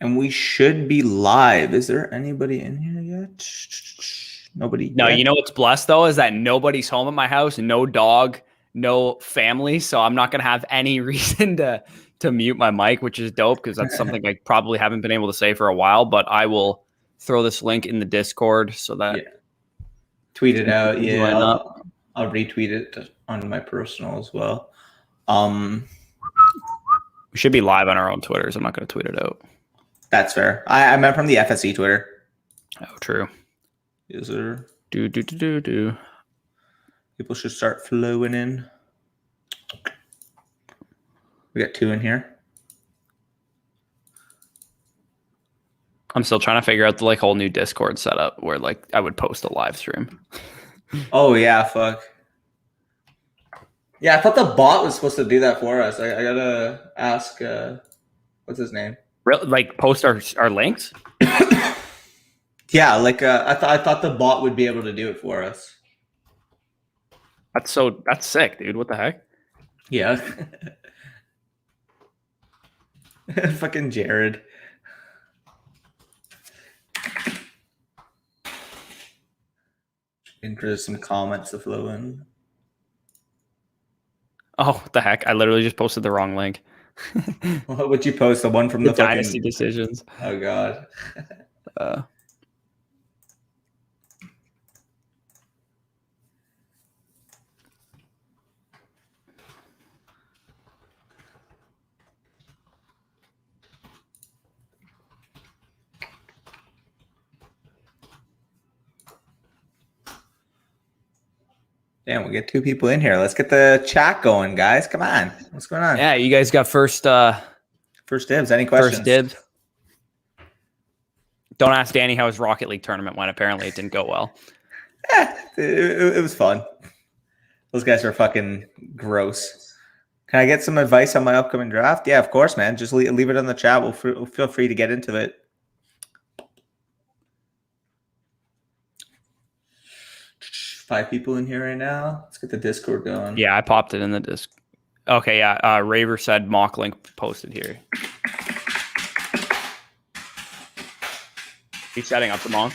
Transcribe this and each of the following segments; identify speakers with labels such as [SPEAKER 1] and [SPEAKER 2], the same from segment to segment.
[SPEAKER 1] And we should be live. Is there anybody in here yet? Nobody
[SPEAKER 2] No,
[SPEAKER 1] yet?
[SPEAKER 2] you know what's blessed, though, is that nobody's home at my house. No dog, no family. So I'm not going to have any reason to mute my mic, which is dope because that's something I probably haven't been able to say for a while. But I will throw this link in the Discord so that...
[SPEAKER 1] Tweet it out. Yeah, I'll retweet it on my personal as well.
[SPEAKER 2] We should be live on our own Twitters. I'm not going to tweet it out.
[SPEAKER 1] That's fair. I meant from the FSC Twitter.
[SPEAKER 2] Oh, true.
[SPEAKER 1] Is there?
[SPEAKER 2] Do.
[SPEAKER 1] People should start flowing in. We got 2 in here.
[SPEAKER 2] I'm still trying to figure out the whole new Discord setup where I would post a live stream.
[SPEAKER 1] Oh yeah, fuck. Yeah, I thought the bot was supposed to do that for us. I gotta ask. What's his name?
[SPEAKER 2] Post our links.
[SPEAKER 1] Yeah, I thought the bot would be able to do it for us.
[SPEAKER 2] That's sick, dude. What the heck?
[SPEAKER 1] Yeah. Fucking Jared. Interesting comments to flow in.
[SPEAKER 2] Oh, what the heck? I literally just posted the wrong link.
[SPEAKER 1] What would you post? The one from the
[SPEAKER 2] Dynasty decisions.
[SPEAKER 1] Oh god. Damn, we get 2 people in here. Let's get the chat going, guys. Come on. What's going on?
[SPEAKER 2] Yeah, you guys got first
[SPEAKER 1] dibs. Any questions?
[SPEAKER 2] First dibs. Don't ask Danny how his Rocket League tournament went. Apparently it didn't go well.
[SPEAKER 1] It was fun. Those guys are fucking gross. Can I get some advice on my upcoming draft? Yeah, of course, man. Just leave it in the chat. We'll feel free to get into it. Five people in here right now. Let's get the Discord going.
[SPEAKER 2] Yeah, I popped it in the disc. Okay, yeah. Raver said mock link posted here. He's setting up the mock.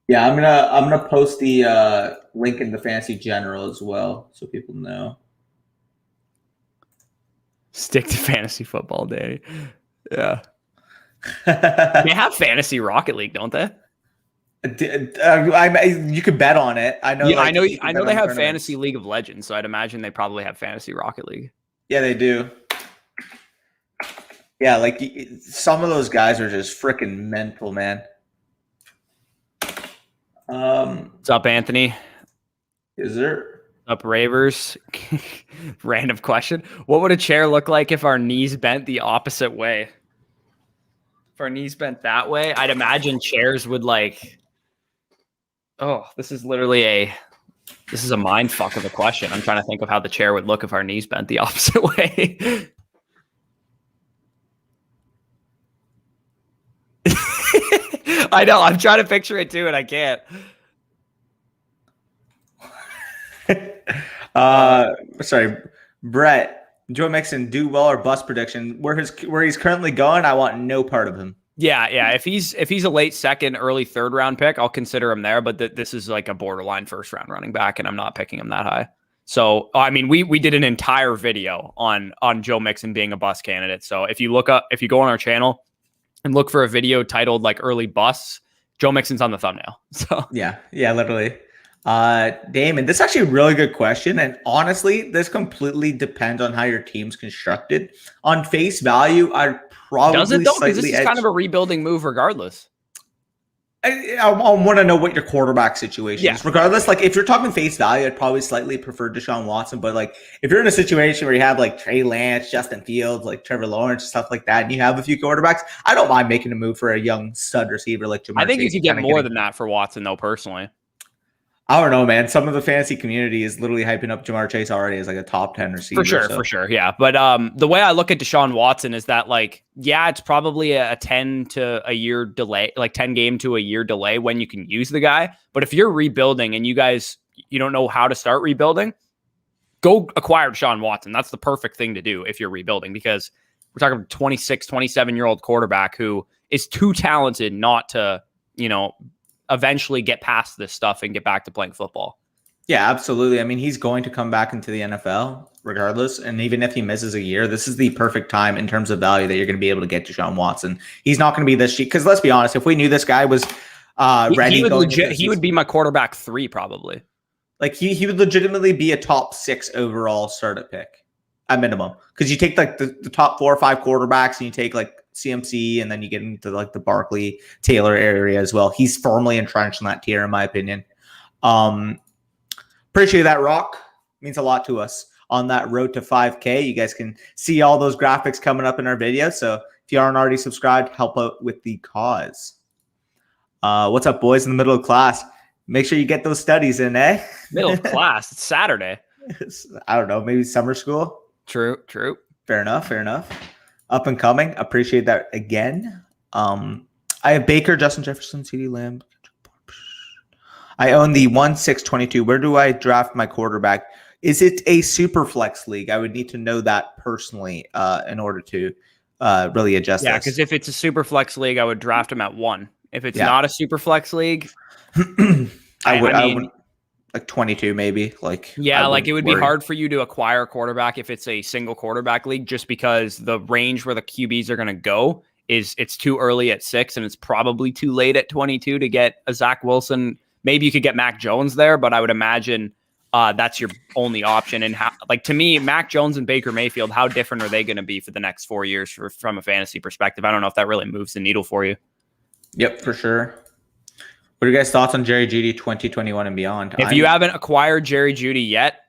[SPEAKER 1] Yeah, I'm gonna post the link in the Fantasy General as well, so people know.
[SPEAKER 2] Stick to fantasy football, Danny. Yeah. They have fantasy Rocket League, don't they?
[SPEAKER 1] You could bet on it. I know.
[SPEAKER 2] Yeah, I know they have Fantasy League of Legends, so I'd imagine they probably have Fantasy Rocket League.
[SPEAKER 1] Yeah, they do. Yeah, some of those guys are just freaking mental, man.
[SPEAKER 2] What's up, Anthony?
[SPEAKER 1] Is there?
[SPEAKER 2] Up, Ravers? Random question. What would a chair look like if our knees bent the opposite way? If our knees bent that way, I'd imagine chairs would Oh, this is a mind fuck of a question. I'm trying to think of how the chair would look if our knees bent the opposite way. I know. I'm trying to picture it too, and I can't.
[SPEAKER 1] Sorry, Brett. Joe Mixon, do well or bust prediction. Where he's currently going, I want no part of him.
[SPEAKER 2] Yeah. If he's a late second, early third round pick, I'll consider him there. But this is like a borderline first round running back, and I'm not picking him that high. So I mean, we did an entire video on Joe Mixon being a bust candidate. So if you go on our channel and look for a video titled early busts, Joe Mixon's on the thumbnail. So
[SPEAKER 1] yeah, literally. Damon, this is actually a really good question. And honestly, this completely depends on how your team's constructed. On face value, I'd probably
[SPEAKER 2] does it though? Because this is kind of a rebuilding move regardless.
[SPEAKER 1] I want to know what your quarterback situation is. Regardless, if you're talking face value, I'd probably slightly prefer Deshaun Watson. But if you're in a situation where you have Trey Lance, Justin Fields, Trevor Lawrence, stuff like that, and you have a few quarterbacks, I don't mind making a move for a young stud receiver like Jamar
[SPEAKER 2] I think
[SPEAKER 1] Chase.
[SPEAKER 2] you could get more than that for Watson, though, personally.
[SPEAKER 1] I don't know, man. Some of the fantasy community is literally hyping up Jamar Chase already as a top 10 receiver.
[SPEAKER 2] For sure. Yeah. But the way I look at Deshaun Watson is that it's probably a 10 to a year delay, 10 game to a year delay when you can use the guy. But if you're rebuilding and you don't know how to start rebuilding, go acquire Deshaun Watson. That's the perfect thing to do if you're rebuilding, because we're talking 26, 27-year-old quarterback who is too talented not to, eventually get past this stuff and get back to playing football.
[SPEAKER 1] Yeah, absolutely. I mean, he's going to come back into the NFL regardless. And even if he misses a year, this is the perfect time in terms of value that you're going to be able to get Deshaun Watson. He's not going to be this cheap. Because let's be honest, if we knew this guy was ready,
[SPEAKER 2] he would be my quarterback 3 probably.
[SPEAKER 1] Like he would legitimately be a top 6 overall startup pick at minimum. Because you take like the top 4 or 5 quarterbacks and you take like CMC and then you get into like the Barkley Taylor area as well. He's firmly entrenched in that tier, in my opinion. Appreciate that, Rock. Means a lot to us on that road to 5K. You guys can see all those graphics coming up in our video. So if you aren't already subscribed, help out with the cause. What's up, boys in the middle of class? Make sure you get those studies in, eh?
[SPEAKER 2] Middle of class. It's Saturday.
[SPEAKER 1] I don't know. Maybe summer school.
[SPEAKER 2] True.
[SPEAKER 1] Fair enough. Up and coming. Appreciate that again. I have Baker, Justin Jefferson, CeeDee Lamb. I own the 1-6-22. Where do I draft my quarterback? Is it a super flex league? I would need to know that personally in order to really adjust this.
[SPEAKER 2] Yeah, because if it's a super flex league, I would draft him at 1. If it's not a super flex league,
[SPEAKER 1] I would like 22 maybe.
[SPEAKER 2] It would be hard for you to acquire a quarterback if it's a single quarterback league, just because the range where the QBs are going to go it's too early at 6, and it's probably too late at 22 to get a Zach Wilson. Maybe you could get Mac Jones there, but I would imagine that's your only option. And to me, Mac Jones and Baker Mayfield, how different are they going to be for the next 4 years from a fantasy perspective? I don't know if that really moves the needle for you.
[SPEAKER 1] Yep, for sure. What are your guys' thoughts on Jerry Jeudy 2021 and beyond?
[SPEAKER 2] If you haven't acquired Jerry Jeudy yet,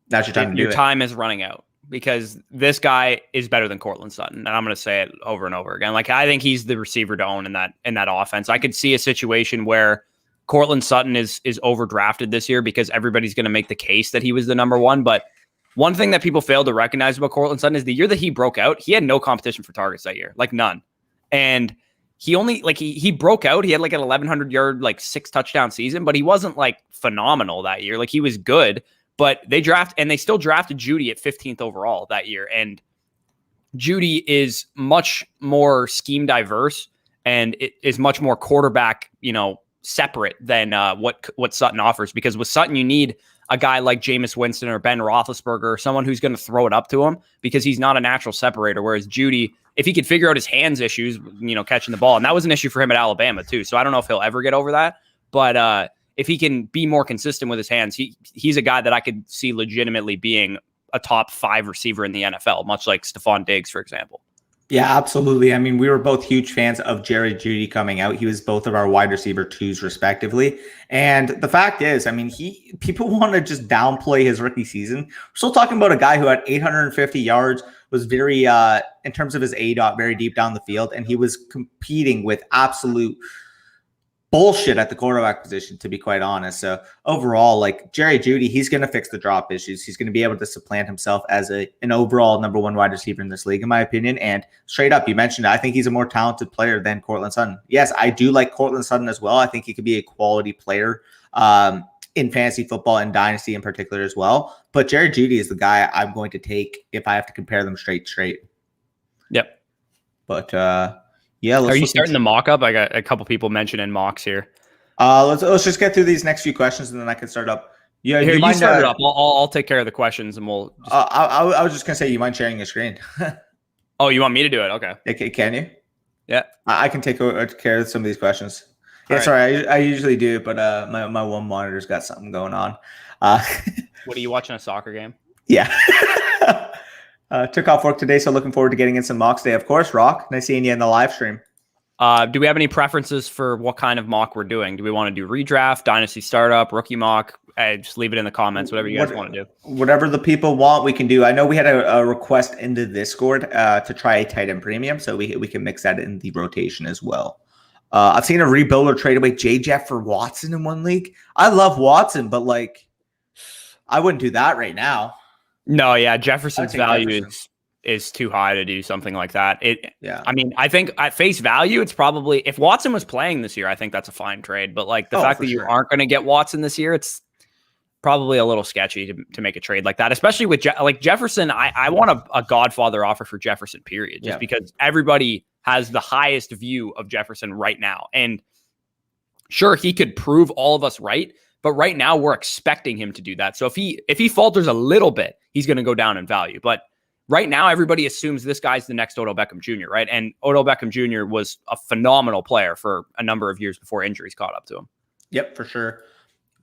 [SPEAKER 1] that's your time to do it.
[SPEAKER 2] Your time is running out, because this guy is better than Cortland Sutton. And I'm going to say it over and over again. I think he's the receiver to own in that offense. I could see a situation where Cortland Sutton is overdrafted this year because everybody's going to make the case that he was the number 1. But one thing that people fail to recognize about Cortland Sutton is the year that he broke out, he had no competition for targets that year, none. And he only he broke out. He had an 1,100 yard, 6 touchdown season, but he wasn't phenomenal that year. He was good, but they still drafted Jeudy at 15th overall that year. And Jeudy is much more scheme diverse, and it is much more quarterback, separate than what Sutton offers, because with Sutton you need a guy like Jameis Winston or Ben Roethlisberger, or someone who's going to throw it up to him, because he's not a natural separator. Whereas Jeudy, if he could figure out his hands issues, catching the ball, and that was an issue for him at Alabama too. So I don't know if he'll ever get over that, but if he can be more consistent with his hands, he's a guy that I could see legitimately being a top 5 receiver in the NFL, much like Stephon Diggs, for example.
[SPEAKER 1] Yeah, absolutely. I mean, we were both huge fans of Jerry Jeudy coming out. He was both of our wide receiver 2s, respectively. And the fact is, I mean, people want to just downplay his rookie season. We're still talking about a guy who had 850 yards, was very, in terms of his ADOT, very deep down the field. And he was competing with absolute bullshit at the quarterback position, to be quite honest. So overall, Jerry Jeudy, he's going to fix the drop issues. He's going to be able to supplant himself as an overall number 1 wide receiver in this league, in my opinion. And straight up, you mentioned it, I think he's a more talented player than Cortland Sutton. Yes, I do like Cortland Sutton as well. I think he could be a quality player in fantasy football and Dynasty in particular as well. But Jerry Jeudy is the guy I'm going to take if I have to compare them straight.
[SPEAKER 2] Yep.
[SPEAKER 1] But yeah,
[SPEAKER 2] are you starting the mock up? I got a couple people mentioning mocks here.
[SPEAKER 1] Let's just get through these next few questions and then I can start up. Yeah,
[SPEAKER 2] here, you start it up. I'll take care of the questions and we'll.
[SPEAKER 1] I was just gonna say, you mind sharing your screen?
[SPEAKER 2] Oh, you want me to do it? Okay.
[SPEAKER 1] Can you?
[SPEAKER 2] Yeah,
[SPEAKER 1] I can take care of some of these questions. Yeah,
[SPEAKER 2] right.
[SPEAKER 1] Sorry, I usually do, but my one monitor's got something going on.
[SPEAKER 2] What are you watching, a soccer game?
[SPEAKER 1] Yeah. Took off work today, so looking forward to getting in some mocks today. Of course, Rock. Nice seeing you in the live stream.
[SPEAKER 2] Do we have any preferences for what kind of mock we're doing? Do we want to do redraft, dynasty startup, rookie mock? Just leave it in the comments, whatever you guys want to do.
[SPEAKER 1] Whatever the people want, we can do. I know we had a request into Discord to try a tight end premium, so we can mix that in the rotation as well. I've seen a rebuilder trade away Jeff for Watson in one league. I love Watson, but I wouldn't do that right now.
[SPEAKER 2] No, yeah, Jefferson's value is too high to do something like that. I mean, I think at face value, it's probably, if Watson was playing this year, I think that's a fine trade. But the fact that you aren't going to get Watson this year, probably a little sketchy to make a trade like that, especially with like Jefferson. I want a Godfather offer for Jefferson, period, just because everybody has the highest view of Jefferson right now. And sure, he could prove all of us right, but right now we're expecting him to do that. So if he falters a little bit, he's going to go down in value. But right now, everybody assumes this guy's the next Odell Beckham Jr., right? And Odell Beckham Jr. was a phenomenal player for a number of years before injuries caught up to him.
[SPEAKER 1] Yep, for sure.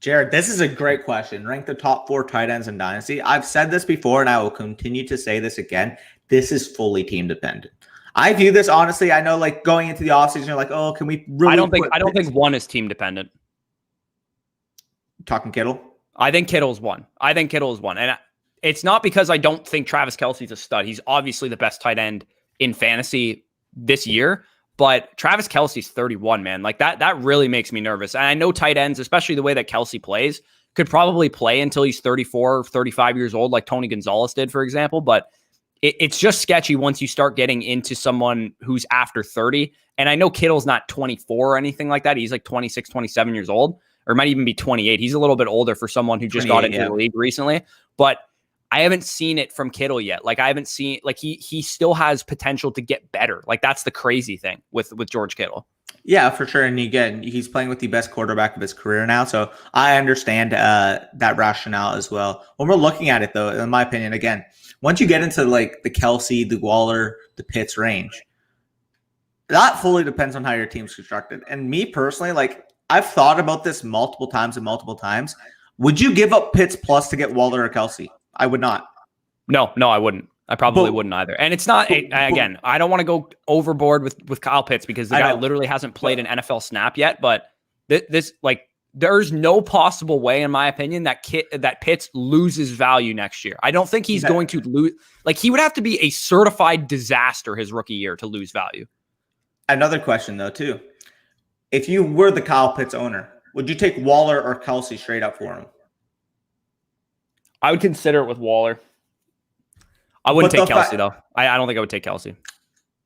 [SPEAKER 1] Jared, this is a great question. Rank the top 4 tight ends in Dynasty. I've said this before, and I will continue to say this again. This is fully team dependent. I view this honestly. I know, like going into the offseason, you're like, oh, can we really?
[SPEAKER 2] I don't think one is team dependent.
[SPEAKER 1] Talking Kittle?
[SPEAKER 2] I think Kittle's one. And it's not because I don't think Travis Kelce's a stud. He's obviously the best tight end in fantasy this year. But Travis Kelce's 31, man. Like that really makes me nervous. And I know tight ends, especially the way that Kelce plays, could probably play until he's 34 or 35 years old, like Tony Gonzalez did, for example. But it's just sketchy once you start getting into someone who's after 30. And I know Kittle's not 24 or anything like that. He's like 26, 27 years old, or might even be 28. He's a little bit older for someone who just got into the league recently. But I haven't seen it from Kittle yet. Like I haven't seen, like he still has potential to get better. Like that's the crazy thing with George Kittle.
[SPEAKER 1] Yeah, for sure. And again, he's playing with the best quarterback of his career now. So I understand that rationale as well. When we're looking at it though, in my opinion, again, once you get into like the Kelce, the Waller, the Pitts range, that fully depends on how your team's constructed. And me personally, like I've thought about this multiple times. Would you give up Pitts plus to get Waller or Kelce? I would not.
[SPEAKER 2] No, I wouldn't. I probably wouldn't either. And it's not, again, I don't want to go overboard with Kyle Pitts because the guy literally hasn't played an NFL snap yet. But this like, there's no possible way, in my opinion, that Pitts loses value next year. I don't think he's going to lose. Like, he would have to be a certified disaster his rookie year to lose value.
[SPEAKER 1] Another question, though, too. If you were the Kyle Pitts owner, would you take Waller or Kelce straight up for him?
[SPEAKER 2] I would consider it with Waller. I wouldn't take Kelce, though. I don't think I would take Kelce.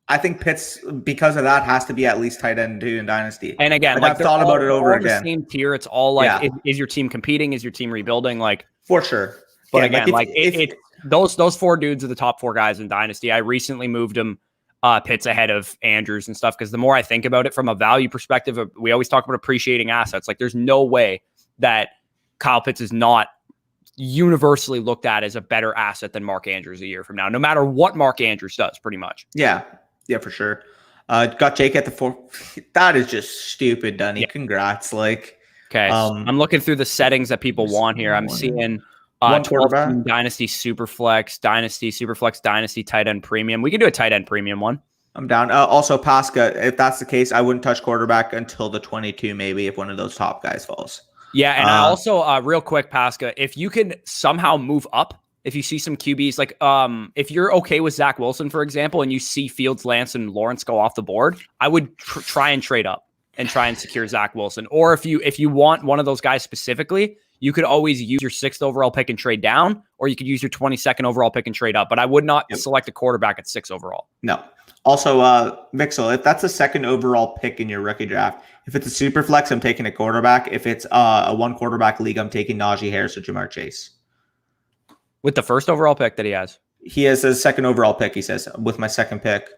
[SPEAKER 1] I think Pitts, because of that, has to be at least tight end 2 in Dynasty.
[SPEAKER 2] And again,
[SPEAKER 1] like I've thought about it over again.
[SPEAKER 2] The same tier. It's all like, is your team competing? Is your team rebuilding? Like
[SPEAKER 1] for sure.
[SPEAKER 2] But again, those 4 dudes are the top 4 guys in Dynasty. I recently moved them Pitts ahead of Andrews and stuff because the more I think about it from a value perspective, we always talk about appreciating assets. Like there's no way that Kyle Pitts is not universally looked at as a better asset than Mark Andrews a year from now, no matter what Mark Andrews does, pretty much. Yeah, for sure. Got Jake at the 4. That is just stupid, Dunny. Yeah. Congrats. Like, okay. I'm looking through the settings that people want here. I'm seeing 12 Dynasty Superflex, Dynasty tight end premium. We can do a tight end premium one.
[SPEAKER 1] I'm down. Also, Pasca, if that's the case, I wouldn't touch quarterback until the 22, maybe, if one of those top guys falls.
[SPEAKER 2] Yeah, and I also, real quick, Pasca, if you can somehow move up, if you see some QBs, like if you're okay with Zach Wilson, for example, and you see Fields, Lance, and Lawrence go off the board, I would try and trade up and try and secure Zach Wilson. Or if you want one of those guys specifically, you could always use your 6th overall pick and trade down, or you could use your 22nd overall pick and trade up. But I would not select a quarterback at 6 overall.
[SPEAKER 1] No. Also, Mixel, if that's a 2nd overall pick in your rookie draft, if it's a super flex, I'm taking a quarterback. If it's a 1 quarterback league, I'm taking Najee Harris or Jamar Chase.
[SPEAKER 2] With the 1st overall pick that he has?
[SPEAKER 1] He has a 2nd overall pick, he says, with my 2nd pick.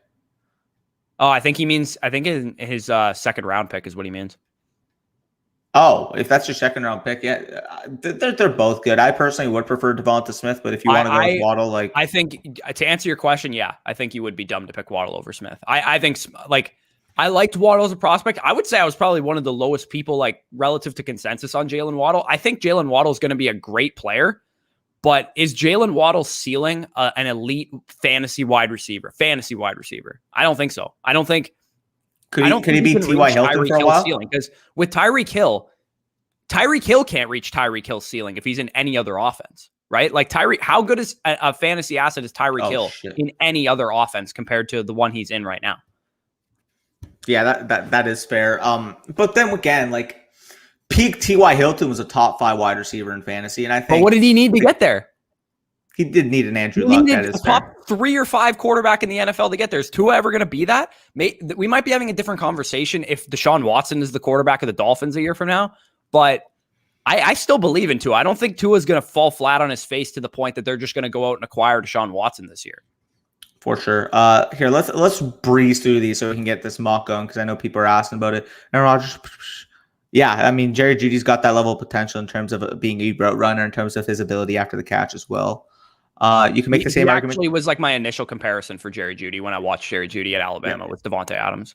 [SPEAKER 2] Oh, I think his 2nd round pick is what he means.
[SPEAKER 1] Oh, if that's your 2nd round pick, yeah, they're both good. I personally would prefer Devonta Smith, but if you want to go with Waddle, like
[SPEAKER 2] I think to answer your question, yeah, I think you would be dumb to pick Waddle over Smith. I think like I liked Waddle as a prospect. I would say I was probably one of the lowest people like relative to consensus on Jalen Waddle. I think Jalen Waddle is going to be a great player, but is Jalen Waddle's ceiling an elite fantasy wide receiver? I don't think so. I don't think.
[SPEAKER 1] Could he be T.Y. Hilton for a while?
[SPEAKER 2] Because with Tyreek Hill can't reach Tyreek Hill's ceiling if he's in any other offense, right? Like how good is a fantasy asset is Tyreek Hill in any other offense compared to the one he's in right now?
[SPEAKER 1] Yeah, that is fair. But then again, like peak T.Y. Hilton was a top 5 wide receiver in fantasy, and I think.
[SPEAKER 2] But what did he need to get there?
[SPEAKER 1] He did need an Andrew Luck.
[SPEAKER 2] That is a top 3 or 5 quarterback in the NFL to get there. Is Tua ever going to be that? We might be having a different conversation if Deshaun Watson is the quarterback of the Dolphins a year from now. But I still believe in Tua. I don't think Tua is going to fall flat on his face to the point that they're just going to go out and acquire Deshaun Watson this year.
[SPEAKER 1] For sure. Here, let's breeze through these so we can get this mock going because I know people are asking about it. Aaron Rodgers, yeah, I mean Jerry Jeudy's got that level of potential in terms of being a route runner, in terms of his ability after the catch as well. You can make the same argument.
[SPEAKER 2] Actually, was like my initial comparison for Jerry Jeudy when I watched Jerry Jeudy at Alabama with Devontae Adams.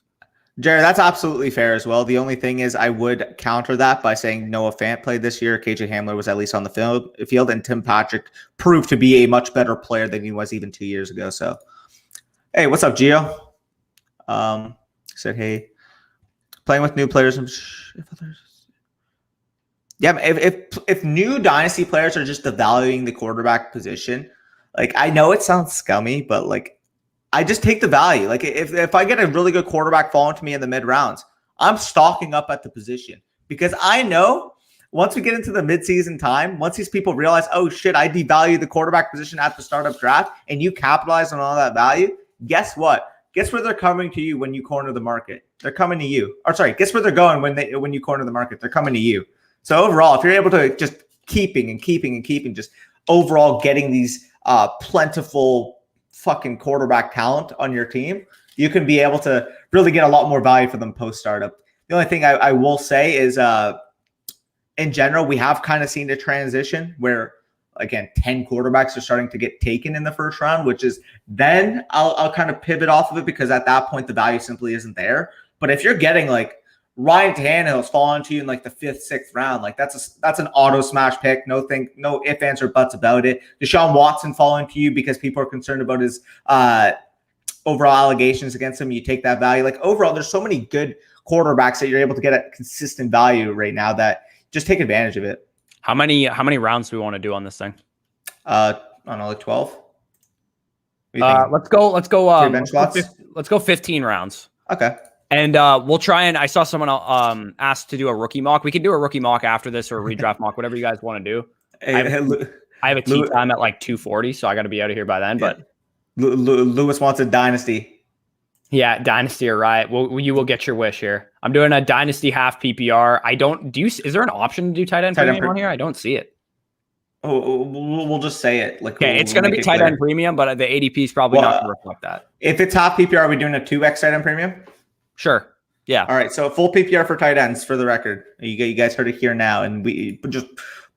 [SPEAKER 1] Jerry, that's absolutely fair as well. The only thing is I would counter that by saying Noah Fant played this year. KJ Hamler was at least on the field, and Tim Patrick proved to be a much better player than he was even 2 years ago. So, hey, what's up, Gio? Said, hey, playing with new players. Yeah, if new dynasty players are just devaluing the quarterback position, like I know it sounds scummy, but like I just take the value. Like if I get a really good quarterback falling to me in the mid rounds, I'm stocking up at the position because I know once we get into the midseason time, once these people realize, oh shit, I devalue the quarterback position at the start of draft, and you capitalize on all that value. Guess what? Guess where they're coming to you when you corner the market? They're coming to you. Or sorry, guess where they're going when you corner the market? They're coming to you. So overall, if you're able to just keeping, just overall getting these plentiful fucking quarterback talent on your team, you can be able to really get a lot more value for them post startup. The only thing I will say is in general, we have kind of seen a transition where, again, 10 quarterbacks are starting to get taken in the first round, which is then I'll kind of pivot off of it because at that point, the value simply isn't there. But if you're getting like Ryan Tannehill's falling to you in like the 5th, 6th round, like that's an auto smash pick. No ifs, ands, or buts about it. Deshaun Watson falling to you because people are concerned about his overall allegations against him. You take that value. Like overall, there's so many good quarterbacks that you're able to get at consistent value right now that just take advantage of it.
[SPEAKER 2] How many rounds do we want to do on this thing?
[SPEAKER 1] I don't know, like 12.
[SPEAKER 2] Let's go. Let's go 15 rounds.
[SPEAKER 1] Okay.
[SPEAKER 2] And we'll try and I saw someone asked to do a rookie mock. We can do a rookie mock after this or a redraft mock, whatever you guys want to do. I have a tea time at like 2:40, so I got to be out of here by then. But
[SPEAKER 1] Lewis wants a dynasty.
[SPEAKER 2] Yeah, dynasty or riot. You will get your wish here. I'm doing a dynasty half PPR. Is there an option to do tight end premium on here? I don't see it.
[SPEAKER 1] Oh, we'll just say it. Like,
[SPEAKER 2] okay, it's going to be tight end premium, but the ADP is probably not going to reflect that.
[SPEAKER 1] If it's half PPR, are we doing a 2x tight end premium?
[SPEAKER 2] Sure. Yeah.
[SPEAKER 1] All right. So full PPR for tight ends, for the record. You guys heard it here now, and we just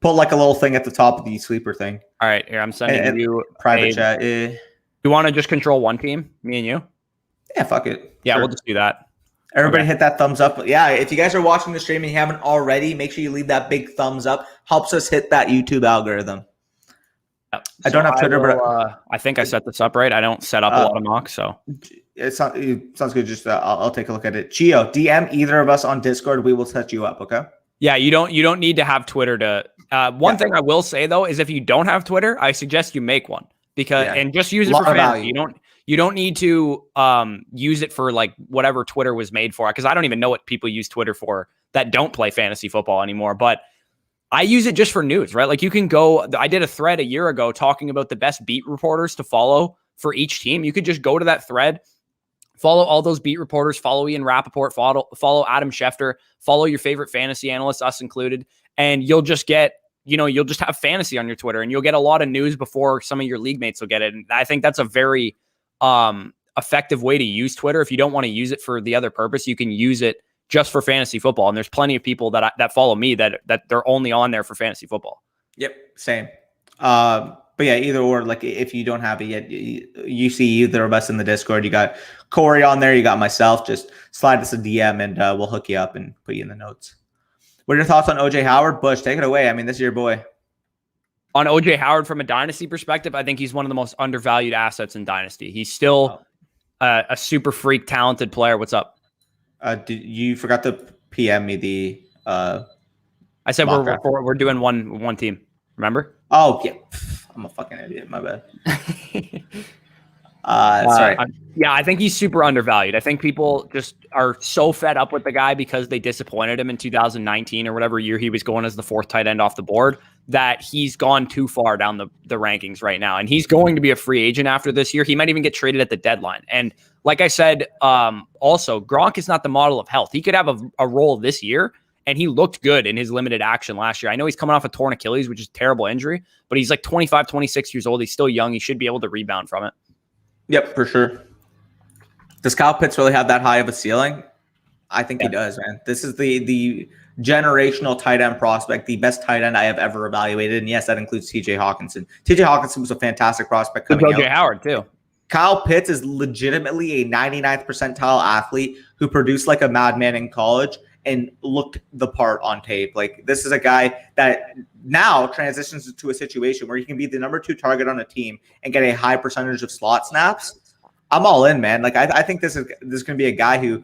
[SPEAKER 1] put like a little thing at the top of the sleeper thing.
[SPEAKER 2] All right. Here, I'm sending you
[SPEAKER 1] private chat.
[SPEAKER 2] You want to just control one team, me and you?
[SPEAKER 1] Yeah, fuck it.
[SPEAKER 2] Yeah, sure. We'll just do that.
[SPEAKER 1] Everybody hit that thumbs up. Yeah, if you guys are watching the stream and you haven't already, make sure you leave that big thumbs up. Helps us hit that YouTube algorithm.
[SPEAKER 2] Yep.
[SPEAKER 1] I don't have Twitter,
[SPEAKER 2] but I think I set this up right. I don't set up a lot of mocks, so
[SPEAKER 1] it sounds good. Just I'll take a look at it. Gio, DM either of us on Discord. We will set you up. Okay.
[SPEAKER 2] Yeah, you don't need to have Twitter to. One thing I will say though is if you don't have Twitter, I suggest you make one and just use it for fantasy. You don't need to use it for like whatever Twitter was made for. Because I don't even know what people use Twitter for that don't play fantasy football anymore. But I use it just for news, right? Like you can go. I did a thread a year ago talking about the best beat reporters to follow for each team. You could just go to that thread, follow all those beat reporters, follow Ian Rappaport, follow Adam Schefter, follow your favorite fantasy analysts, us included, and you'll just get, you'll just have fantasy on your Twitter, and you'll get a lot of news before some of your league mates will get it. And I think that's a very effective way to use Twitter. If you don't want to use it for the other purpose, you can use it just for fantasy football. And there's plenty of people that follow me that they're only on there for fantasy football.
[SPEAKER 1] Yep. Same. But yeah, either or, like if you don't have it yet, you see either of us in the Discord. You got Corey on there. You got myself. Just slide us a DM and we'll hook you up and put you in the notes. What are your thoughts on OJ Howard? Bush, take it away. I mean, this is your boy.
[SPEAKER 2] On OJ Howard, from a dynasty perspective, I think he's one of the most undervalued assets in dynasty. He's still a super freak, talented player. What's up?
[SPEAKER 1] You forgot to PM me the.
[SPEAKER 2] I said we're doing one team. Remember?
[SPEAKER 1] Oh yeah, I'm a fucking idiot. My bad. Sorry.
[SPEAKER 2] I think he's super undervalued. I think people just are so fed up with the guy because they disappointed him in 2019 or whatever year he was going as the 4th tight end off the board that he's gone too far down the rankings right now. And he's going to be a free agent after this year. He might even get traded at the deadline. And like I said, also, Gronk is not the model of health. He could have a role this year and he looked good in his limited action last year. I know he's coming off a torn Achilles, which is a terrible injury, but he's like 25, 26 years old. He's still young. He should be able to rebound from it.
[SPEAKER 1] Yep, for sure. Does Kyle Pitts really have that high of a ceiling? I think he does, man. This is the generational tight end prospect, the best tight end I have ever evaluated. And yes, that includes TJ Hawkinson. TJ Hawkinson was a fantastic prospect coming out.
[SPEAKER 2] OJ Howard, too.
[SPEAKER 1] Kyle Pitts is legitimately a 99th percentile athlete who produced like a madman in college and looked the part on tape. Like, this is a guy that now transitions into a situation where he can be the number 2 target on a team and get a high percentage of slot snaps. I'm all in, man. Like, I think this is going to be a guy who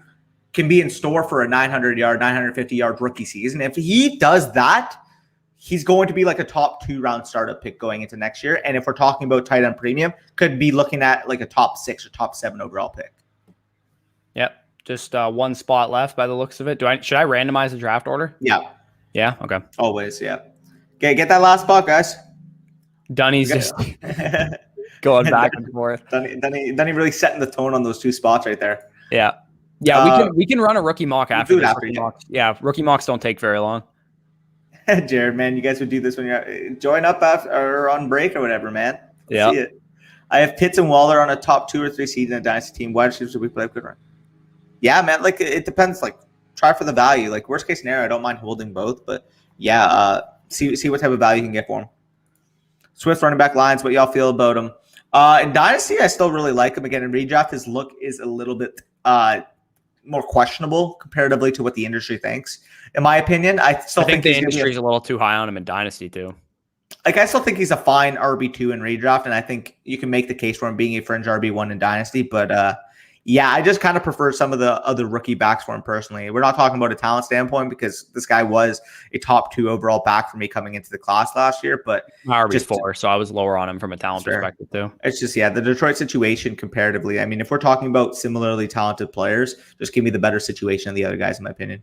[SPEAKER 1] can be in store for a 900-yard, 950-yard rookie season. If he does that, he's going to be like a top 2-round startup pick going into next year. And if we're talking about tight end premium, could be looking at like a top 6 or top 7 overall pick.
[SPEAKER 2] Yep. Just one spot left by the looks of it. Should I randomize the draft order?
[SPEAKER 1] Yeah.
[SPEAKER 2] Yeah. Okay.
[SPEAKER 1] Always. Yeah. Okay. Get that last spot, guys.
[SPEAKER 2] Dunny's just going back and forth.
[SPEAKER 1] Dunny really setting the tone on those 2 spots right there.
[SPEAKER 2] Yeah. Yeah. We can run a rookie mock after this. Rookie mocks don't take very long.
[SPEAKER 1] Jared, man, you guys would do this when you're join up after or on break or whatever, man.
[SPEAKER 2] Yeah.
[SPEAKER 1] See it. I have Pitts and Waller on a top 2 or 3 seed in a dynasty team. Wide receivers we play good run. Yeah, man. Like, it depends. Like, try for the value. Like, worst case scenario, I don't mind holding both, but yeah, see what type of value you can get for him. Swift running back lines. What y'all feel about him? In dynasty, I still really like him. Again, in redraft, his look is a little bit more questionable comparatively to what the industry thinks. In my opinion, I think
[SPEAKER 2] the industry is a little too high on him in dynasty too.
[SPEAKER 1] Like, I still think he's a fine RB2 in redraft, and I think you can make the case for him being a fringe RB1 in dynasty. But yeah, I just kind of prefer some of the other rookie backs for him personally. We're not talking about a talent standpoint because this guy was a top 2 overall back for me coming into the class last year. But
[SPEAKER 2] RB4, so I was lower on him from a talent perspective too.
[SPEAKER 1] It's just, the Detroit situation comparatively. I mean, if we're talking about similarly talented players, just give me the better situation of the other guys, in my opinion.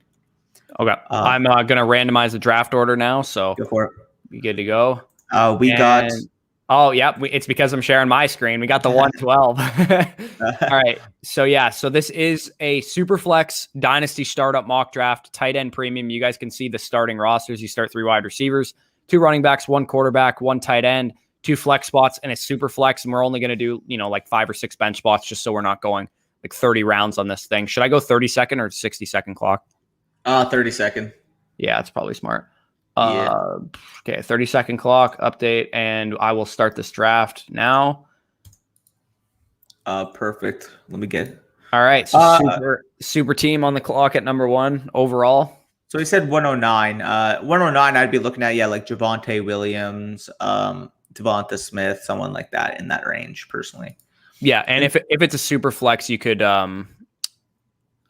[SPEAKER 2] Okay. I'm going to randomize the draft order now. So
[SPEAKER 1] go for it.
[SPEAKER 2] You good to go?
[SPEAKER 1] Oh,
[SPEAKER 2] yeah. It's because I'm sharing my screen. We got the 112. All right. So this is a Superflex Dynasty startup mock draft, tight end premium. You guys can see the starting rosters. You start 3 wide receivers, 2 running backs, 1 quarterback, 1 tight end, 2 flex spots, and a super flex. And we're only going to do, like 5 or 6 bench spots just so we're not going like 30 rounds on this thing. Should I go 30-second or 60-second clock?
[SPEAKER 1] 30-second.
[SPEAKER 2] Yeah, it's probably smart.
[SPEAKER 1] Yeah.
[SPEAKER 2] Okay, 30-second clock update, and I will start this draft now.
[SPEAKER 1] Perfect. Let me get.
[SPEAKER 2] All right, so super team on the clock at number 1 overall.
[SPEAKER 1] So he said 109. 109, I'd be looking at like Javonte Williams, Devonta Smith, someone like that in that range, personally.
[SPEAKER 2] Yeah, and if it's a super flex, you could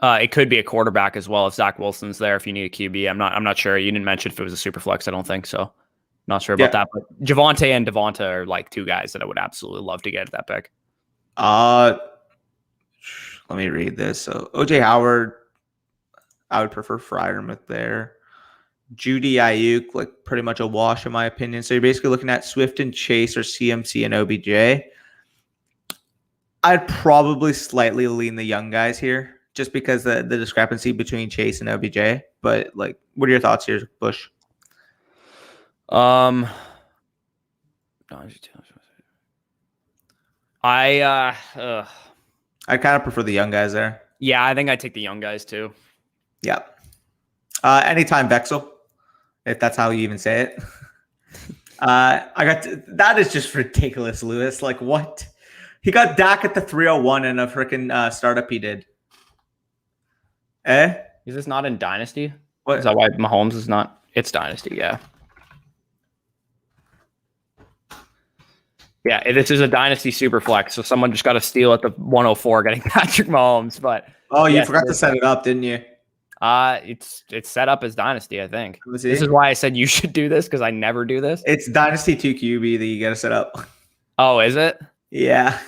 [SPEAKER 2] it could be a quarterback as well if Zach Wilson's there. If you need a QB, I'm not sure. You didn't mention if it was a super flex. I don't think so. Not sure about that. But Javonte and Devonta are like 2 guys that I would absolutely love to get at that pick.
[SPEAKER 1] Let me read this. So OJ Howard, I would prefer Freiermuth there. Judy Ayuk, like pretty much a wash in my opinion. So you're basically looking at Swift and Chase or CMC and OBJ. I'd probably slightly lean the young guys here, just because the discrepancy between Chase and OBJ. But like, what are your thoughts here, Bush?
[SPEAKER 2] I
[SPEAKER 1] kind of prefer the young guys there.
[SPEAKER 2] Yeah, I think I'd take the young guys too.
[SPEAKER 1] Yeah. Anytime Vexel, if that's how you even say it. That is just ridiculous, Lewis. Like, what? He got Dak at the 301 in a freaking startup he did.
[SPEAKER 2] Is this not in Dynasty?
[SPEAKER 1] What?
[SPEAKER 2] Is that why Mahomes is not? It's Dynasty, yeah. Yeah, this is a Dynasty super flex, so someone just got a steal at the 104 getting Patrick Mahomes. But
[SPEAKER 1] you forgot to set it up, didn't you?
[SPEAKER 2] It's set up as Dynasty, I think. This is why I said you should do this, because I never do this.
[SPEAKER 1] It's Dynasty 2 QB that you got to set up.
[SPEAKER 2] Oh, is it?
[SPEAKER 1] Yeah.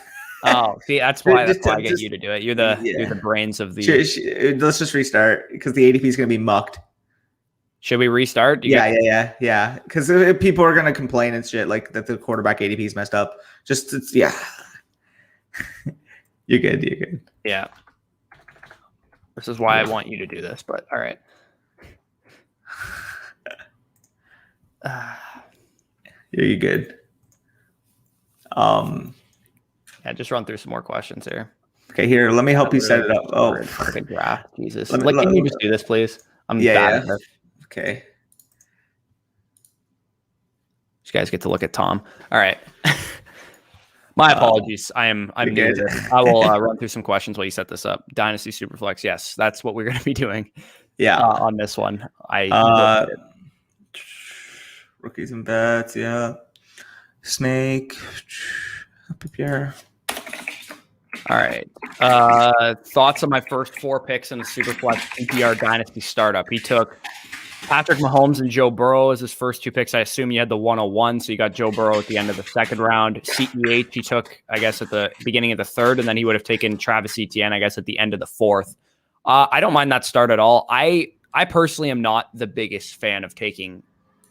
[SPEAKER 2] Oh, see, that's why I get you to do it. You're the brains of the.
[SPEAKER 1] Let's just restart because the ADP is going to be mucked.
[SPEAKER 2] Should we restart?
[SPEAKER 1] Yeah. Because people are going to complain and shit like that the quarterback ADP is messed up. You're good.
[SPEAKER 2] Yeah. This is why I want you to do this, but all right.
[SPEAKER 1] You're good.
[SPEAKER 2] Yeah, just run through some more questions here.
[SPEAKER 1] Okay, here, let me help you set it up. Oh,
[SPEAKER 2] fucking draft. Jesus.
[SPEAKER 1] Can
[SPEAKER 2] you just do this, please? I'm bad at this.
[SPEAKER 1] Okay.
[SPEAKER 2] You guys get to look at Tom. All right. My apologies. I'm new to this. I will run through some questions while you set this up. Dynasty Superflex. Yes, that's what we're going to be doing.
[SPEAKER 1] Yeah.
[SPEAKER 2] On this one.
[SPEAKER 1] Rookies and bets. Yeah. Snake. PPR.
[SPEAKER 2] All right. Thoughts on my first 4 picks in the Superflex PPR Dynasty startup. He took Patrick Mahomes and Joe Burrow as his first 2 picks. I assume you had the 101, so you got Joe Burrow at the end of the second round. CEH he took, I guess, at the beginning of the third, and then he would have taken Travis Etienne, I guess, at the end of the fourth. I don't mind that start at all. I personally am not the biggest fan of taking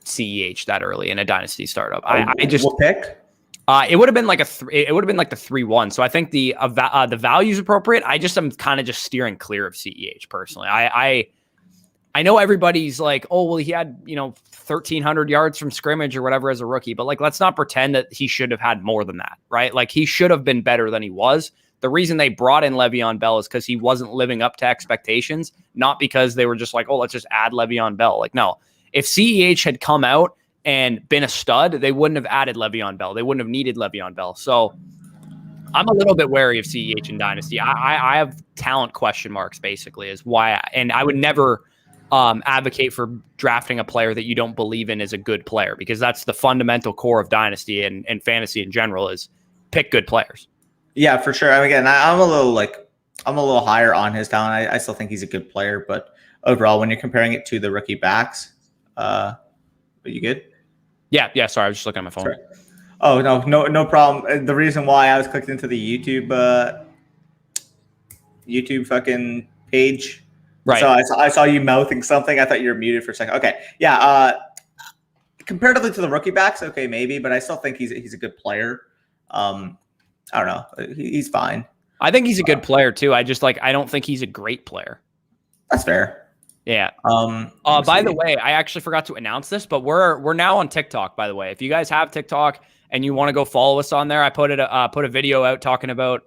[SPEAKER 2] CEH that early in a Dynasty startup. I just
[SPEAKER 1] what pick?
[SPEAKER 2] It would have been like it would have been like the 3-1. So I think the value is appropriate. I just am kind of just steering clear of CEH personally. I know everybody's like, oh, well, he had, 1,300 yards from scrimmage or whatever as a rookie, but like, let's not pretend that he should have had more than that, right? Like he should have been better than he was. The reason they brought in Le'Veon Bell is because he wasn't living up to expectations, not because they were just like, oh, let's just add Le'Veon Bell. Like, no, if CEH had come out and been a stud, they wouldn't have added Le'Veon Bell. They wouldn't have needed Le'Veon Bell. So I'm a little bit wary of CEH in Dynasty. I have talent question marks basically is why, and I would never advocate for drafting a player that you don't believe in as a good player, because that's the fundamental core of Dynasty and fantasy in general is pick good players.
[SPEAKER 1] Yeah, for sure. I mean, again, I'm a little higher on his talent. I still think he's a good player, but overall, when you're comparing it to the rookie backs, are you good?
[SPEAKER 2] Yeah. Sorry, I was just looking at my phone.
[SPEAKER 1] Sorry. Oh no problem. The reason why I was clicked into the YouTube fucking page.
[SPEAKER 2] Right.
[SPEAKER 1] So I saw you mouthing something. I thought you were muted for a second. Okay. Yeah. Comparatively to the rookie backs, okay, maybe, but I still think he's a good player. I don't know. He's fine.
[SPEAKER 2] I think he's a good player too. I don't think he's a great player.
[SPEAKER 1] That's fair.
[SPEAKER 2] Yeah. By the way, I actually forgot to announce this, but we're now on TikTok, by the way. If you guys have TikTok and you want to go follow us on there, I put a video out talking about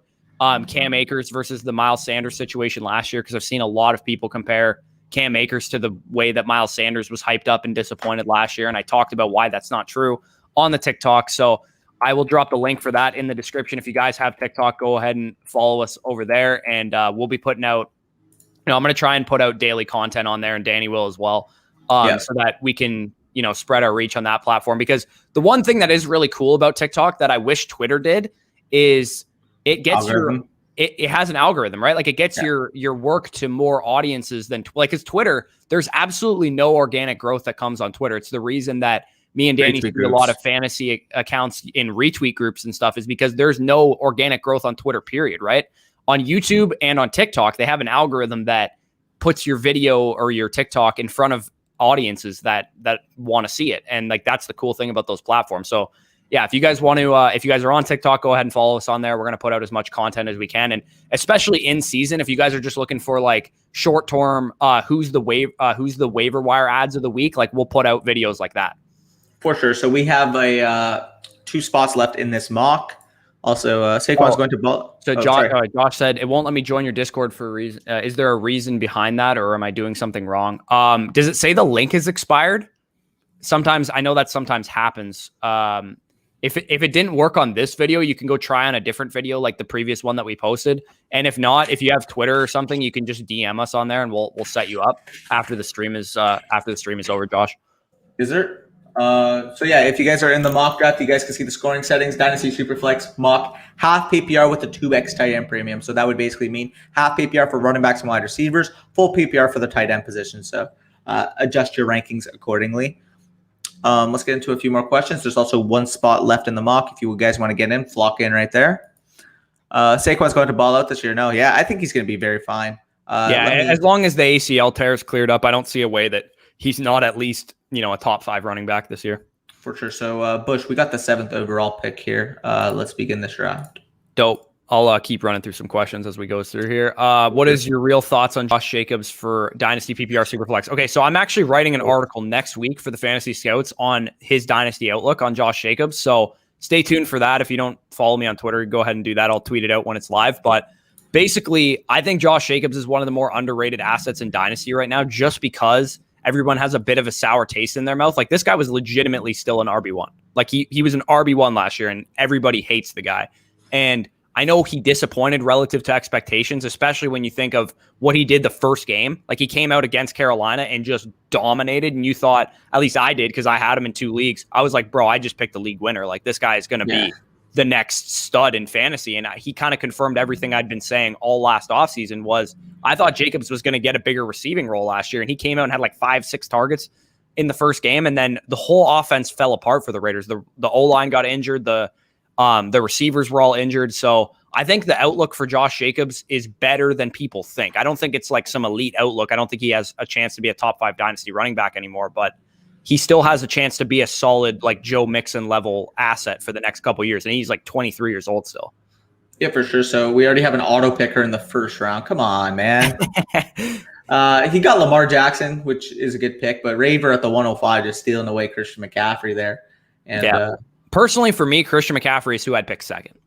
[SPEAKER 2] Cam Akers versus the Miles Sanders situation last year, because I've seen a lot of people compare Cam Akers to the way that Miles Sanders was hyped up and disappointed last year. And I talked about why that's not true on the TikTok. So I will drop the link for that in the description. If you guys have TikTok, go ahead and follow us over there. And we'll be putting out, I'm going to try and put out daily content on there, and Danny will as well, so that we can, spread our reach on that platform. Because the one thing that is really cool about TikTok that I wish Twitter did is it gets it has an algorithm, right? Like it gets your work to more audiences than because Twitter, there's absolutely no organic growth that comes on Twitter. It's the reason that me and Danny see a lot of fantasy accounts in retweet groups and stuff is because there's no organic growth on Twitter, period, right? On YouTube and on TikTok, they have an algorithm that puts your video or your TikTok in front of audiences that want to see it. And like, that's the cool thing about those platforms. So yeah, if you guys want to, if you guys are on TikTok, go ahead and follow us on there. We're going to put out as much content as we can. And especially in season, if you guys are just looking for like short term, who's the waiver wire ads of the week, like we'll put out videos like that.
[SPEAKER 1] For sure. So we have 2 spots left in this mock. Also, Saquon's going to ball.
[SPEAKER 2] So Josh said, it won't let me join your Discord for a reason. Is there a reason behind that, or am I doing something wrong? Does it say the link is expired? Sometimes I know that sometimes happens. If it didn't work on this video, you can go try on a different video like the previous one that we posted. And if not, if you have Twitter or something, you can just DM us on there and we'll set you up after the stream is over, Josh.
[SPEAKER 1] Is there? So yeah, if you guys are in the mock draft, you guys can see the scoring settings. Dynasty Superflex mock half PPR with the 2x tight end premium. So that would basically mean half PPR for running backs and wide receivers, full PPR for the tight end position. So adjust your rankings accordingly. Let's get into a few more questions. There's also 1 spot left in the mock. If you guys want to get in, flock in right there. Saquon's going to ball out this year. No, yeah, I think he's going to be very fine.
[SPEAKER 2] As long as the ACL tear is cleared up, I don't see a way that he's not at least, a top 5 running back this year.
[SPEAKER 1] For sure. So, Bush, we got the 7th overall pick here. Let's begin this draft.
[SPEAKER 2] Dope. I'll keep running through some questions as we go through here. What is your real thoughts on Josh Jacobs for Dynasty PPR Superflex? Okay, so I'm actually writing an article next week for the Fantasy Scouts on his Dynasty outlook on Josh Jacobs. So stay tuned for that. If you don't follow me on Twitter, go ahead and do that. I'll tweet it out when it's live. But basically, I think Josh Jacobs is one of the more underrated assets in Dynasty right now, just because everyone has a bit of a sour taste in their mouth. Like, this guy was legitimately still an RB1. Like, he was an RB1 last year, and everybody hates the guy. And I know he disappointed relative to expectations, especially when you think of what he did the first game. Like, he came out against Carolina and just dominated, and you thought, at least I did, because I had him in 2 leagues. I was like, bro, I just picked the league winner. Like, this guy is going to be the next stud in fantasy. And he kind of confirmed everything I'd been saying all last offseason. Was I thought Jacobs was going to get a bigger receiving role last year, and he came out and had like 5-6 targets in the first game, and then the whole offense fell apart for the Raiders. The O-line got injured. The receivers were all injured. So I think the outlook for Josh Jacobs is better than people think. I don't think it's like some elite outlook. I don't think he has a chance to be a top 5 Dynasty running back anymore, but he still has a chance to be a solid, like, Joe Mixon level asset for the next couple of years. And he's like 23 years old still.
[SPEAKER 1] Yeah, for sure. So we already have an auto picker in the first round. Come on, man. He got Lamar Jackson, which is a good pick, but Raver at the 105 just stealing away Christian McCaffrey there. And
[SPEAKER 2] personally, for me, Christian McCaffrey is who I'd pick second.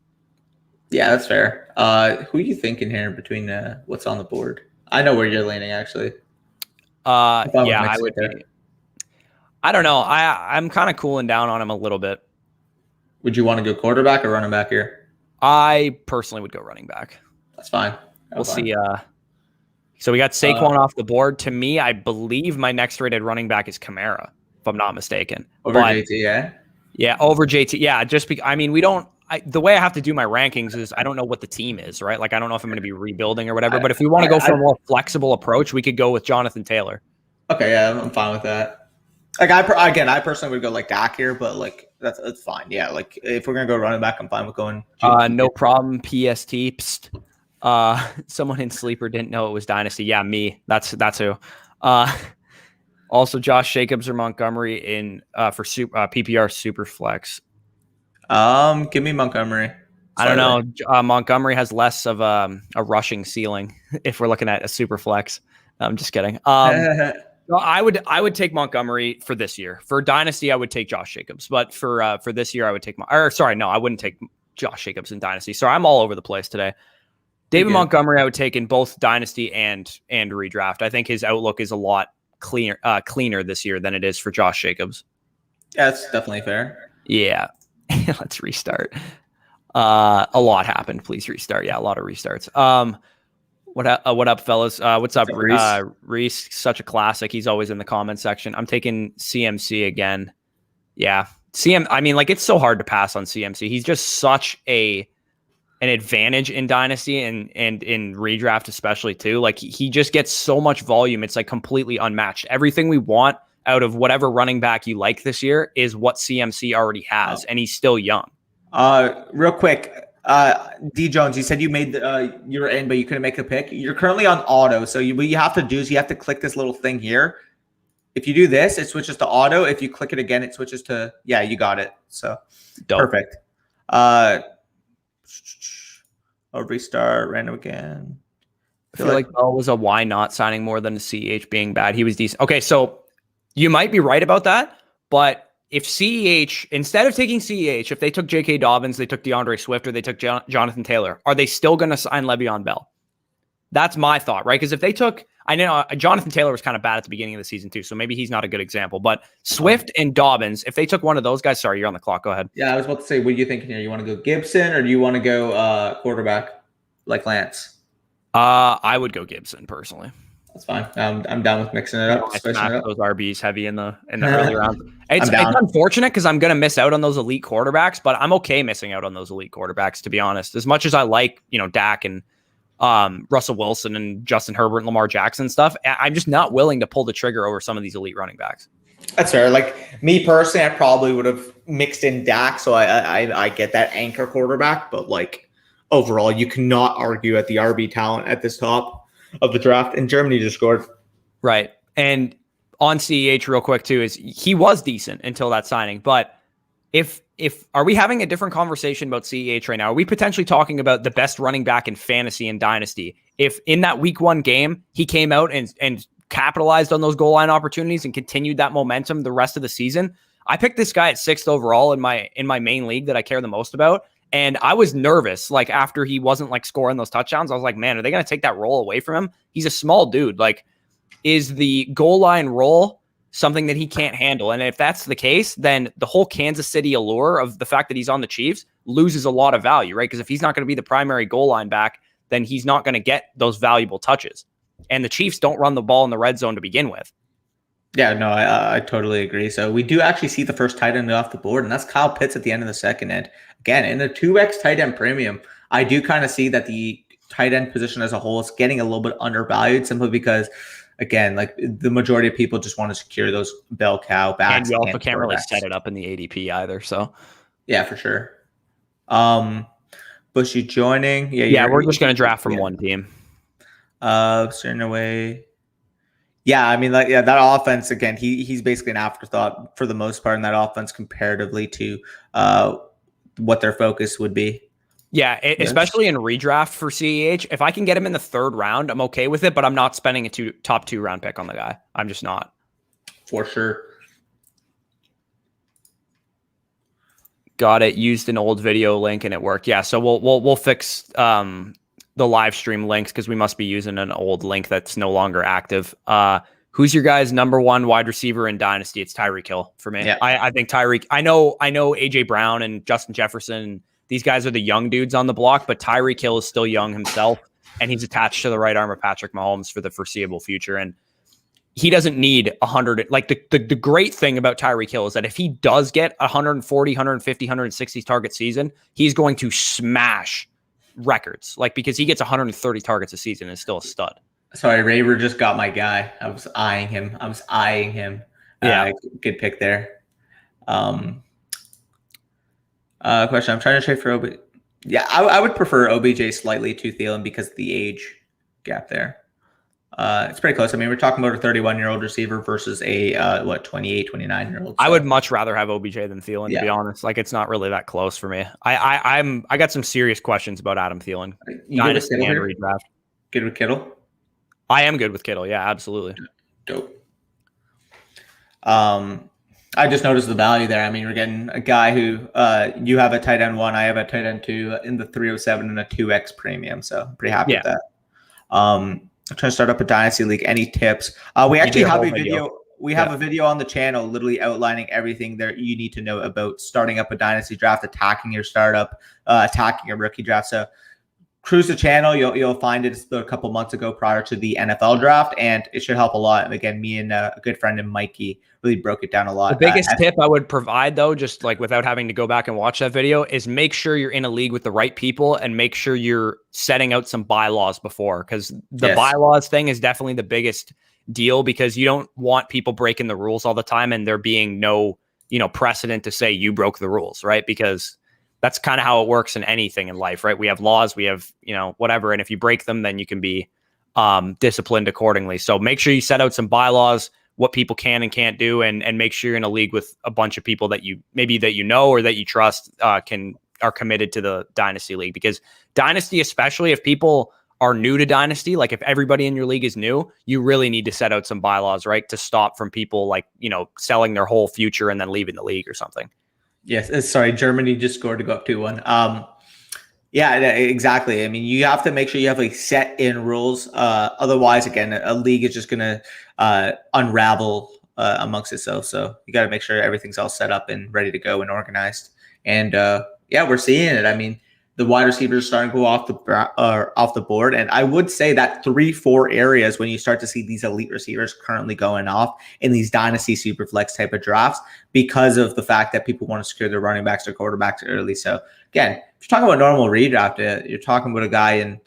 [SPEAKER 1] Yeah, that's fair. Who are you thinking here between what's on the board? I know where you're leaning, actually.
[SPEAKER 2] I would be. I don't know. I'm kind of cooling down on him a little bit.
[SPEAKER 1] Would you want to go quarterback or running back here?
[SPEAKER 2] I personally would go running back.
[SPEAKER 1] That's fine.
[SPEAKER 2] We'll see. So we got Saquon off the board. To me, I believe my next rated running back is Kamara, if I'm not mistaken.
[SPEAKER 1] Over JT, yeah?
[SPEAKER 2] Yeah, over JT. Yeah, we don't. The way I have to do my rankings is I don't know what the team is, right? Like, I don't know if I'm going to be rebuilding or whatever. But if we want to go for a more flexible approach, we could go with Jonathan Taylor.
[SPEAKER 1] Okay, yeah, I'm fine with that. Like, I personally would go like Dak here, but like that's fine. Yeah, like if we're gonna go running back, I'm fine with going.
[SPEAKER 2] No problem. PST. Psst. Someone in Sleeper didn't know it was Dynasty. Yeah, me. That's who. Also, Josh Jacobs or Montgomery in for PPR Superflex.
[SPEAKER 1] Give me Montgomery.
[SPEAKER 2] I don't know. Montgomery has less of a rushing ceiling if we're looking at a Superflex. I'm just kidding. I would take Montgomery for this year. For Dynasty, I would take Josh Jacobs. But for this year, I would take I wouldn't take Josh Jacobs in Dynasty. Sorry, I'm all over the place today. David Montgomery, I would take in both Dynasty and redraft. I think his outlook is a lot cleaner this year than it is for Josh Jacobs. Yeah,
[SPEAKER 1] that's definitely fair.
[SPEAKER 2] Yeah. Let's restart. A lot happened. Please restart. Yeah, a lot of restarts. What up, fellas? What's up, Reese? Such a classic. He's always in the comment section. I'm taking CMC again. Yeah. I mean, like, it's so hard to pass on CMC. He's just such an advantage in Dynasty and in redraft, especially too. Like, he just gets so much volume. It's like completely unmatched. Everything we want out of whatever running back you like this year is what CMC already has, and he's still young.
[SPEAKER 1] Real quick, D Jones, you said you made you were in, but you couldn't make a pick. You're currently on auto, so what you have to do is you have to click this little thing here. If you do this, it switches to auto. If you click it again, it switches to you got it. So
[SPEAKER 2] dope.
[SPEAKER 1] Perfect. I'll restart random again.
[SPEAKER 2] I feel like Bell was a why not signing more than a CH being bad. He was decent. Okay, so you might be right about that, but if CEH, instead of taking CEH, if they took J.K. Dobbins, they took DeAndre Swift, or they took Jonathan Taylor, are they still going to sign Le'Veon Bell? That's my thought, right? Because if they took, I know Jonathan Taylor was kind of bad at the beginning of the season too, so maybe he's not a good example, but Swift and Dobbins, if they took one of those guys, sorry, you're on the clock, go ahead.
[SPEAKER 1] Yeah, I was about to say, what are you thinking here? You want to go Gibson, or do you want to go quarterback like Lance?
[SPEAKER 2] I would go Gibson personally.
[SPEAKER 1] That's fine. I'm down with mixing it up.
[SPEAKER 2] I smack those RBs heavy in the early rounds. It's unfortunate because I'm going to miss out on those elite quarterbacks, but I'm okay missing out on those elite quarterbacks, to be honest. As much as I like, Dak and Russell Wilson and Justin Herbert and Lamar Jackson stuff, I'm just not willing to pull the trigger over some of these elite running backs.
[SPEAKER 1] That's fair. Like, me personally, I probably would have mixed in Dak, so I get that anchor quarterback, but like overall, you cannot argue at the RB talent at this top of the draft, and Germany just scored.
[SPEAKER 2] Right. And on CEH real quick too, is he was decent until that signing. But if are we having a different conversation about CEH right now? Are we potentially talking about the best running back in fantasy and dynasty? If in that week 1 game, he came out and capitalized on those goal line opportunities and continued that momentum the rest of the season. I picked this guy at 6th overall in my main league that I care the most about. And I was nervous, like after he wasn't like scoring those touchdowns. I was like, man, are they going to take that role away from him? He's a small dude. Like, is the goal line role something that he can't handle? And if that's the case, then the whole Kansas City allure of the fact that he's on the Chiefs loses a lot of value, right? Because if he's not going to be the primary goal line back, then he's not going to get those valuable touches. And the Chiefs don't run the ball in the red zone to begin with.
[SPEAKER 1] Yeah, no, I totally agree. So we do actually see the first tight end off the board, and that's Kyle Pitts at the end of the second end. Again, in a 2x tight end premium, I do kind of see that the tight end position as a whole is getting a little bit undervalued simply because, again, like the majority of people just want to secure those bell cow backs.
[SPEAKER 2] And you also can't really set it up in the ADP either. So
[SPEAKER 1] yeah, for sure. Bushy joining.
[SPEAKER 2] Yeah, we're just going to draft from one team.
[SPEAKER 1] Certain away. Yeah, I mean, that offense, again, he's basically an afterthought for the most part in that offense comparatively to what their focus would be.
[SPEAKER 2] Yeah, especially in redraft for CEH. If I can get him in the 3rd round, I'm okay with it, but I'm not spending a top 2 round pick on the guy. I'm just not.
[SPEAKER 1] For sure.
[SPEAKER 2] Got it. Used an old video link and it worked. Yeah, so we'll fix the live stream links because we must be using an old link that's no longer active. Who's your guys' number 1 wide receiver in Dynasty? It's Tyreek Hill for me. Yeah. I think Tyreek. I know AJ Brown and Justin Jefferson. These guys are the young dudes on the block, but Tyreek Hill is still young himself, and he's attached to the right arm of Patrick Mahomes for the foreseeable future. And he doesn't need 100. Like the great thing about Tyreek Hill is that if he does get 140, 150, 160 target season, he's going to smash records. Like because he gets 130 targets a season and is still a stud.
[SPEAKER 1] Sorry, Raver just got my guy. I was eyeing him. Yeah, good pick there. Question. I'm trying to trade for OBJ. Yeah, I would prefer OBJ slightly to Thielen because of the age gap there. It's pretty close. I mean, we're talking about a 31-year-old receiver versus a 28, 29-year-old. So.
[SPEAKER 2] I would much rather have OBJ than Thielen, to be honest. Like, it's not really that close for me. I got some serious questions about Adam Thielen.
[SPEAKER 1] Dynasty and redraft. Good with Kittle?
[SPEAKER 2] I am good with Kittle. Yeah, absolutely.
[SPEAKER 1] Dope. I just noticed the value there. I mean, we're getting a guy who you have a tight end 1, I have a tight end 2 in the 307 and a 2x premium. So I'm pretty happy with that. I'm trying to start up a Dynasty League. Any tips? We actually have a video. We have a video on the channel literally outlining everything that you need to know about starting up a Dynasty draft, attacking your startup, attacking your rookie draft. So cruise the channel. You'll find it a couple months ago prior to the NFL draft, and it should help a lot. And again, me and a good friend and Mikey really broke it down a lot.
[SPEAKER 2] The biggest tip I would provide, though, just like without having to go back and watch that video, is make sure you're in a league with the right people and make sure you're setting out some bylaws before, because the bylaws thing is definitely the biggest deal, because you don't want people breaking the rules all the time and there being no, precedent to say you broke the rules, right? Because that's kind of how it works in anything in life, right? We have laws, we have, whatever. And if you break them, then you can be disciplined accordingly. So make sure you set out some bylaws, what people can and can't do, and make sure you're in a league with a bunch of people that you know or that you trust are committed to the Dynasty League. Because Dynasty, especially if people are new to Dynasty, like if everybody in your league is new, you really need to set out some bylaws, right? To stop from people selling their whole future and then leaving the league or something.
[SPEAKER 1] Yes. Sorry. Germany just scored to go up 2-1. Yeah, exactly. I mean, you have to make sure you have set in rules. Otherwise, again, a league is just going to unravel amongst itself. So you got to make sure everything's all set up and ready to go and organized. And we're seeing it. I mean, the wide receivers are starting to go off the board. And I would say that 3-4 areas when you start to see these elite receivers currently going off in these Dynasty Superflex type of drafts, because of the fact that people want to secure their running backs or quarterbacks early. So again, if you're talking about normal redraft, you're talking about a guy in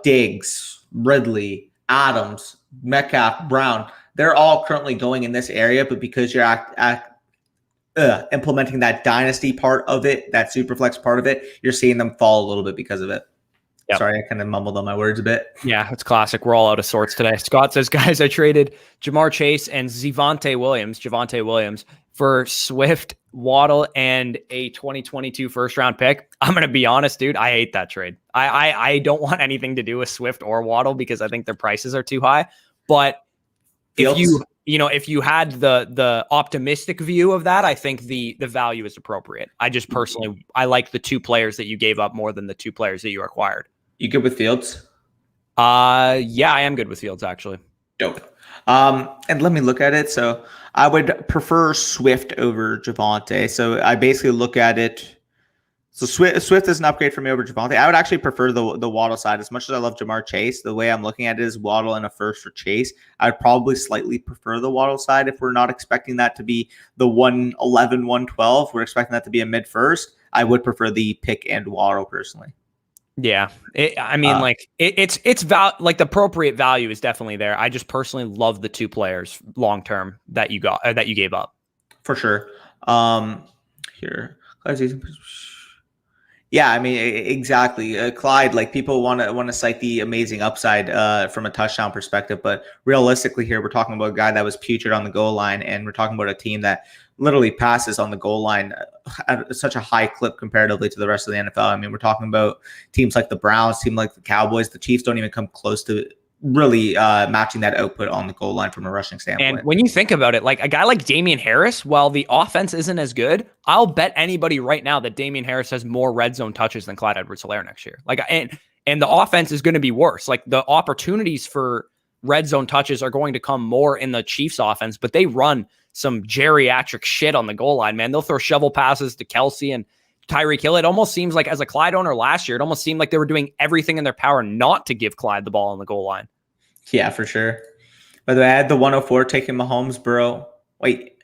[SPEAKER 1] Diggs, Ridley, Adams, Metcalf, Brown. They're all currently going in this area, but because you're implementing that Dynasty part of it, that Superflex part of it, you're seeing them fall a little bit because of it.
[SPEAKER 2] Yep.
[SPEAKER 1] Sorry, I kind of mumbled on my words a bit.
[SPEAKER 2] Yeah, it's classic. We're all out of sorts today. Scott says, guys, I traded Jamar Chase and Javonte Williams for Swift, Waddle, and a 2022 first round pick. I'm going to be honest, dude. I hate that trade. I don't want anything to do with Swift or Waddle because I think their prices are too high. But if you had the optimistic view of that, I think the value is appropriate. I just personally, I like the 2 players that you gave up more than the 2 players that you acquired.
[SPEAKER 1] You good with Fields?
[SPEAKER 2] Yeah, I am good with Fields, actually.
[SPEAKER 1] Dope. And let me look at it. So I would prefer Swift over Javonte. So I basically look at it. So Swift is an upgrade for me over Javonte. I would actually prefer the Waddle side. As much as I love Jamar Chase, the way I'm looking at it is Waddle and a first for Chase. I would probably slightly prefer the Waddle side if we're not expecting that to be the 111, 112. We're expecting that to be a mid first. I would prefer the pick and Waddle personally.
[SPEAKER 2] Yeah, it's like the appropriate value is definitely there. I just personally love the 2 players long term that you got that you gave up
[SPEAKER 1] for sure. Here, yeah, I mean exactly. Clyde, like people want to cite the amazing upside from a touchdown perspective, but realistically here we're talking about a guy that was putrid on the goal line, and we're talking about a team that literally passes on the goal line at such a high clip comparatively to the rest of the NFL. I mean, we're talking about teams like the Browns, team like the Cowboys. The Chiefs don't even come close to really matching that output on the goal line from a rushing standpoint.
[SPEAKER 2] And when you think about it, like a guy like Damian Harris, while the offense isn't as good, I'll bet anybody right now that Damian Harris has more red zone touches than Clyde Edwards-Helaire next year. And the offense is going to be worse. Like the opportunities for red zone touches are going to come more in the Chiefs offense, but they run some geriatric shit on the goal line, man. They'll throw shovel passes to Kelsey and Tyreek Hill. It almost seems like, as a Clyde owner last year, it almost seemed like they were doing everything in their power not to give Clyde the ball on the goal line.
[SPEAKER 1] Yeah, for sure. By the way, I had the 104 taking Mahomes, Burrow. Wait.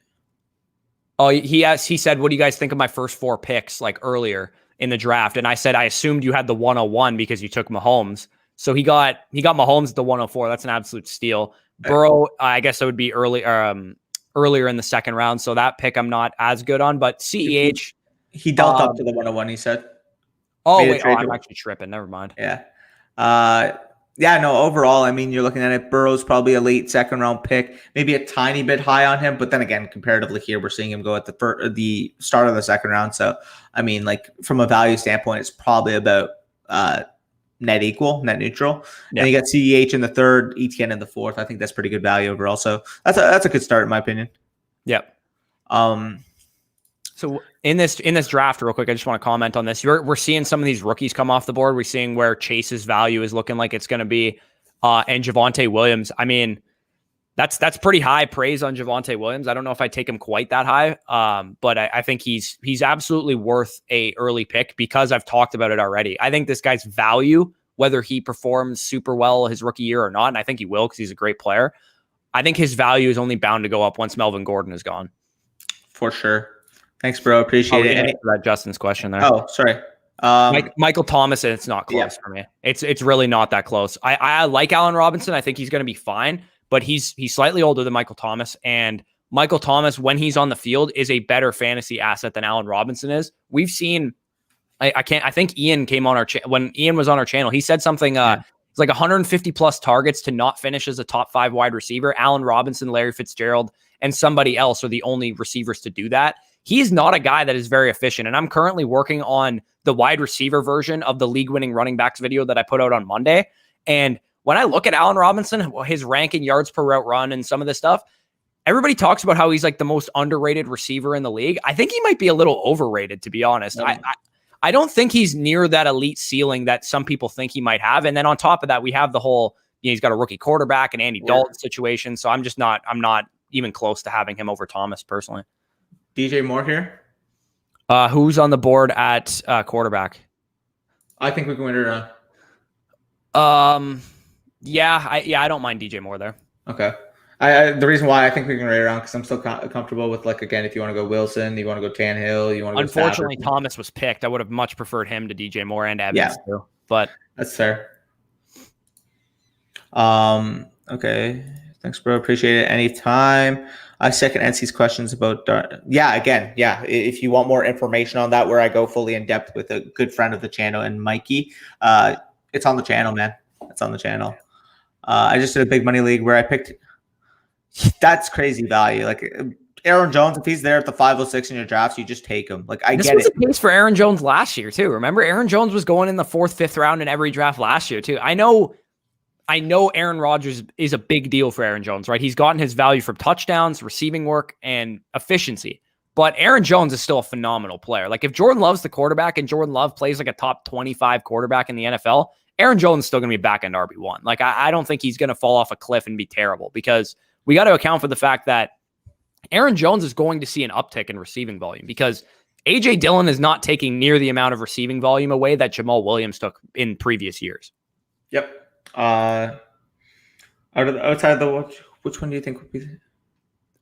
[SPEAKER 2] Oh, he said, what do you guys think of my first 4 picks like earlier in the draft? And I said, I assumed you had the 101 because you took Mahomes. So he got Mahomes at the 104. That's an absolute steal. Burrow, I guess it would be earlier in the second round. So that pick I'm not as good on, but CEH.
[SPEAKER 1] He dealt up to the 101, he said.
[SPEAKER 2] Oh, wait. I'm actually tripping. Never mind.
[SPEAKER 1] Yeah. Yeah, no, overall, I mean, you're looking at it. Burrow's probably a late second round pick, maybe a tiny bit high on him. But then again, comparatively here, we're seeing him go at the start of the second round. So, I mean, like from a value standpoint, it's probably about net neutral. Yeah. And you got CEH in the third, ETN in the fourth. I think that's pretty good value overall. So that's a good start in my opinion.
[SPEAKER 2] Yep. So in this draft, real quick, I just want to comment on this. We're seeing some of these rookies come off the board. We're seeing where Chase's value is looking like it's going to be, and Javonte Williams. I mean, that's pretty high praise on Javonte Williams. I don't know if I take him quite that high, but I think he's absolutely worth a early pick because I've talked about it already. I think this guy's value, whether he performs super well his rookie year or not, and I think he will because he's a great player, I think his value is only bound to go up once Melvin Gordon is gone.
[SPEAKER 1] For sure. Thanks, bro. Appreciate it.
[SPEAKER 2] Answer that Justin's question there.
[SPEAKER 1] Oh, sorry.
[SPEAKER 2] Michael Thomas, and it's not close for me. It's really not that close. I like Allen Robinson. I think he's going to be fine, but he's slightly older than Michael Thomas, and Michael Thomas, when he's on the field, is a better fantasy asset than Allen Robinson is. We've seen. I think Ian came on when Ian was on our channel. He said something. It's like 150 plus targets to not finish as a top 5 wide receiver. Allen Robinson, Larry Fitzgerald, and somebody else are the only receivers to do that. He's not a guy that is very efficient. And I'm currently working on the wide receiver version of the league-winning running backs video that I put out on Monday. And when I look at Allen Robinson, his rank in yards per route run and some of this stuff, everybody talks about how he's like the most underrated receiver in the league. I think he might be a little overrated, to be honest. I don't think he's near that elite ceiling that some people think he might have. And then on top of that, we have the whole, he's got a rookie quarterback and Andy Dalton situation. So I'm not even close to having him over Thomas personally.
[SPEAKER 1] DJ Moore here.
[SPEAKER 2] Who's on the board at quarterback?
[SPEAKER 1] I think we can win it around.
[SPEAKER 2] Yeah, I don't mind DJ Moore there.
[SPEAKER 1] Okay. The reason why I think we can win it around because I'm still comfortable with, like, again, if you want to go Wilson, you want to go Tannehill, you want to go
[SPEAKER 2] Unfortunately, Thomas was picked. I would have much preferred him to DJ Moore and Evans too. But
[SPEAKER 1] that's fair. Okay. Thanks, bro. Appreciate it. Anytime. I second NC's questions about, if you want more information on that, where I go fully in depth with a good friend of the channel and Mikey, It's on the channel, man. It's on the channel. I just did a big money league where I picked. That's crazy value. Like Aaron Jones, if he's there at the 506 in your drafts, you just take him. Like
[SPEAKER 2] This was the case for Aaron Jones last year too. Remember, Aaron Jones was going in the 4th, 5th round in every draft last year too. I know Aaron Rodgers is a big deal for Aaron Jones, right? He's gotten his value from touchdowns, receiving work, and efficiency. But Aaron Jones is still a phenomenal player. Like if Jordan Love's the quarterback and Jordan Love plays like a top 25 quarterback in the NFL, Aaron Jones is still going to be back end RB1. Like I don't think he's going to fall off a cliff and be terrible, because we got to account for the fact that Aaron Jones is going to see an uptick in receiving volume, because A.J. Dillon is not taking near the amount of receiving volume away that Jamal Williams took in previous years.
[SPEAKER 1] Yep. Outside of the which one do you think would be?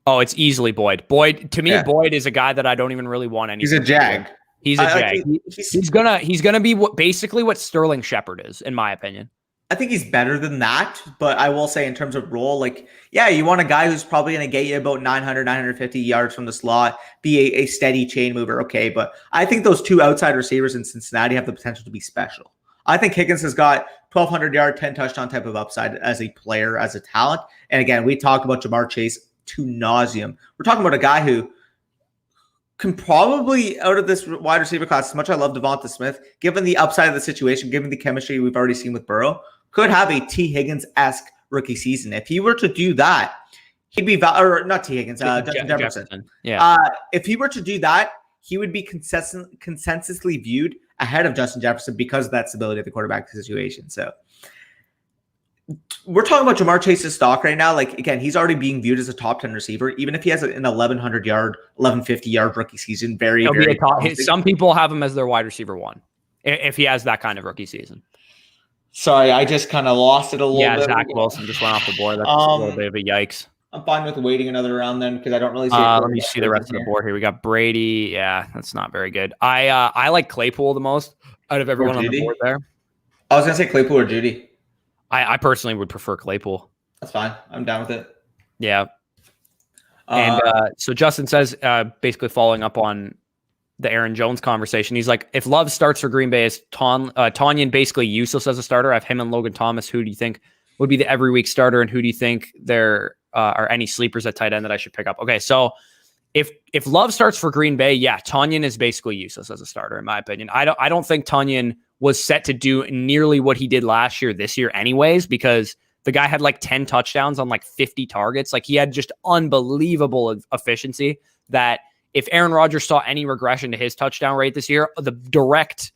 [SPEAKER 2] Oh, it's easily Boyd. Boyd, to me, yeah. Boyd is a guy that I don't even really want any.
[SPEAKER 1] He's a jag.
[SPEAKER 2] He's a jag. He's gonna be basically what Sterling Shepard is, in my opinion.
[SPEAKER 1] I think he's better than that, but I will say in terms of role, like, yeah, you want a guy who's probably going to get you about 900, 950 yards from the slot, be a steady chain mover, okay, but I think those two outside receivers in Cincinnati have the potential to be special. I think Higgins has got 1,200 yard, 10 touchdown type of upside as a player, as a talent. And again, we talked about Jamar Chase to nauseum. We're talking about a guy who can probably, out of this wide receiver class, as much as I love Devonta Smith, given the upside of the situation, given the chemistry we've already seen with Burrow, could have a T. Higgins-esque rookie season. If he were to do that, he'd be or not T. Higgins, Justin Jefferson.
[SPEAKER 2] Yeah.
[SPEAKER 1] If he were to do that, he would be consensusly viewed ahead of Justin Jefferson because of that stability of the quarterback situation. So we're talking about Jamar Chase's stock right now. Like, again, he's already being viewed as a top 10 receiver, even if he has an 1,100 yard, 1,150 yard rookie season. Very.
[SPEAKER 2] Some people have him as their wide receiver 1 if he has that kind of rookie season.
[SPEAKER 1] Sorry, I just kind of lost it a little bit.
[SPEAKER 2] Yeah, Zach Wilson just went off the board. That's a little bit of a yikes.
[SPEAKER 1] I'm fine with waiting another round then, because I don't really see
[SPEAKER 2] let me see the rest of the board here. We got Brady. Yeah, that's not very good. I like Claypool the most out of everyone on the board there.
[SPEAKER 1] I was going to say Claypool or Judy.
[SPEAKER 2] I personally would prefer Claypool.
[SPEAKER 1] That's fine. I'm down with it.
[SPEAKER 2] Yeah. And so Justin says, basically following up on the Aaron Jones conversation, he's like, if Love starts for Green Bay, is Tonyan basically useless as a starter? I have him and Logan Thomas. Who do you think would be the every week starter, and who do you think there are any sleepers at tight end that I should pick up? Okay, so if Love starts for Green Bay, yeah, Tonyan is basically useless as a starter, in my opinion. I don't think Tonyan was set to do nearly what he did last year this year anyways, because the guy had like 10 touchdowns on like 50 targets. Like, he had just unbelievable efficiency that if Aaron Rodgers saw any regression to his touchdown rate this year, the direct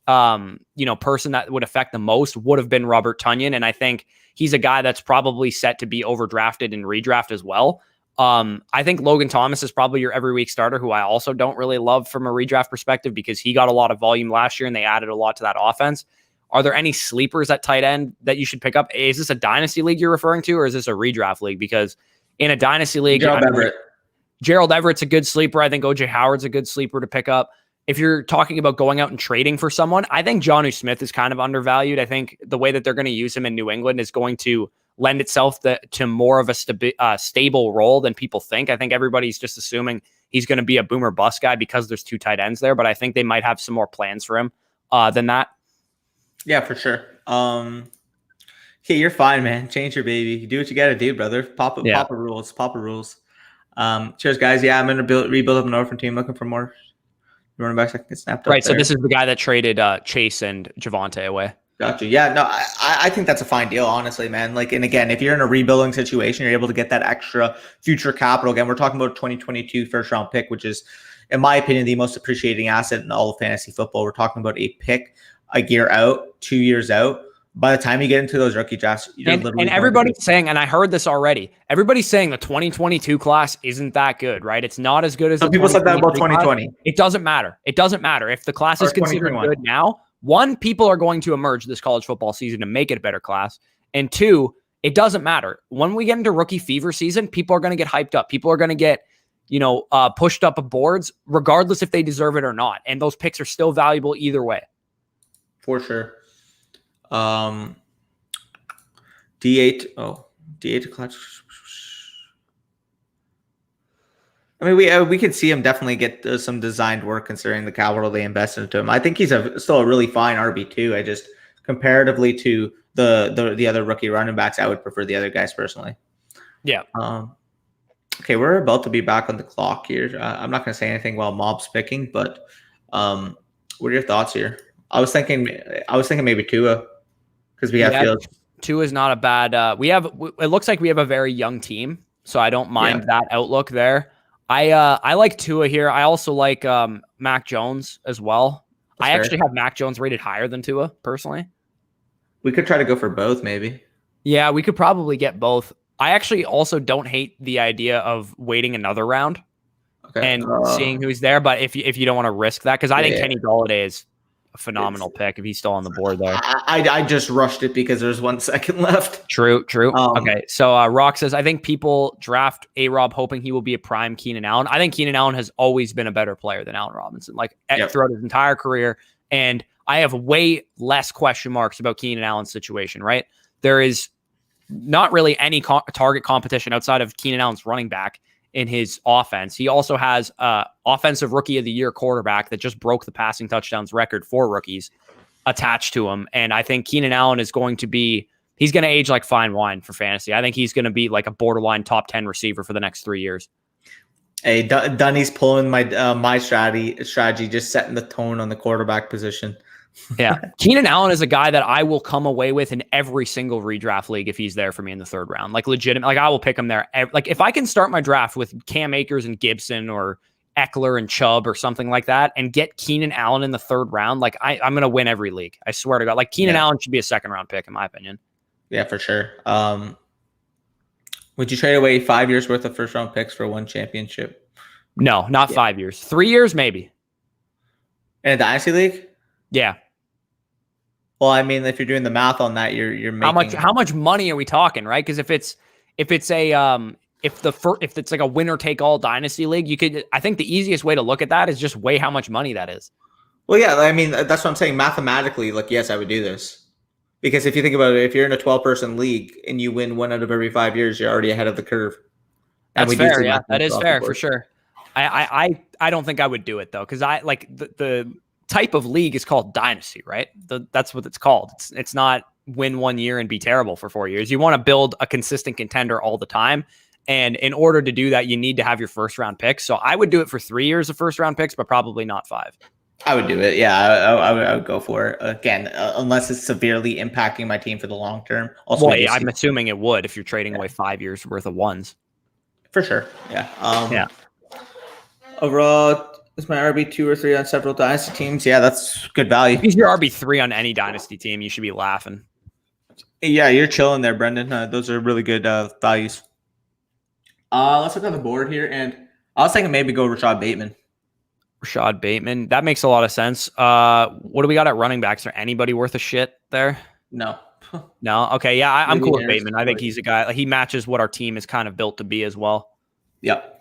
[SPEAKER 2] person that would affect the most would have been Robert Tonyan. And I think he's a guy that's probably set to be overdrafted and redraft as well. I think Logan Thomas is probably your every week starter, who I also don't really love from a redraft perspective, because he got a lot of volume last year and they added a lot to that offense. Are there any sleepers at tight end that you should pick up? Is this a dynasty league you're referring to, or is this a redraft league? Because in a dynasty league, Gerald Everett's a good sleeper. I think OJ Howard's a good sleeper to pick up. If you're talking about going out and trading for someone, I think Jonnu Smith is kind of undervalued. I think the way that they're going to use him in New England is going to lend itself to more of a stable role than people think. I think everybody's just assuming he's going to be a boomer bust guy because there's 2 tight ends there, but I think they might have some more plans for him than that.
[SPEAKER 1] Yeah, for sure. Okay, you're fine, man. Change your baby. You do what you got to do, brother. Papa rules. Papa rules. Cheers, guys. Yeah, I'm going to rebuild up an orphan team, looking for more running backs that can get snapped up.
[SPEAKER 2] Right, so this is the guy that traded Chase and Javonte away.
[SPEAKER 1] Gotcha. Yeah, no, I think that's a fine deal, honestly, man. Like, and again, if you're in a rebuilding situation, you're able to get that extra future capital. Again, we're talking about a 2022 first round pick, which is, in my opinion, the most appreciating asset in all of fantasy football. We're talking about a pick a year out, 2 years out. By the time you get into those rookie drafts,
[SPEAKER 2] and everybody's saying, and I heard this already, everybody's saying the 2022 class isn't that good, right? It's not as good as
[SPEAKER 1] some people said that about 2020.
[SPEAKER 2] It doesn't matter. It doesn't matter. If the class is considered good now, 1, people are going to emerge this college football season to make it a better class. And 2, it doesn't matter. When we get into rookie fever season, people are going to get hyped up. People are going to get, pushed up boards, regardless if they deserve it or not. And those picks are still valuable either way.
[SPEAKER 1] For sure. D8 to clutch. I mean, we could see him definitely get some designed work considering the capital they invested into him. I think he's still a really fine RB2. I just comparatively to the other rookie running backs, I would prefer the other guys personally.
[SPEAKER 2] Yeah.
[SPEAKER 1] Okay, we're about to be back on the clock here. I'm not going to say anything while Mob's picking, but what are your thoughts here? I was thinking maybe Tua because we have Fields.
[SPEAKER 2] Tua is not a bad. It looks like we have a very young team, so I don't mind that outlook there. I like Tua here. I also like Mac Jones as well. That's fair. Actually have Mac Jones rated higher than Tua personally.
[SPEAKER 1] We could try to go for both, maybe.
[SPEAKER 2] Yeah, we could probably get both. I actually also don't hate the idea of waiting another round and seeing who's there. But if you don't want to risk that, because I think Kenny Golladay is a phenomenal pick if he's still on the board there.
[SPEAKER 1] I just rushed it because there's 1 second left.
[SPEAKER 2] True. Okay, so Rock says, I think people draft A-Rob hoping he will be a prime Keenan Allen. I think Keenan Allen has always been a better player than Allen Robinson, throughout his entire career. And I have way less question marks about Keenan Allen's situation, right? There is not really any target competition outside of Keenan Allen's running back in his offense. He also has offensive rookie of the year quarterback that just broke the passing touchdowns record for rookies attached to him. And I think Keenan Allen is going to age like fine wine for fantasy. I think he's going to be like a borderline top 10 receiver for the next 3 years.
[SPEAKER 1] Hey, Dunny's pulling my strategy, just setting the tone on the quarterback position.
[SPEAKER 2] Yeah. Keenan Allen is a guy that I will come away with in every single redraft league if he's there for me in the 3rd round. Like legitimate, like I will pick him there. Like if I can start my draft with Cam Akers and Gibson or Eckler and Chubb or something like that and get Keenan Allen in the 3rd round, like I'm going to win every league. I swear to God. Like Keenan Allen should be a 2nd round pick in my opinion.
[SPEAKER 1] Yeah, for sure. Would you trade away 5 years worth of 1st round picks for 1 championship?
[SPEAKER 2] No, not 5 years. 3 years, maybe.
[SPEAKER 1] In a dynasty league?
[SPEAKER 2] Yeah.
[SPEAKER 1] Well, I mean, if you're doing the math on that, you're making
[SPEAKER 2] how much money are we talking, right? Because if it's like a winner take all dynasty league, I think the easiest way to look at that is just weigh how much money that is.
[SPEAKER 1] Well, yeah, I mean, that's what I'm saying. Mathematically, like, yes, I would do this. Because if you think about it, if you're in a 12-person league and you win 1 out of every 5 years, you're already ahead of the curve.
[SPEAKER 2] That's fair, yeah. That is fair for sure. I don't think I would do it though, because I like the type of league is called Dynasty, right? That's what it's called. It's not win 1 year and be terrible for 4 years. You want to build a consistent contender all the time. And in order to do that, you need to have your 1st round picks. So I would do it for 3 years of 1st round picks, but probably not 5.
[SPEAKER 1] I would do it. Yeah, I would go for it. Again, unless it's severely impacting my team for the long term. Also,
[SPEAKER 2] well, I'm assuming it would if you're trading away 5 years worth of ones.
[SPEAKER 1] For sure. Yeah. Overall, is my RB2 or 3 on several dynasty teams? Yeah, that's good value.
[SPEAKER 2] If he's your RB3 on any dynasty team, you should be laughing.
[SPEAKER 1] Yeah, you're chilling there, Brendan. Those are really good values. Let's look on the board here, and I was thinking maybe go Rashad Bateman.
[SPEAKER 2] Rashad Bateman. That makes a lot of sense. What do we got at running backs? Is there anybody worth a shit there?
[SPEAKER 1] No.
[SPEAKER 2] No? Okay, yeah, I'm cool with Bateman. I think he's a guy. He matches what our team is kind of built to be as well.
[SPEAKER 1] Yep.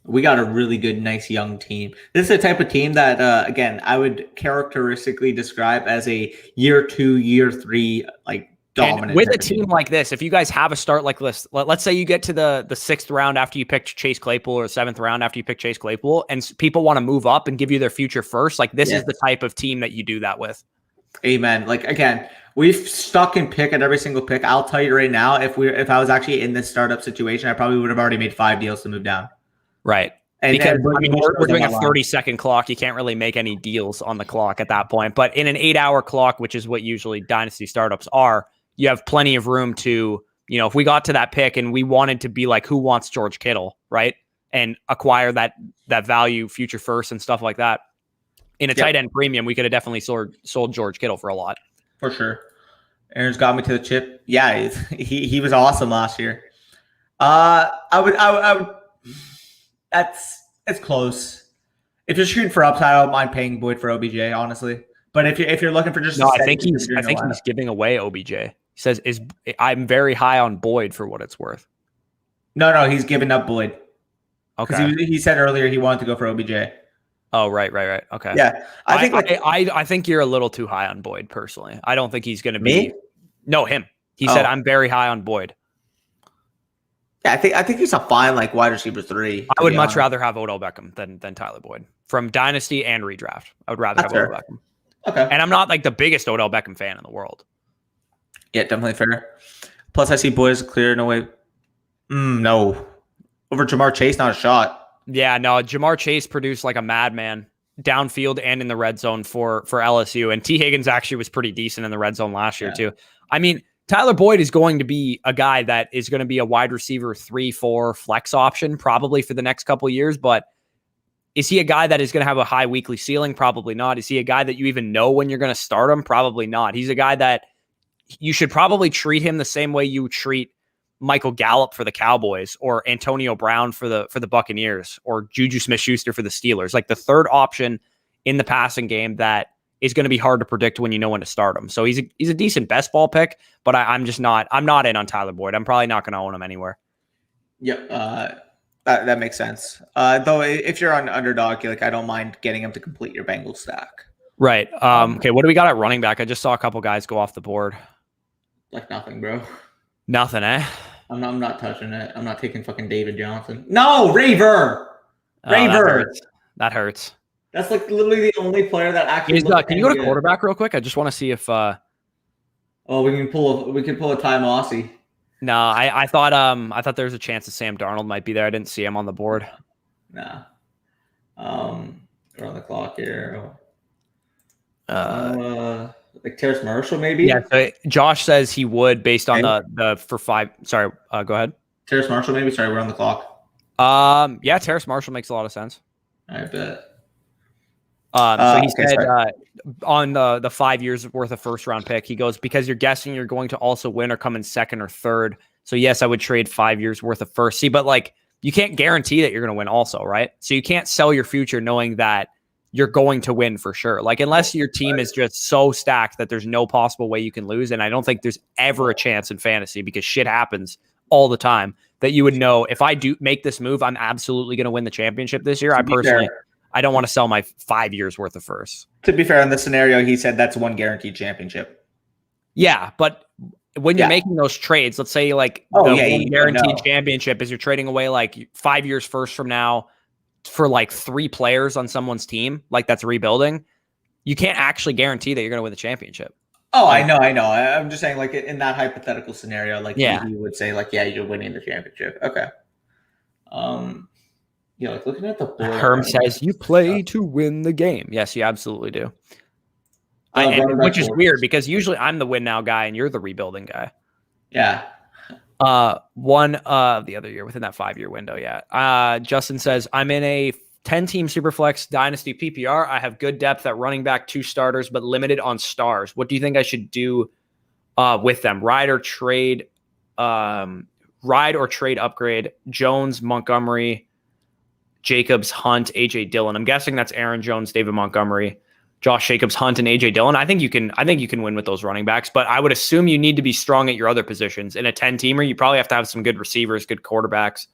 [SPEAKER 1] We got a really good, nice young team. This is the type of team that, again, I would characteristically describe as a year 2, year 3, like dominant.
[SPEAKER 2] And with a team like this, if you guys have a start like this, let's say you get to the 6th round after you picked Chase Claypool or 7th round after you picked Chase Claypool, and people want to move up and give you their future first. Like this is the type of team that you do that with. Amen.
[SPEAKER 1] Like again, we've stuck and pick at every single pick. I'll tell you right now, if I was actually in this startup situation, I probably would have already made 5 deals to move down.
[SPEAKER 2] Right. Because we're doing a 30-second clock. You can't really make any deals on the clock at that point. But in an 8-hour clock, which is what usually dynasty startups are, you have plenty of room to, if we got to that pick and we wanted to be like, who wants George Kittle, right? And acquire that value future first and stuff like that. In a tight end premium, we could have definitely sold George Kittle for a lot.
[SPEAKER 1] For sure. Aaron's got me to the chip. Yeah, he was awesome last year. I would. It's close. If you're shooting for upside, I don't mind paying Boyd for OBJ, honestly. But if you're looking for just
[SPEAKER 2] I think he's giving away OBJ. He says I'm very high on Boyd for what it's worth.
[SPEAKER 1] No, he's giving up Boyd.
[SPEAKER 2] Okay.
[SPEAKER 1] He said earlier he wanted to go for OBJ.
[SPEAKER 2] Oh, right. Okay.
[SPEAKER 1] Yeah,
[SPEAKER 2] I think you're a little too high on Boyd personally. I don't think he's going to be.
[SPEAKER 1] Me?
[SPEAKER 2] No, him. He said I'm very high on Boyd.
[SPEAKER 1] Yeah, I think he's a fine wide receiver 3.
[SPEAKER 2] I would much rather have Odell Beckham than Tyler Boyd from Dynasty and redraft. I would rather have Odell Beckham.
[SPEAKER 1] Okay.
[SPEAKER 2] And I'm not like the biggest Odell Beckham fan in the world.
[SPEAKER 1] Yeah, definitely fair. Plus, I see boys clear. No way. No. Over Jamar Chase, not a shot.
[SPEAKER 2] Yeah, no, Jamar Chase produced like a madman downfield and in the red zone for LSU. And T. Higgins actually was pretty decent in the red zone last year, too. I mean, Tyler Boyd is going to be a guy that is going to be a wide receiver 3-4 flex option probably for the next couple of years. But is he a guy that is going to have a high weekly ceiling? Probably not. Is he a guy that you even know when you're going to start him? Probably not. He's a guy that you should probably treat him the same way you treat Michael Gallup for the Cowboys or Antonio Brown for the Buccaneers or Juju Smith-Schuster for the Steelers. Like the third option in the passing game that is going to be hard to predict when you know when to start him. So he's a decent best ball pick, but I'm not in on Tyler Boyd. I'm probably not going to own him anywhere.
[SPEAKER 1] Yep. That makes sense. Though if you're on underdog, I don't mind getting him to complete your Bengals stack.
[SPEAKER 2] Right. Okay. What do we got at running back? I just saw a couple guys go off the board.
[SPEAKER 1] Like nothing, bro.
[SPEAKER 2] Nothing, eh?
[SPEAKER 1] I'm not touching it. I'm not taking fucking David Johnson. No, Raver.
[SPEAKER 2] That hurts.
[SPEAKER 1] That's like literally the only player that actually.
[SPEAKER 2] Can you go to quarterback real quick? I just want to see if.
[SPEAKER 1] Oh, we can pull a Ty Mossy.
[SPEAKER 2] No, I thought there was a chance that Sam Darnold might be there. I didn't see him on the board.
[SPEAKER 1] Nah. We're on the clock here. Like Terrace Marshall, maybe.
[SPEAKER 2] Yeah. So Josh says he would based on the for 5. Sorry. Go ahead.
[SPEAKER 1] Terrace Marshall, maybe. Sorry, we're on the clock.
[SPEAKER 2] Yeah, Terrace Marshall makes a lot of sense.
[SPEAKER 1] I bet.
[SPEAKER 2] So he said on the 5 years worth of first round pick, he goes, because you're guessing you're going to also win or come in second or third. So yes, I would trade 5 years worth of first. See, but like you can't guarantee that you're going to win also, right? So you can't sell your future knowing that you're going to win for sure. Like unless your team is just so stacked that there's no possible way you can lose. And I don't think there's ever a chance in fantasy because shit happens all the time that you would know if I do make this move, I'm absolutely going to win the championship this year. I don't want to sell my 5 years worth of first.
[SPEAKER 1] To be fair, in this scenario, he said that's one guaranteed championship.
[SPEAKER 2] Yeah, but when you're making those trades, let's say like one guaranteed championship is you're trading away like 5 years first from now for like 3 players on someone's team, like that's rebuilding. You can't actually guarantee that you're going to win the championship.
[SPEAKER 1] Oh, I know. I'm just saying, like in that hypothetical scenario, like you would say, like, yeah, you're winning the championship. Okay. Like looking at the board.
[SPEAKER 2] Herm says you play to win the game. Yes, you absolutely do. Which is weird because usually I'm the win now guy and you're the rebuilding guy.
[SPEAKER 1] Yeah.
[SPEAKER 2] One of the other year within that 5 year window. Yeah. Justin says I'm in a 10-team superflex dynasty PPR. I have good depth at running back, 2 starters, but limited on stars. What do you think I should do with them? Ride or trade upgrade Jones, Montgomery, Jacobs, Hunt, AJ Dillon. I'm guessing that's Aaron Jones, David Montgomery, Josh Jacobs, Hunt, and AJ Dillon. I think you can win with those running backs, but I would assume you need to be strong at your other positions. In a 10-teamer, you probably have to have some good receivers, good quarterbacks,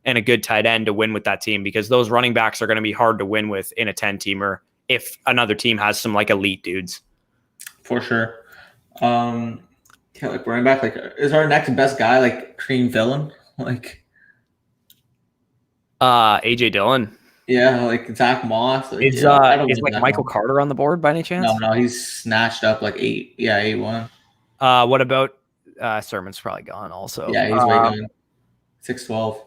[SPEAKER 2] and a good tight end to win with that team because those running backs are going to be hard to win with in a 10-teamer if another team has some like elite dudes.
[SPEAKER 1] For sure. Like running back, like is our next best guy like Cream Villain? Like
[SPEAKER 2] AJ Dillon.
[SPEAKER 1] Yeah, like Zach Moss.
[SPEAKER 2] Is like Michael Carter on the board by any chance?
[SPEAKER 1] No, he's snatched up like 8-1.
[SPEAKER 2] What about Sermon's probably gone also.
[SPEAKER 1] Yeah, he's way gone. 6'12".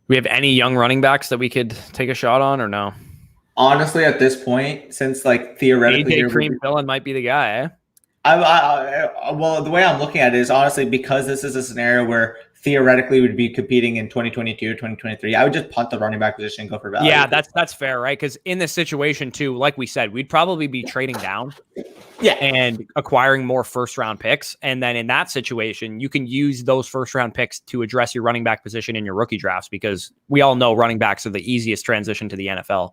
[SPEAKER 2] We have any young running backs that we could take a shot on or no?
[SPEAKER 1] Honestly, at this point, since like theoretically
[SPEAKER 2] AJ Cream Villain might be the guy, eh?
[SPEAKER 1] Well, the way I'm looking at it is honestly because this is a scenario where theoretically would be competing in 2022 or 2023. I would just punt the running back position and go for value.
[SPEAKER 2] Yeah, that's fair, right? Because in this situation too, like we said, we'd probably be trading down, and acquiring more first round picks. And then in that situation, you can use those first round picks to address your running back position in your rookie drafts because we all know running backs are the easiest transition to the NFL.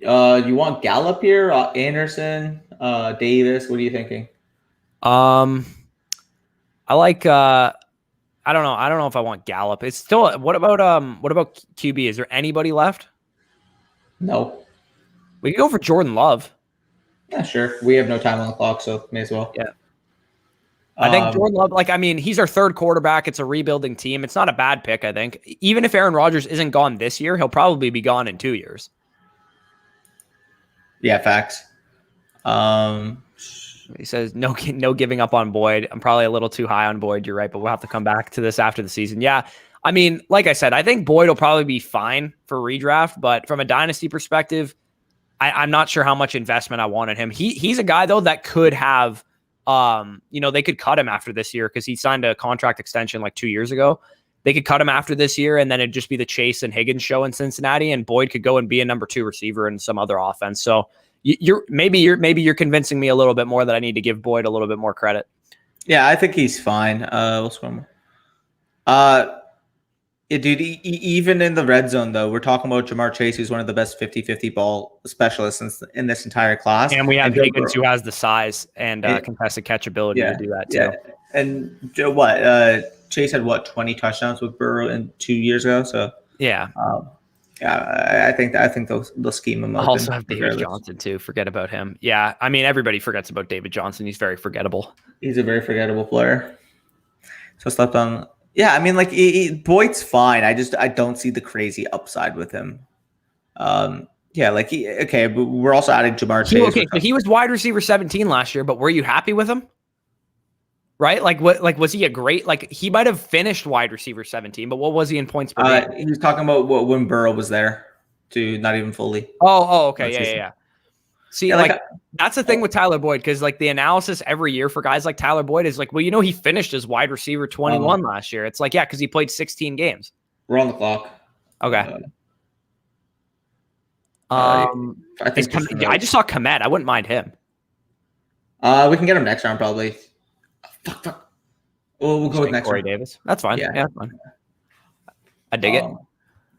[SPEAKER 1] You want Gallup here, Anderson, Davis? What are you thinking?
[SPEAKER 2] I like. I don't know. I don't know if I want Gallup. It's still. What about QB? Is there anybody left?
[SPEAKER 1] No.
[SPEAKER 2] We can go for Jordan Love.
[SPEAKER 1] Yeah, sure. We have no time on the clock, so may as well.
[SPEAKER 2] Yeah. I think Jordan Love. He's our third quarterback. It's a rebuilding team. It's not a bad pick. I think even if Aaron Rodgers isn't gone this year, he'll probably be gone in 2 years.
[SPEAKER 1] Yeah, facts. Um,
[SPEAKER 2] He says no giving up on Boyd. I'm probably a little too high on Boyd. You're right, but we'll have to come back to this after the season. Yeah, I mean, like I said, I think Boyd will probably be fine for redraft, but from a dynasty perspective, I'm not sure how much investment I want in him. He's a guy though that could have, they could cut him after this year because he signed a contract extension like 2 years ago. They could cut him after this year, and then it'd just be the Chase and Higgins show in Cincinnati, and Boyd could go and be a number 2 receiver in some other offense. So you're convincing me a little bit more that I need to give Boyd a little bit more credit.
[SPEAKER 1] Yeah, I think he's fine. What's one more? Yeah, dude, even in the red zone, though, we're talking about Jamar Chase, who's one of the best 50-50 ball specialists in this entire class.
[SPEAKER 2] And we have Higgins, who has the size and contested catch ability to do that, too. Yeah.
[SPEAKER 1] And Chase had, 20 touchdowns with Burrow 2 years ago? So,
[SPEAKER 2] yeah.
[SPEAKER 1] I think they'll scheme him up.
[SPEAKER 2] Also have David Johnson, too. Forget about him. Yeah, I mean, everybody forgets about David Johnson. He's very forgettable. He's
[SPEAKER 1] a very forgettable player. So slept on... Yeah, I mean, like Boyd's fine. I don't see the crazy upside with him. Yeah, like but we're also adding Jamar Chase.
[SPEAKER 2] Okay, so he was wide receiver 17 last year, but were you happy with him? Right? Like what? Like was he a great? Like he might have finished wide receiver 17, but what was he in points per game?
[SPEAKER 1] He was talking about when Burrow was there, to not even fully.
[SPEAKER 2] Oh, okay, yeah. See, that's the thing with Tyler Boyd, because like the analysis every year for guys like Tyler Boyd is like, well, he finished as wide receiver 21 last year. It's like, yeah, because he played 16 games.
[SPEAKER 1] We're on the clock.
[SPEAKER 2] Okay. I just saw Komet. I wouldn't mind him.
[SPEAKER 1] We can get him next round probably. Fuck. Oh, we'll go with next
[SPEAKER 2] Corey
[SPEAKER 1] round.
[SPEAKER 2] Davis. That's fine. Yeah, that's fine. I dig it.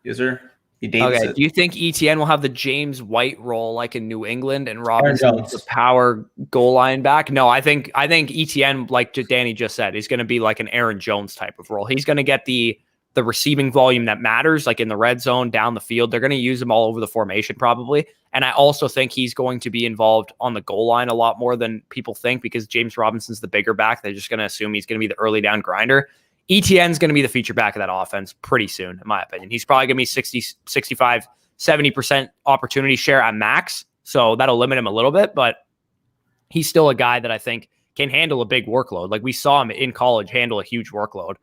[SPEAKER 1] Yes, sir.
[SPEAKER 2] Okay. Do you think ETN will have the James White role like in New England and Robinson the power goal line back? No, I think ETN, like Danny just said, is going to be like an Aaron Jones type of role. He's going to get the receiving volume that matters, like in the red zone, down the field. They're going to use him all over the formation probably. And I also think he's going to be involved on the goal line a lot more than people think, because James Robinson's the bigger back. They're just going to assume he's going to be the early down grinder. ETN's going to be the feature back of that offense pretty soon, in my opinion. He's probably going to be 60, 65, 70% opportunity share at max. So that'll limit him a little bit, but he's still a guy that I think can handle a big workload. Like we saw him in college handle a huge workload.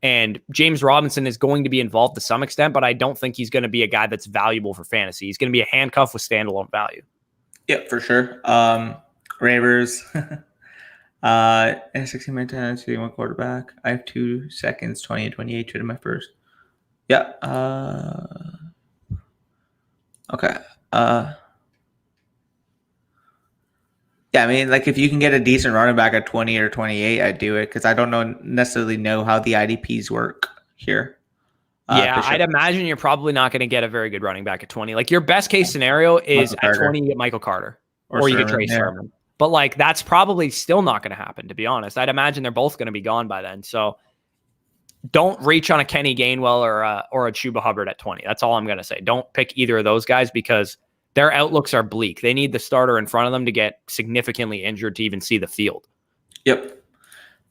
[SPEAKER 2] And James Robinson is going to be involved to some extent, but I don't think he's going to be a guy that's valuable for fantasy. He's going to be a handcuff with standalone value.
[SPEAKER 1] Yep, for sure. Ravers. 16 minutes, 1 quarterback. I have 2 seconds, 20 and 28 to my first. Yeah. Okay. Yeah, I mean, like if you can get a decent running back at 20 or 28, I'd do it, because I don't necessarily know how the IDPs work here.
[SPEAKER 2] Yeah, sure. I'd imagine you're probably not going to get a very good running back at 20. Like your best case scenario is at 20 you get Michael Carter or you get Trey Sermon. But like that's probably still not going to happen, to be honest. I'd imagine they're both going to be gone by then. So don't reach on a Kenny Gainwell or a Chuba Hubbard at 20. That's all I'm going to say. Don't pick either of those guys because their outlooks are bleak. They need the starter in front of them to get significantly injured to even see the field.
[SPEAKER 1] Yep.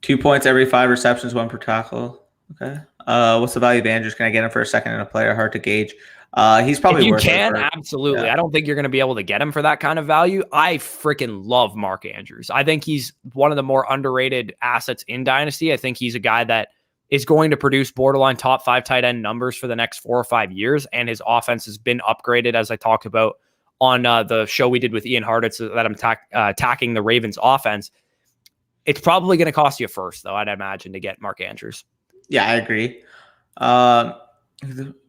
[SPEAKER 1] 2 points every 5 receptions, 1 per tackle. Okay. What's the value of Andrews? Can I get him for a second in a player? Hard to gauge. He's probably
[SPEAKER 2] worth it. Absolutely. Yeah. I don't think you're going to be able to get him for that kind of value. I freaking love Mark Andrews. I think he's one of the more underrated assets in Dynasty. I think he's a guy that is going to produce borderline top 5 tight end numbers for the next 4 or 5 years. And his offense has been upgraded, as I talked about on the show we did with Ian Hartitz, that I'm attacking the Ravens offense. It's probably going to cost you first, though, I'd imagine, to get Mark Andrews.
[SPEAKER 1] Yeah, I agree.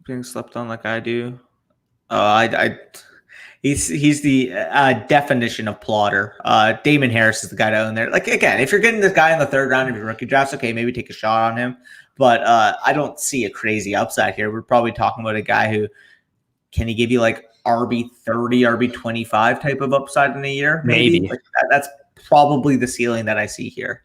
[SPEAKER 1] Being slept on like I do. He's the definition of plotter. Damon Harris is the guy to own there. Like again, if you're getting this guy in the 3rd round of your rookie drafts, okay, maybe take a shot on him. But I don't see a crazy upside here. We're probably talking about a guy who can he give you like RB 30, RB 25 type of upside in a year? Maybe. Like that's probably the ceiling that I see here.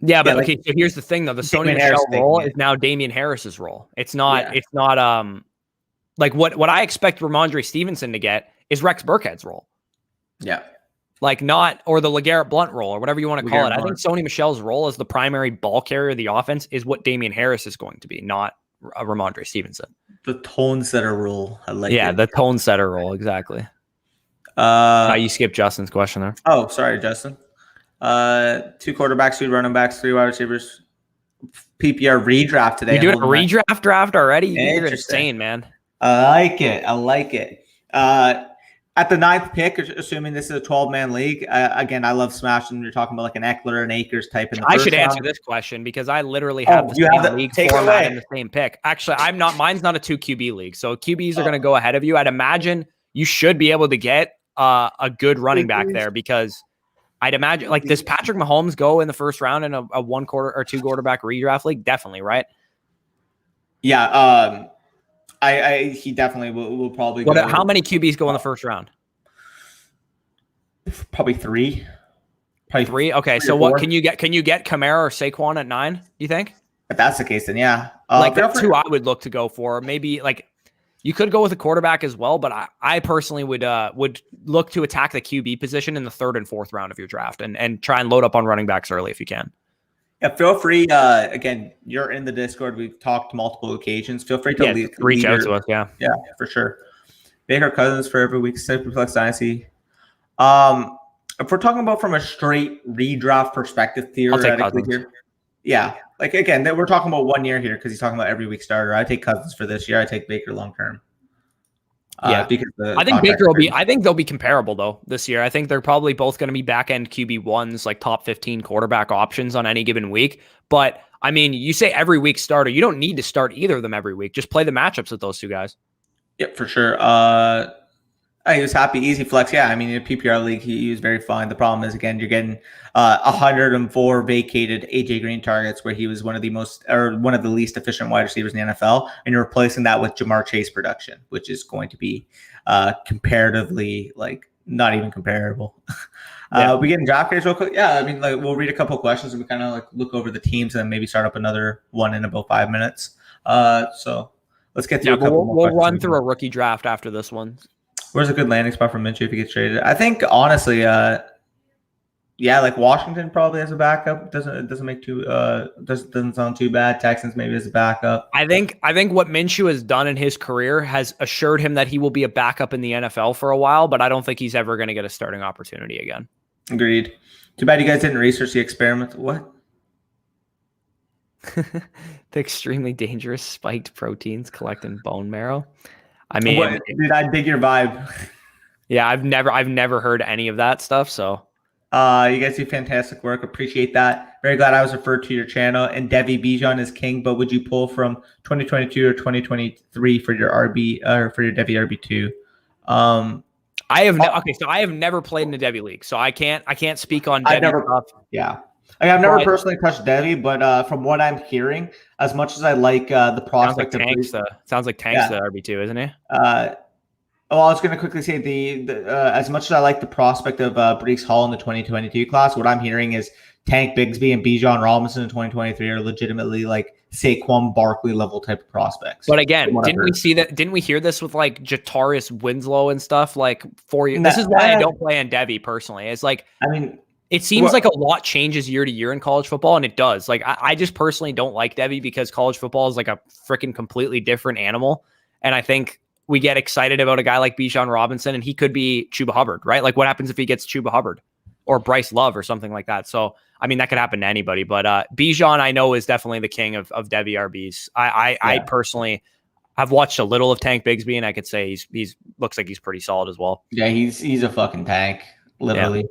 [SPEAKER 2] Yeah, but okay, so here's the thing though. The Sony Michel role is now Damian Harris's role. It's not like what I expect Ramondre Stevenson to get is Rex Burkhead's role.
[SPEAKER 1] Yeah.
[SPEAKER 2] Like not, or the LeGarrette Blount role, or whatever you want to call it. I think Sony Michel's role as the primary ball carrier of the offense is what Damian Harris is going to be, not Ramondre Stevenson.
[SPEAKER 1] The tone setter role. I like
[SPEAKER 2] the tone setter role, exactly. You skipped Justin's question there.
[SPEAKER 1] Oh, sorry, Justin. 2 quarterbacks, 2 running backs, 3 wide receivers. PPR redraft today.
[SPEAKER 2] You're doing a redraft draft already? You're
[SPEAKER 1] Interesting.
[SPEAKER 2] insane, man.
[SPEAKER 1] I like it. At the 9th pick, assuming this is a 12-man league, again, I love smashing. You're talking about like an Eckler and Akers type in the first
[SPEAKER 2] I should
[SPEAKER 1] round.
[SPEAKER 2] answer this question because I literally have the same league format and the same pick. Actually, mine's not a 2 QB league, so QBs are going to go ahead of you. I'd imagine you should be able to get a good running back there because I'd imagine like does Patrick Mahomes go in the first round in a 1 quarter or 2 quarterback redraft league? Definitely, right?
[SPEAKER 1] Yeah. He definitely will probably go.
[SPEAKER 2] How many QBs go in the first round?
[SPEAKER 1] Probably 3.
[SPEAKER 2] Probably 3. Okay, so what can you get? Can you get Kamara or Saquon at 9? Do you think?
[SPEAKER 1] If that's the case, then yeah.
[SPEAKER 2] That's who I would look to go for. Maybe like you could go with a quarterback as well, but I personally would look to attack the QB position in the 3rd and 4th round of your draft and try and load up on running backs early if you can.
[SPEAKER 1] Yeah, feel free. Again, you're in the Discord. We've talked multiple occasions. Feel free to
[SPEAKER 2] reach out to us. Yeah,
[SPEAKER 1] for sure. Baker Cousins for every week. Superflex Dynasty. If we're talking about from a straight redraft perspective, theoretically here, yeah, like again, we're talking about 1 year here because he's talking about every week starter. I take Cousins for this year. I take Baker long term. Because
[SPEAKER 2] I think Baker will be. I think they'll be comparable though this year. I think they're probably both going to be back end QB1s, like top 15 quarterback options on any given week. But I mean, you say every week starter. You don't need to start either of them every week. Just play the matchups with those 2 guys.
[SPEAKER 1] Yep, for sure. He was happy, easy flex. Yeah, I mean, in a PPR league, he was very fine. The problem is, again, you're getting 104 vacated AJ Green targets, where he was one of the least efficient wide receivers in the NFL, and you're replacing that with Jamar Chase production, which is going to be comparatively not even comparable. We get in draft grades real quick. Yeah, I mean, we'll read a couple of questions and we kind of look over the teams and maybe start up another one in about 5 minutes. So let's get through a couple more.
[SPEAKER 2] We'll run through a rookie draft after this one.
[SPEAKER 1] Where's a good landing spot for Minshew if he gets traded? I think honestly, Washington probably has a backup. Doesn't sound too bad. Texans maybe as a backup.
[SPEAKER 2] I think what Minshew has done in his career has assured him that he will be a backup in the NFL for a while, but I don't think he's ever going to get a starting opportunity again.
[SPEAKER 1] Agreed. Too bad you guys didn't research the experiment. What?
[SPEAKER 2] The extremely dangerous spiked proteins collect in bone marrow. I mean,
[SPEAKER 1] dude, I dig your vibe.
[SPEAKER 2] Yeah, I've never heard any of that stuff. So,
[SPEAKER 1] you guys do fantastic work. Appreciate that. Very glad I was referred to your channel. And Devi Bijan is king. But would you pull from 2022 or 2023 for your RB or for your Devi RB2?
[SPEAKER 2] I have never played in a Devi league, so I can't speak on Devi stuff.
[SPEAKER 1] Yeah. I've never personally touched Devi, but from what I'm hearing, as much as I like the prospect of
[SPEAKER 2] sounds like Tank's the RB2, isn't he?
[SPEAKER 1] I was going to quickly say as much as I like the prospect of Breece Hall in the 2022 class, what I'm hearing is Tank Bigsby and Bijan Robinson in 2023 are legitimately like Saquon Barkley level type of prospects.
[SPEAKER 2] But again, didn't we hear this with like Jatarius Winslow and stuff like 4 years? This is why I don't play on Devi personally. It's like, it seems like a lot changes year to year in college football, and it does. Like, I just personally don't like Devi because college football is like a freaking completely different animal. And I think we get excited about a guy like Bijan Robinson, and he could be Chuba Hubbard, right? Like, what happens if he gets Chuba Hubbard or Bryce Love or something like that? So, I mean, that could happen to anybody. But Bijan, I know, is definitely the king of Devi RBs. I personally have watched a little of Tank Bigsby, and I could say he's looks like he's pretty solid as well.
[SPEAKER 1] Yeah, he's a fucking tank, literally. Yeah.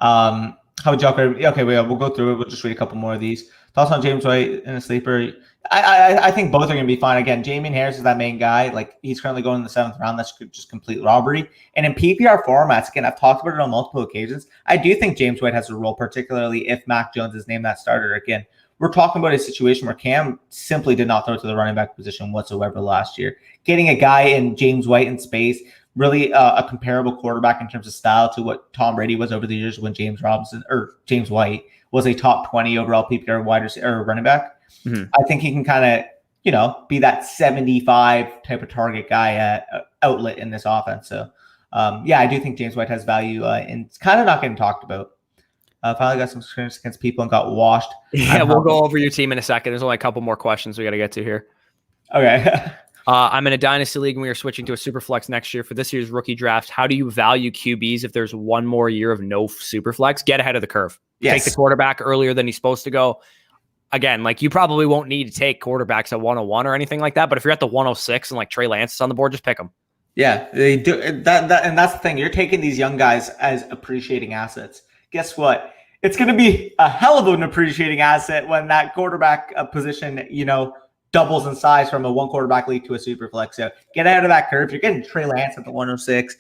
[SPEAKER 1] How would y'all? Okay, we'll go through it. We'll just read a couple more of these. Thoughts on James White in a sleeper? I think both are going to be fine. Again, Jamien Harris is that main guy. Like, he's currently going in the 7th round. That's just complete robbery. And in PPR formats, again, I've talked about it on multiple occasions. I do think James White has a role, particularly if Mac Jones is named that starter. Again, we're talking about a situation where Cam simply did not throw to the running back position whatsoever last year. Getting a guy in James White in space, really a comparable quarterback in terms of style to what Tom Brady was over the years when James White was a top 20 overall PPR wide receiver or running back. Mm-hmm. I think he can kind of, be that 75 type of target guy outlet in this offense. So, I do think James White has value and it's kind of not getting talked about. Finally got some screens against people and got washed.
[SPEAKER 2] Yeah, we'll go over your team in a second. There's only a couple more questions we got to get to here.
[SPEAKER 1] Okay.
[SPEAKER 2] I'm in a dynasty league and we are switching to a super flex next year for this year's rookie draft. How do you value QBs if there's one more year of no super flex? Get ahead of the curve.
[SPEAKER 1] Yes.
[SPEAKER 2] Take the quarterback earlier than he's supposed to go. Again, like you probably won't need to take quarterbacks at 101 or anything like that. But if you're at the 106 and like Trey Lance is on the board, just pick them.
[SPEAKER 1] Yeah, they do that, and that's the thing. You're taking these young guys as appreciating assets. Guess what? It's going to be a hell of an appreciating asset when that quarterback position, doubles in size from a one quarterback league to a super flex. So get out of that curve. You're getting Trey Lance at the 106,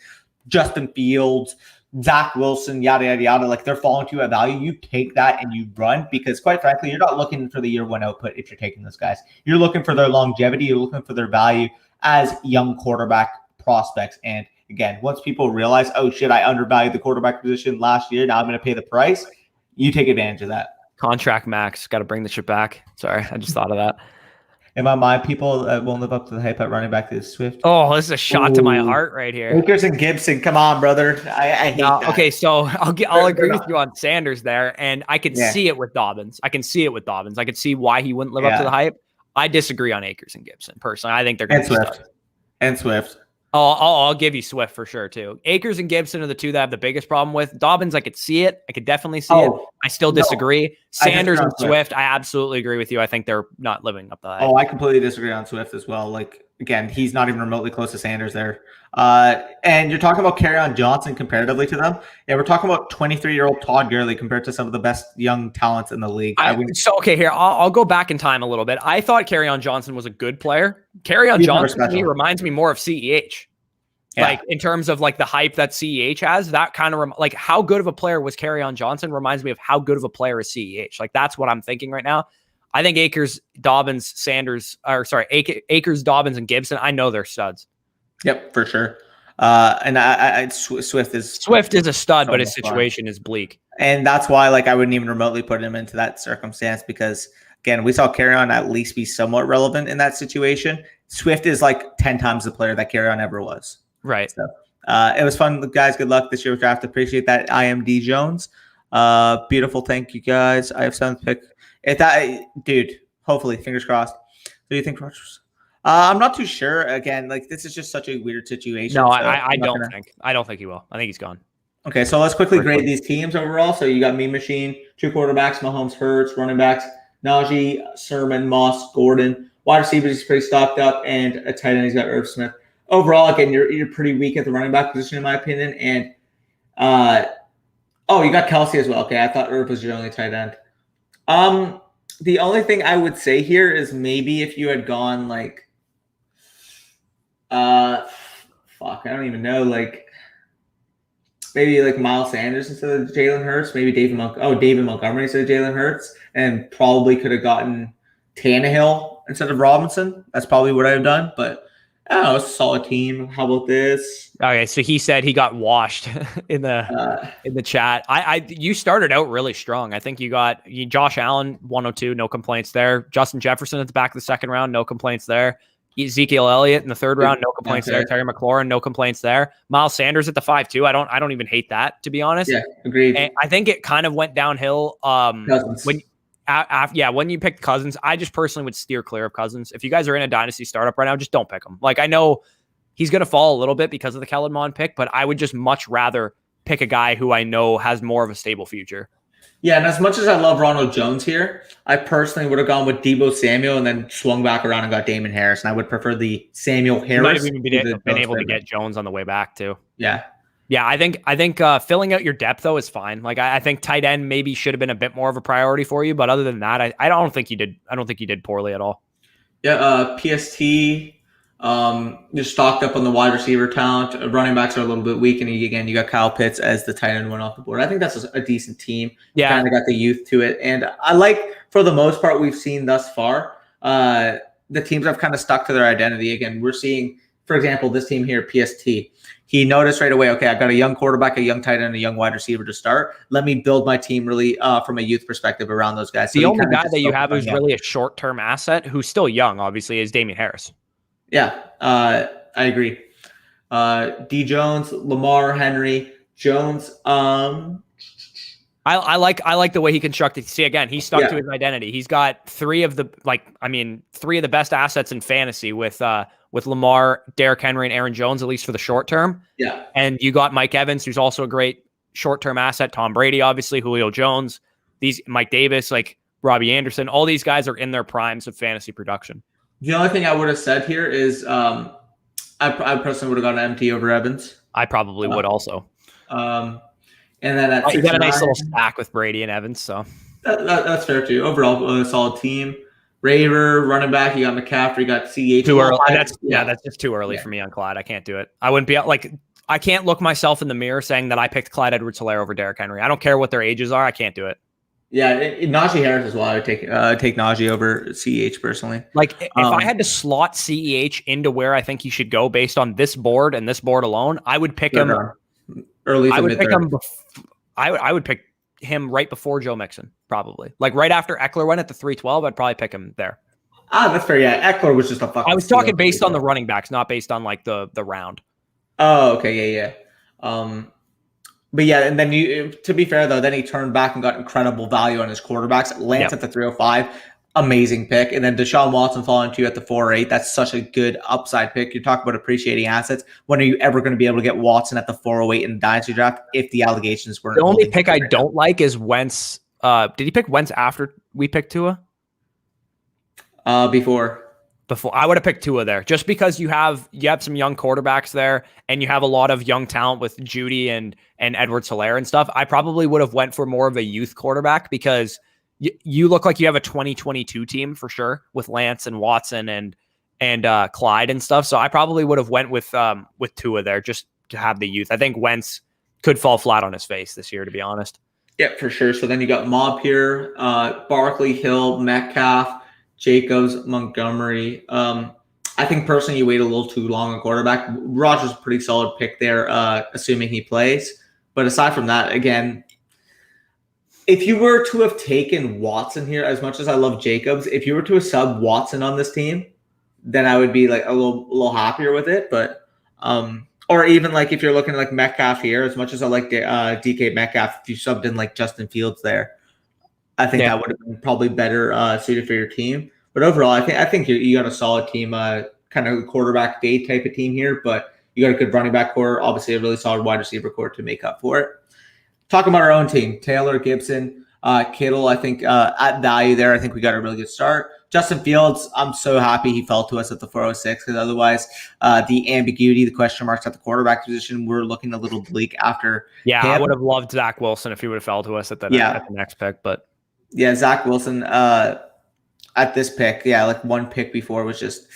[SPEAKER 1] Justin Fields, Zach Wilson, yada, yada, yada. Like they're falling to a value. You take that and you run because quite frankly, you're not looking for the year one output if you're taking those guys. You're looking for their longevity. You're looking for their value as young quarterback prospects. And again, once people realize, oh shit, I undervalued the quarterback position last year. Now I'm going to pay the price. You take advantage of that.
[SPEAKER 2] Contract max. Got to bring the shit back. Sorry, I just thought of that.
[SPEAKER 1] In my mind, people won't live up to the hype at running back to Swift.
[SPEAKER 2] Oh, this is a shot to my heart right here.
[SPEAKER 1] Akers and Gibson, come on, brother. I hate that.
[SPEAKER 2] Okay, so I'll agree with you on Sanders there, and I can see it with Dobbins. I can see why he wouldn't live up to the hype. I disagree on Akers and Gibson personally. I think they're going to be
[SPEAKER 1] Swift. And Swift.
[SPEAKER 2] Oh, I'll give you Swift for sure too. Akers and Gibson are the two that I have the biggest problem with. Dobbins, I could see it. I could definitely see it. I still disagree. No, Sanders and Swift, I absolutely agree with you. I think they're not living up to that.
[SPEAKER 1] Oh, I completely disagree on Swift as well. Like, again, he's not even remotely close to Sanders there. And you're talking about Kerryon Johnson comparatively to them. Yeah, we're talking about 23-year-old Todd Gurley compared to some of the best young talents in the league.
[SPEAKER 2] Here, I'll go back in time a little bit. I thought Kerryon Johnson was a good player. Kerryon Johnson to me reminds me more of CEH. Yeah. Like in terms of like the hype that CEH has, that kind of like how good of a player was Kerryon Johnson reminds me of how good of a player is CEH. Like that's what I'm thinking right now. I think Akers, Dobbins, Akers, Dobbins, and Gibson. I know they're studs.
[SPEAKER 1] Yep, for sure. And Swift is
[SPEAKER 2] a stud, but his situation is bleak.
[SPEAKER 1] And that's why, like, I wouldn't even remotely put him into that circumstance because, again, we saw Kerryon at least be somewhat relevant in that situation. Swift is like 10 times the player that Kerryon ever was.
[SPEAKER 2] Right.
[SPEAKER 1] So it was fun, guys. Good luck this year with draft. Appreciate that. I am D Jones. Beautiful. Thank you, guys. I have 7th pick. Dude, hopefully, fingers crossed. Do you think Rodgers? I'm not too sure. Again, like this is just such a weird situation.
[SPEAKER 2] No, so I don't think he will. I think he's gone.
[SPEAKER 1] Okay, so let's quickly grade these teams overall. So you got Mean Machine, 2 quarterbacks, Mahomes, Hurts, running backs, Najee, Sermon, Moss, Gordon. Wide receivers is pretty stocked up, and a tight end, he's got Irv Smith. Overall, again, you're pretty weak at the running back position, in my opinion. And you got Kelsey as well. Okay, I thought Irv was your only tight end. The only thing I would say here is maybe if you had gone like, I don't even know, like maybe like Miles Sanders instead of Jalen Hurts, maybe David Montgomery instead of Jalen Hurts, and probably could have gotten Tannehill instead of Robinson. That's probably what I've done, but. Oh, it's a solid team. How about this?
[SPEAKER 2] Okay, so he said he got washed in the chat. You started out really strong. I think you got Josh Allen 102, no complaints there. Justin Jefferson at the back of the 2nd round, no complaints there. Ezekiel Elliott in the 3rd round, no complaints there. Terry McLaurin, no complains there. Miles Sanders at the 5-2. I don't even hate that, to be honest.
[SPEAKER 1] Yeah, agreed.
[SPEAKER 2] And I think it kind of went downhill when you picked Cousins. I just personally would steer clear of Cousins. If you guys are in a dynasty startup right now, just don't pick him. Like I know he's going to fall a little bit because of the Kellen Mond pick, but I would just much rather pick a guy who I know has more of a stable future.
[SPEAKER 1] Yeah, and as much as I love Ronald Jones here, I personally would have gone with Deebo Samuel and then swung back around and got Damon Harris, and I would prefer the Samuel Harris.
[SPEAKER 2] You might have even been able to get Jones on the way back too.
[SPEAKER 1] Yeah.
[SPEAKER 2] Yeah, I think filling out your depth though is fine. Like I think tight end maybe should have been a bit more of a priority for you, but other than that, I don't think you did. I don't think you did poorly at all.
[SPEAKER 1] Yeah, PST, you're stocked up on the wide receiver talent. Running backs are a little bit weak, and you got Kyle Pitts as the tight end went off the board. I think that's a decent team.
[SPEAKER 2] Yeah,
[SPEAKER 1] kind of got the youth to it, and I like for the most part we've seen thus far. The teams have kind of stuck to their identity. Again, we're seeing, for example, this team here, PST. He noticed right away, okay, I've got a young quarterback, a young tight end, a young wide receiver to start. Let me build my team really from a youth perspective around those guys.
[SPEAKER 2] The only guy that you have who's really a short-term asset, who's still young, obviously, is Damian Harris.
[SPEAKER 1] Yeah, I agree. D. Jones, Lamar, Henry, Jones.
[SPEAKER 2] I like the way he constructed. See, again, he stuck to his identity. He's got three of the best assets in fantasy with Lamar, Derrick Henry, and Aaron Jones, at least for the short term.
[SPEAKER 1] Yeah.
[SPEAKER 2] And you got Mike Evans, who's also a great short-term asset. Tom Brady, obviously, Julio Jones, Mike Davis, like Robbie Anderson. All these guys are in their primes of fantasy production.
[SPEAKER 1] The only thing I would have said here is I personally would have gone MT over Evans.
[SPEAKER 2] I probably would also.
[SPEAKER 1] And then at
[SPEAKER 2] you got a nice little stack with Brady and Evans, so
[SPEAKER 1] that's fair too. Overall, a solid team. Raver, running back. You got McCaffrey. You got CH.
[SPEAKER 2] Too early. That's just too early for me on Clyde. I can't do it. I wouldn't be like. I can't look myself in the mirror saying that I picked Clyde Edwards-Helaire over Derrick Henry. I don't care what their ages are. I can't do it.
[SPEAKER 1] Yeah, Najee Harris as well. I would take Najee over CEH personally.
[SPEAKER 2] Like if I had to slot CEH into where I think he should go based on this board and this board alone, I would pick him
[SPEAKER 1] early.
[SPEAKER 2] I would pick him. I would pick him right before Joe Mixon, probably. Like right after Eckler went at the 312, I'd probably pick him there.
[SPEAKER 1] That's fair. Yeah, Eckler was just a fucking.
[SPEAKER 2] I was talking based on the running backs, not based on like the round.
[SPEAKER 1] Oh, okay, yeah. But yeah, and then to be fair though, then he turned back and got incredible value on his quarterbacks. Lance at the 305, amazing pick, and then Deshaun Watson falling to you at the 408. That's such a good upside pick. You're talking about appreciating assets. When are you ever going to be able to get Watson at the 408 in the Dynasty draft if the allegations weren't?
[SPEAKER 2] The only pick I don't like is Wentz. Did he pick Wentz after we picked Tua?
[SPEAKER 1] Before
[SPEAKER 2] I would have picked Tua there, just because you have some young quarterbacks there, and you have a lot of young talent with Judy and Edwards-Helaire and stuff. I probably would have went for more of a youth quarterback because you look like you have a 2022 team for sure with Lance and Watson and Clyde and stuff. So I probably would have went with Tua there just to have the youth. I think Wentz could fall flat on his face this year, to be honest.
[SPEAKER 1] Yeah, for sure. So then you got Mob here, Barkley, Hill, Metcalf, Jacobs, Montgomery. I think personally you wait a little too long on quarterback. Rodgers a pretty solid pick there, assuming he plays. But aside from that, again, if you were to have taken Watson here, as much as I love Jacobs, if you were to have sub Watson on this team, then I would be like a little happier with it. But or even like if you're looking at like Metcalf here, as much as I like DK Metcalf, if you subbed in like Justin Fields there, I think that would have been probably better suited for your team. But overall, I think you got a solid team, kind of quarterback day type of team here. But you got a good running back core, obviously a really solid wide receiver core to make up for it. Talking about our own team, Taylor, Gibson, Kittle, I think at value there, I think we got a really good start. Justin Fields, I'm so happy he fell to us at the 406 because otherwise the ambiguity, the question marks at the quarterback position, we're looking a little bleak after.
[SPEAKER 2] Yeah, him. I would have loved Zach Wilson if he would have fell to us at the next pick, but. Yeah,
[SPEAKER 1] Zach Wilson at this pick, like one pick before was just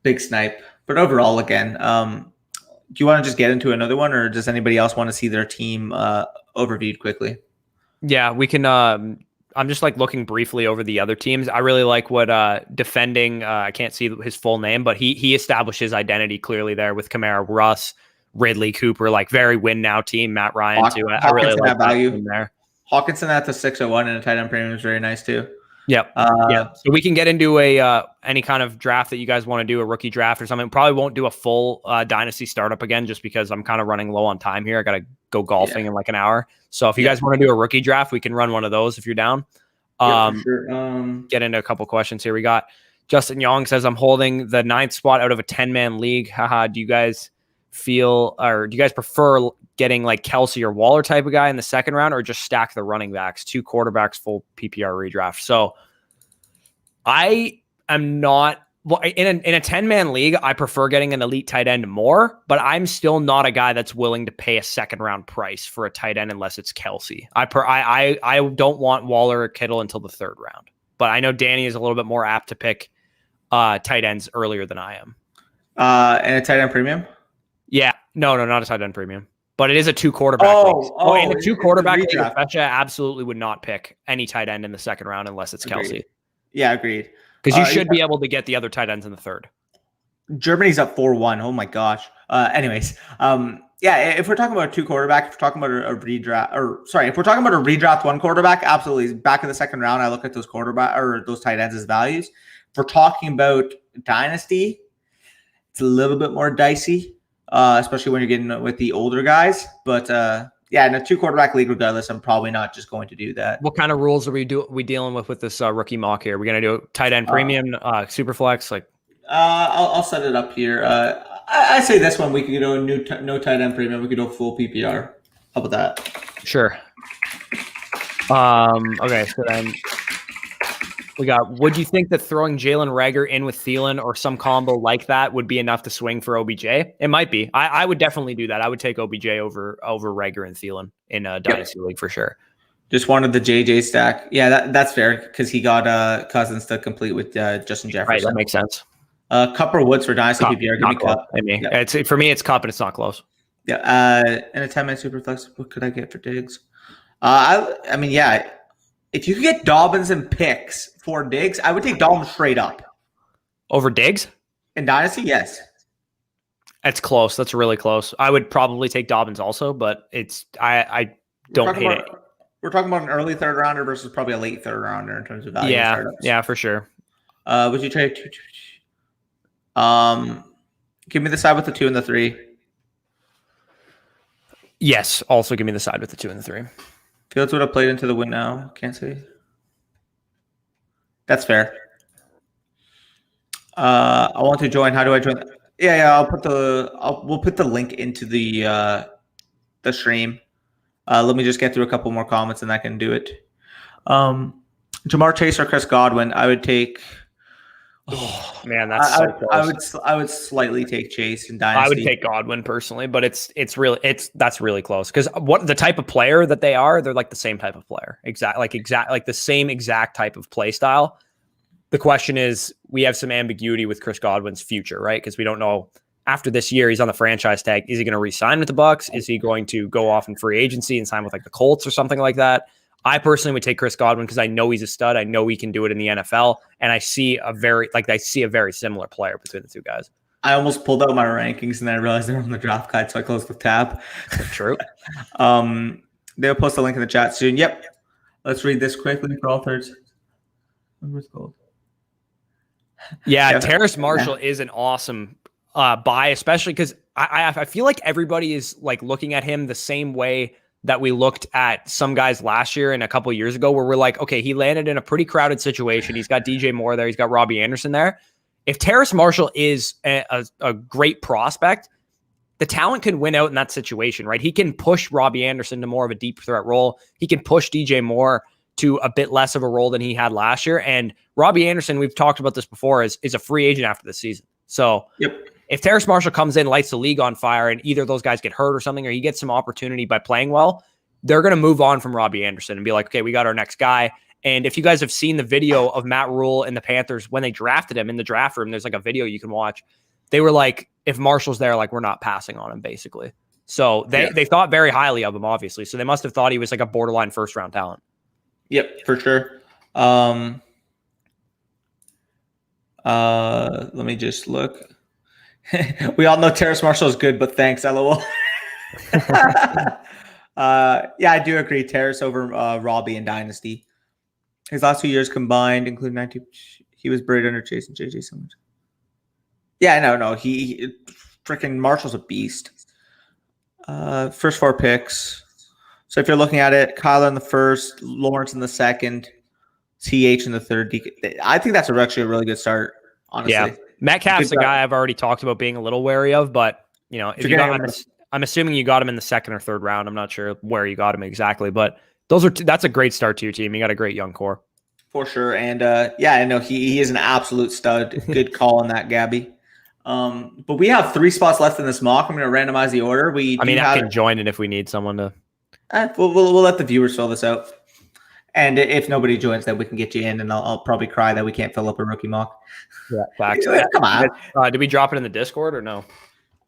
[SPEAKER 1] big snipe. But overall, again, do you want to just get into another one, or does anybody else want to see their team overviewed quickly?
[SPEAKER 2] Yeah, we can. I'm just like looking briefly over the other teams. I really like what defending. I can't see his full name, but he established his identity clearly there with Kamara, Russ, Ridley, Cooper, like very win now team. Matt Ryan too. I really like that value there.
[SPEAKER 1] Hawkinson at the 601 and a tight end premium is very nice too.
[SPEAKER 2] Yep. So we can get into any kind of draft that you guys want to do, a rookie draft or something. Probably won't do a full Dynasty startup again, just because I'm kind of running low on time here. I got to go golfing in like an hour. So if you guys want to do a rookie draft, we can run one of those if you're down.
[SPEAKER 1] For sure.
[SPEAKER 2] Get into a couple questions here. We got Justin Young says, I'm holding the 9th spot out of a 10-man league. Haha. Do you guys prefer getting like Kelsey or Waller type of guy in the second round, or just stack the running backs, 2 quarterbacks, full PPR redraft? So I am not in a 10-man league. I prefer getting an elite tight end more, but I'm still not a guy that's willing to pay a second round price for a tight end unless it's Kelsey. I don't want Waller or Kittle until the 3rd round, but I know Danny is a little bit more apt to pick tight ends earlier than I am.
[SPEAKER 1] And a tight end premium?
[SPEAKER 2] Yeah, no, not a tight end premium, but it is a 2 quarterback. In a 2 quarterback league, I absolutely would not pick any tight end in the 2nd round unless it's Kelsey.
[SPEAKER 1] Yeah, agreed.
[SPEAKER 2] Because you should be able to get the other tight ends in the 3rd.
[SPEAKER 1] Germany's up 4-1. Oh my gosh. Anyways, if we're talking about 2 quarterbacks, if we're talking about a redraft, if we're talking about a redraft 1 quarterback, absolutely. Back in the 2nd round, I look at those quarterback or those tight ends as values. If we're talking about Dynasty, it's a little bit more dicey. Especially when you're getting with the older guys. But yeah, in a 2-quarterback league, regardless, I'm probably not just going to do that.
[SPEAKER 2] What kind of rules are we dealing with this rookie mock here? We're gonna do tight end premium, super flex, like.
[SPEAKER 1] I'll set it up here. I say this one we could go no tight end premium. We could go full PPR. How about that?
[SPEAKER 2] Sure. Okay, so then we got. Would you think that throwing Jalen Reagor in with Thielen or some combo like that would be enough to swing for OBJ? It might be. I would definitely do that. I would take OBJ over Reagor and Thielen in a Dynasty league for sure.
[SPEAKER 1] Just wanted the JJ stack. Yeah, that's fair because he got Cousins to complete with Justin Jefferson.
[SPEAKER 2] Right, that makes sense.
[SPEAKER 1] Cup or Woods for Dynasty PPR. Give me Cup.
[SPEAKER 2] I mean, for me, it's Cup and it's not close.
[SPEAKER 1] Yeah. In a 10-minute super flex, what could I get for Diggs? I mean, yeah. If you could get Dobbins and picks for Diggs, I would take Dobbins straight up.
[SPEAKER 2] Over Diggs?
[SPEAKER 1] In Dynasty, yes.
[SPEAKER 2] That's close. That's really close. I would probably take Dobbins also, but I don't hate it.
[SPEAKER 1] We're talking about an early third rounder versus probably a late third rounder in terms of value.
[SPEAKER 2] Yeah, for sure.
[SPEAKER 1] Would you trade? Give me the side with the 2 and the 3.
[SPEAKER 2] Yes. Also, give me the side with the 2 and the 3.
[SPEAKER 1] Fields would have played into the win now. Can't say. That's fair. I want to join. How do I join? Yeah. We'll put the link into the stream. Let me just get through a couple more comments and I can do it. Jamar Chase or Chris Godwin. I would take.
[SPEAKER 2] Oh man, that's so close.
[SPEAKER 1] I would slightly take Chase in Dynasty.
[SPEAKER 2] I would take Godwin personally, but that's really close because what the type of player that they are, they're like the same type of player, like the same exact type of play style. The question is, we have some ambiguity with Chris Godwin's future, right? Because we don't know after this year he's on the franchise tag. Is he going to re-sign with the Bucs? Is he going to go off in free agency and sign with like the Colts or something like that? I personally would take Chris Godwin because I know he's a stud. I know he can do it in the NFL, and I see a very similar player between the two guys.
[SPEAKER 1] I almost pulled out my rankings and then I realized they're on the draft guide, so I closed the tab.
[SPEAKER 2] True.
[SPEAKER 1] They'll post a link in the chat soon. Yep. Let's read this quickly for all thirds. Where's gold?
[SPEAKER 2] Yeah, Terrace Marshall is an awesome buy, especially because I feel like everybody is like looking at him the same way that we looked at some guys last year and a couple of years ago, where we're like, okay, he landed in a pretty crowded situation. He's got DJ Moore there. He's got Robbie Anderson there. If Terrace Marshall is a great prospect, the talent can win out in that situation, right? He can push Robbie Anderson to more of a deep threat role. He can push DJ Moore to a bit less of a role than he had last year. And Robbie Anderson, we've talked about this before, is a free agent after the season. So if Terrace Marshall comes in, lights the league on fire, and either of those guys get hurt or something, or he gets some opportunity by playing well, they're going to move on from Robbie Anderson and be like, okay, we got our next guy. And if you guys have seen the video of Matt Rule and the Panthers when they drafted him in the draft room, there's like a video you can watch. They were like, if Marshall's there, like, we're not passing on him, basically. So they thought very highly of him, obviously. So they must have thought he was like a borderline first-round talent.
[SPEAKER 1] Yep, for sure. Let me just look. We all know Terrace Marshall is good, but thanks, LOL. Yeah, I do agree. Terrace over Robbie in Dynasty. His last 2 years combined, including 19, he was buried under Chase and JJ so much. Yeah, no. He freaking Marshall's a beast. First 4 picks. So if you're looking at it, Kyler in the first, Lawrence in the second, TH in the third. I think that's actually a really good start, honestly.
[SPEAKER 2] Yeah. Metcalf's a guy I've already talked about being a little wary of, but you know, if you got, I'm assuming you got him in the second or third round. I'm not sure where you got him exactly, but that's a great start to your team. You got a great young core. For sure. And yeah, I know he is an absolute stud. Good call on that, Gabby. But we have 3 spots left in this mock. I'm going to randomize the order. I can join it if we need someone to. We'll let the viewers fill this out. And if nobody joins, then we can get you in, and I'll probably cry that we can't fill up a rookie mock. Yeah, facts. Come on. Did we drop it in the Discord or no?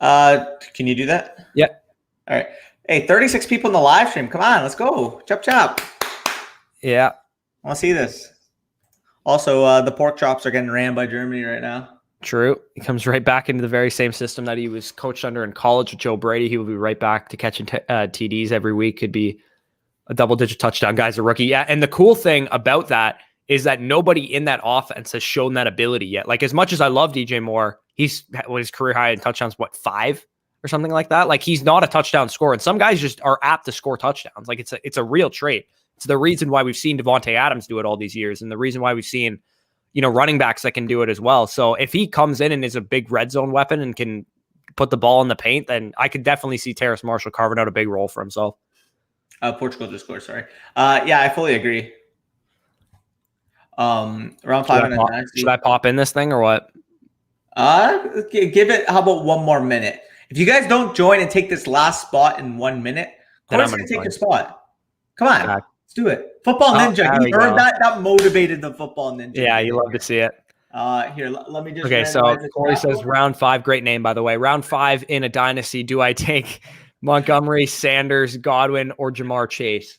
[SPEAKER 2] Can you do that? Yeah. All right. Hey, 36 people in the live stream. Come on, let's go. Chop, chop. Yeah. I want to see this. Also, the pork chops are getting ran by Germany right now. True. He comes right back into the very same system that he was coached under in college with Joe Brady. He will be right back to catching TDs every week. Could be a double-digit touchdown guy's a rookie. Yeah, and the cool thing about that is that nobody in that offense has shown that ability yet. Like, as much as I love DJ Moore, his career high in touchdowns, 5? or something like that. Like he's not a touchdown scorer, and some guys just are apt to score touchdowns. Like it's a real trait. It's the reason why we've seen Devontae Adams do it all these years, and the reason why we've seen, running backs that can do it as well. So if he comes in and is a big red zone weapon and can put the ball in the paint, then I could definitely see Terrace Marshall carving out a big role for himself.
[SPEAKER 1] Portugal just scored, sorry. Yeah, I fully agree. Round 5
[SPEAKER 2] should I pop in this thing or what?
[SPEAKER 1] Give it, how about one more minute? If you guys don't join and take this last spot in 1 minute, Corey's going to take your spot. Come on, let's do it. Football Ninja. He heard that. That motivated the Football Ninja.
[SPEAKER 2] Yeah, you love to see it.
[SPEAKER 1] Here, let me just.
[SPEAKER 2] Okay, so Corey says round 5. Great name, by the way. Round 5 in a dynasty. Do I take Montgomery, Sanders, Godwin, or Jamar Chase?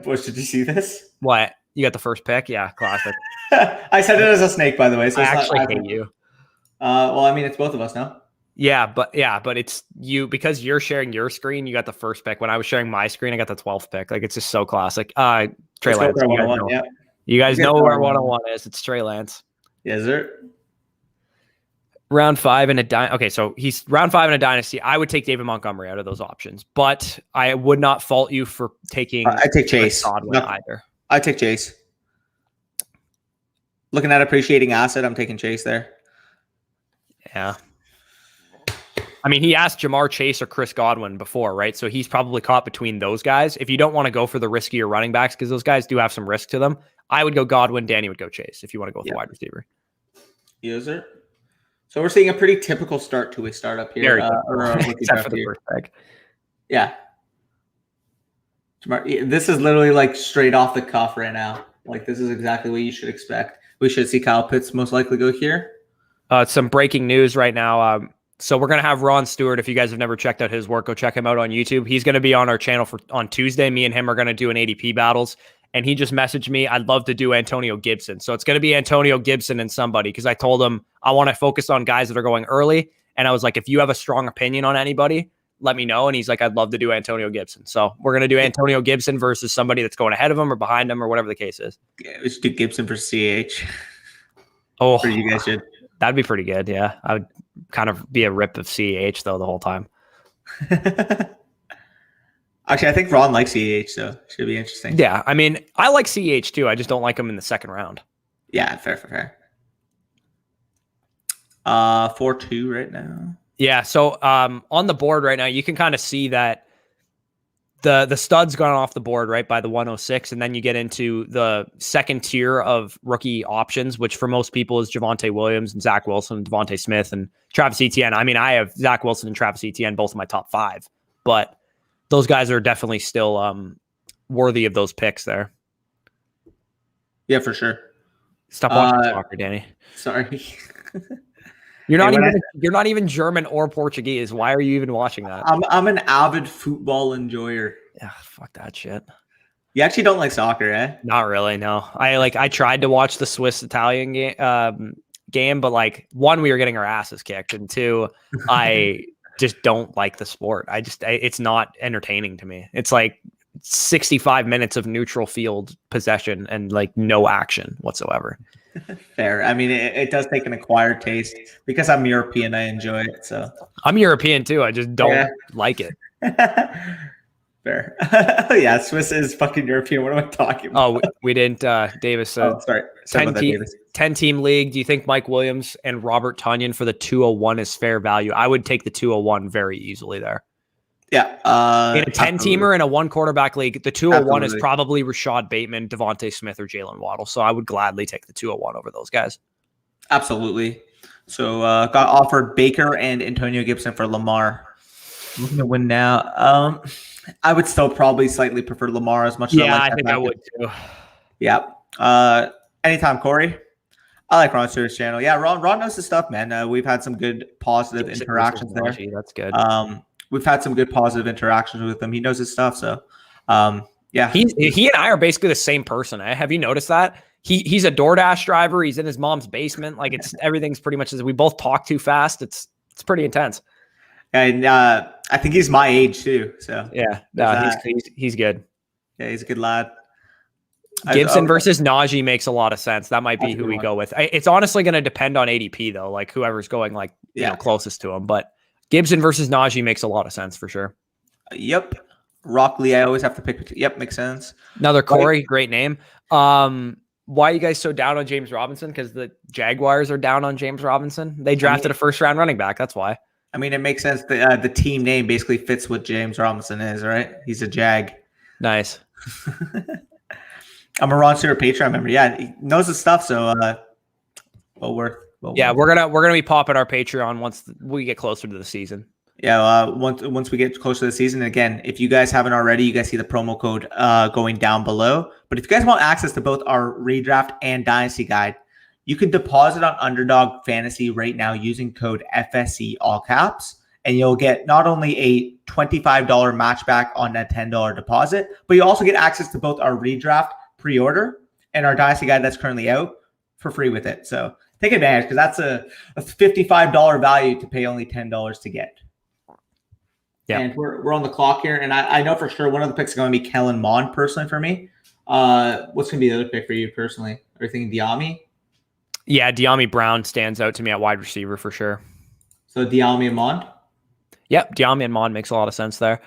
[SPEAKER 1] Bush, did you see this?
[SPEAKER 2] What? You got the first pick? Yeah, classic.
[SPEAKER 1] I said it as a snake, by the way. So
[SPEAKER 2] I actually hate you.
[SPEAKER 1] Well, I mean, it's both of us now.
[SPEAKER 2] Yeah, but it's you, because you're sharing your screen. You got the first pick. When I was sharing my screen, I got the 12th pick. Like, it's just so classic. Trey Lance. You guys know where 101 is. It's Trey Lance.
[SPEAKER 1] Yes, sir.
[SPEAKER 2] Round 5 in a dynasty. Okay, so he's round 5 in a dynasty. I would take David Montgomery out of those options, but I would not fault you for taking.
[SPEAKER 1] I take Chase.
[SPEAKER 2] Either.
[SPEAKER 1] I take Chase. Looking at appreciating asset, I'm taking Chase there.
[SPEAKER 2] Yeah. I mean, he asked Jamar Chase or Chris Godwin before, right? So he's probably caught between those guys. If you don't want to go for the riskier running backs, because those guys do have some risk to them, I would go Godwin. Danny would go Chase if you want to go with the wide receiver.
[SPEAKER 1] Yes, sir. So we're seeing a pretty typical start to a startup here.
[SPEAKER 2] Except for the first pick.
[SPEAKER 1] Yeah. This is literally like straight off the cuff right now. Like, this is exactly what you should expect. We should see Kyle Pitts most likely go here.
[SPEAKER 2] Some breaking news right now. So we're going to have Ron Stewart. If you guys have never checked out his work, go check him out on YouTube. He's going to be on our channel on Tuesday. Me and him are going to do an ADP battles. And he just messaged me, I'd love to do Antonio Gibson. So it's going to be Antonio Gibson and somebody, because I told him I want to focus on guys that are going early. And I was like, if you have a strong opinion on anybody, let me know. And he's like, I'd love to do Antonio Gibson. So we're going to do Antonio Gibson versus somebody that's going ahead of him or behind him or whatever the case is.
[SPEAKER 1] Yeah, we should do Gibson for CH.
[SPEAKER 2] Oh,
[SPEAKER 1] or you guys should.
[SPEAKER 2] That'd be pretty good. Yeah. I would kind of be a rip of CH though the whole time.
[SPEAKER 1] Actually, I think Ron likes CH, so should be interesting.
[SPEAKER 2] Yeah. I mean, I like CH too. I just don't like him in the second round.
[SPEAKER 1] Yeah. Fair. 4-2 right now.
[SPEAKER 2] Yeah. So on the board right now, you can kind of see that the stud's gone off the board, right, by the 106. And then you get into the second tier of rookie options, which for most people is Javonte Williams and Zach Wilson and Devontae Smith and Travis Etienne. I mean, I have Zach Wilson and Travis Etienne both in my top 5, but those guys are definitely still worthy of those picks there.
[SPEAKER 1] Yeah, for sure.
[SPEAKER 2] Stop watching soccer, Danny.
[SPEAKER 1] Sorry.
[SPEAKER 2] You're not even German or Portuguese. Why are you even watching that?
[SPEAKER 1] I'm an avid football enjoyer.
[SPEAKER 2] Yeah, fuck that shit.
[SPEAKER 1] You actually don't like soccer, eh?
[SPEAKER 2] Not really, no. I tried to watch the Swiss Italian game, but like, 1, we were getting our asses kicked, and 2, I just don't like the sport. It's not entertaining to me. It's like 65 minutes of neutral field possession and like no action whatsoever.
[SPEAKER 1] Fair. I mean, it does take an acquired taste. Because I'm European, I enjoy it. So
[SPEAKER 2] I'm European too. I just don't like it.
[SPEAKER 1] Fair. Yeah, Swiss is fucking European. What am I talking about?
[SPEAKER 2] Oh, we didn't. Davis said,
[SPEAKER 1] sorry
[SPEAKER 2] 10-team league. Do you think Mike Williams and Robert Tonyan for the 201 is fair value? I would take the 201 very easily there.
[SPEAKER 1] Yeah.
[SPEAKER 2] In a 10-teamer in a 1-quarterback league, the 201 is probably Rashad Bateman, Devontae Smith, or Jalen Waddle. So I would gladly take the 201 over those guys.
[SPEAKER 1] Absolutely. So got offered Baker and Antonio Gibson for Lamar. I'm looking to win now. I would still probably slightly prefer Lamar as much as
[SPEAKER 2] I think I would too.
[SPEAKER 1] Yeah. Anytime, Corey. I like Ron Stewart's channel. Yeah, Ron knows his stuff, man. We've had some good positive interactions there.
[SPEAKER 2] That's good.
[SPEAKER 1] We've had some good positive interactions with him. He knows his stuff. So, yeah.
[SPEAKER 2] He and I are basically the same person. Have you noticed that? He's a DoorDash driver. He's in his mom's basement. Like, everything's pretty much as we both talk too fast. It's pretty intense.
[SPEAKER 1] And I think he's my age too. So
[SPEAKER 2] yeah, he's good.
[SPEAKER 1] Yeah, he's a good lad.
[SPEAKER 2] Gibson versus Najee makes a lot of sense. That might be who we go with. It's honestly going to depend on ADP though, like whoever's going closest to him. But Gibson versus Najee makes a lot of sense for sure.
[SPEAKER 1] Yep. Rockley, I always have to pick. Yep, makes sense.
[SPEAKER 2] Another Corey, great name. Why are you guys so down on James Robinson? Because the Jaguars are down on James Robinson. They drafted a first-round running back. That's why.
[SPEAKER 1] I mean, it makes sense. The team name basically fits what James Robinson is, right? He's a Jag.
[SPEAKER 2] Nice.
[SPEAKER 1] I'm a Ron Stewart Patreon member. Yeah, he knows his stuff. So, we're
[SPEAKER 2] gonna be popping our Patreon once we get closer to the season.
[SPEAKER 1] Yeah, once we get closer to the season, again, if you guys haven't already, you guys see the promo code going down below. But if you guys want access to both our redraft and dynasty guide, you can deposit on Underdog Fantasy right now using code FSC all caps, and you'll get not only a $25 match back on that $10 deposit, but you also get access to both our redraft pre-order and our dynasty guide that's currently out for free with it. So take advantage, because that's a $55 value to pay only $10 to get. Yeah. And we're on the clock here, and I know for sure one of the picks is going to be Kellen Mond personally for me. What's going to be the other pick for you personally? Are you thinking Diami?
[SPEAKER 2] Yeah, Diami Brown stands out to me at wide receiver for sure.
[SPEAKER 1] So Diami and Mond?
[SPEAKER 2] Yep, Diami and Mond makes a lot of sense there.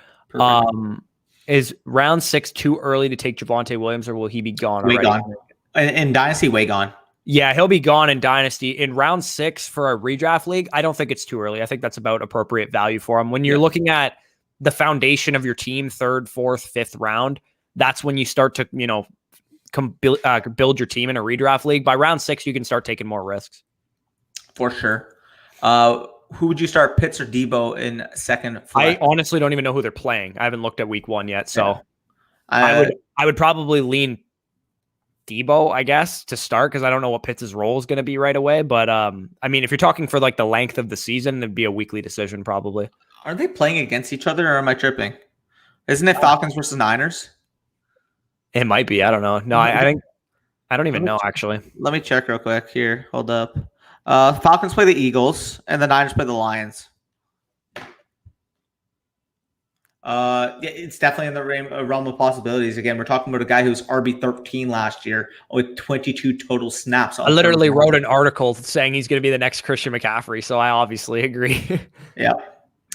[SPEAKER 2] Is round 6 too early to take Javonte Williams, or will he be gone already?
[SPEAKER 1] Way gone. In Dynasty, way gone.
[SPEAKER 2] Yeah, he'll be gone in Dynasty. In round 6 for a redraft league, I don't think it's too early. I think that's about appropriate value for him. When you're looking at the foundation of your team, 3rd, 4th, 5th round, that's when you start to, build your team in a redraft league. By round 6, you can start taking more risks.
[SPEAKER 1] For sure. Who would you start, Pitts or Debo in second?
[SPEAKER 2] I honestly don't even know who they're playing. I haven't looked at week 1 yet, so I would probably lean Debo, I guess, to start, because I don't know what Pitts' role is going to be right away. But I mean, if you're talking for like the length of the season, it'd be a weekly decision probably.
[SPEAKER 1] Are they playing against each other, or am I tripping? Isn't it Falcons versus Niners?
[SPEAKER 2] It might be. I don't know. No, I think I don't even know actually.
[SPEAKER 1] Let me check real quick here. Hold up. Falcons play the Eagles, and the Niners play the Lions. It's definitely in the realm of possibilities. Again, we're talking about a guy who was RB13 last year with 22 total snaps.
[SPEAKER 2] I literally wrote an article saying he's going to be the next Christian McCaffrey, so I obviously agree.
[SPEAKER 1] Yeah,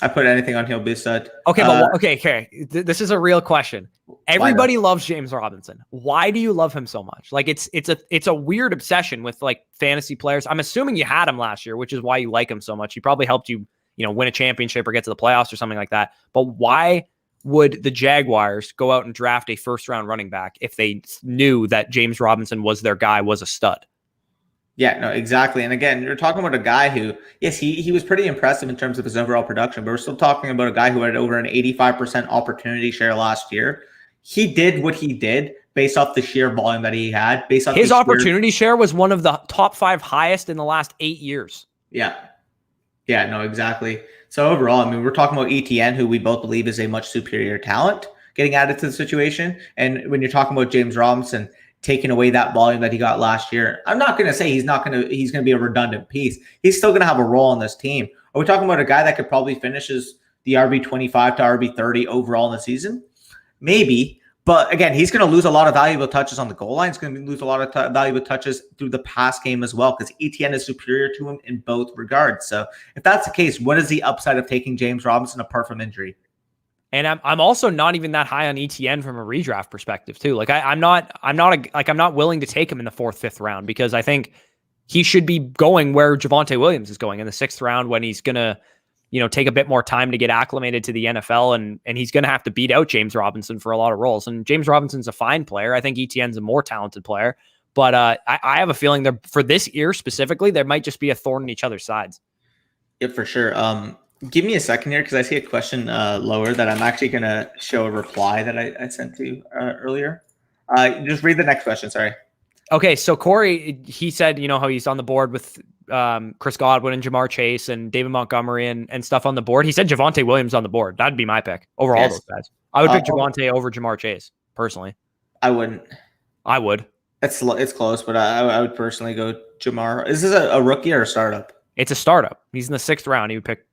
[SPEAKER 1] I put anything on he'll be said.
[SPEAKER 2] Okay, but okay. This is a real question. Everybody loves James Robinson. Why do you love him so much? Like it's a weird obsession with like fantasy players. I'm assuming you had him last year, which is why you like him so much. He probably helped you, win a championship or get to the playoffs or something like that. But why would the Jaguars go out and draft a first-round running back if they knew that James Robinson was their guy, was a stud?
[SPEAKER 1] Yeah, no, exactly. And again, you're talking about a guy who, yes, he was pretty impressive in terms of his overall production, but we're still talking about a guy who had over an 85% opportunity share last year. He did what he did based off the sheer volume that he had. Based off
[SPEAKER 2] his opportunity share was one of the top 5 highest in the last 8 years.
[SPEAKER 1] Yeah, no, exactly. So overall, I mean, we're talking about ETN, who we both believe is a much superior talent, getting added to the situation. And when you're talking about James Robinson taking away that volume that he got last year, I'm not going to say he's going to be a redundant piece. He's still going to have a role on this team. Are we talking about a guy that could probably finishes the RB25 to RB30 overall in the season? Maybe. But again, he's going to lose a lot of valuable touches on the goal line. He's going to lose a lot of valuable touches through the pass game as well, because ETN is superior to him in both regards. So if that's the case, what is the upside of taking James Robinson apart from injury?
[SPEAKER 2] And I'm also not even that high on ETN from a redraft perspective too. Like I'm not willing to take him in the 4th, 5th round, because I think he should be going where Javonte Williams is going in the 6th round, when he's going to, take a bit more time to get acclimated to the NFL, and he's going to have to beat out James Robinson for a lot of roles. And James Robinson's a fine player. I think ETN's a more talented player, but I have a feeling that for this year specifically, there might just be a thorn in each other's sides.
[SPEAKER 1] Yeah, for sure. Give me a second here, because I see a question lower that I'm actually going to show a reply that I sent to you earlier. Just read the next question. Sorry. Okay,
[SPEAKER 2] so Corey, he said, how he's on the board with Chris Godwin and Jamar Chase and David Montgomery and stuff on the board. He said Javonte Williams on the board. That'd be my pick over all those guys. I would pick Javonte over Jamar Chase, personally.
[SPEAKER 1] I wouldn't.
[SPEAKER 2] I would.
[SPEAKER 1] It's close, but I would personally go Jamar. Is this a rookie or a startup?
[SPEAKER 2] It's a startup. He's in the 6th round. He would pick.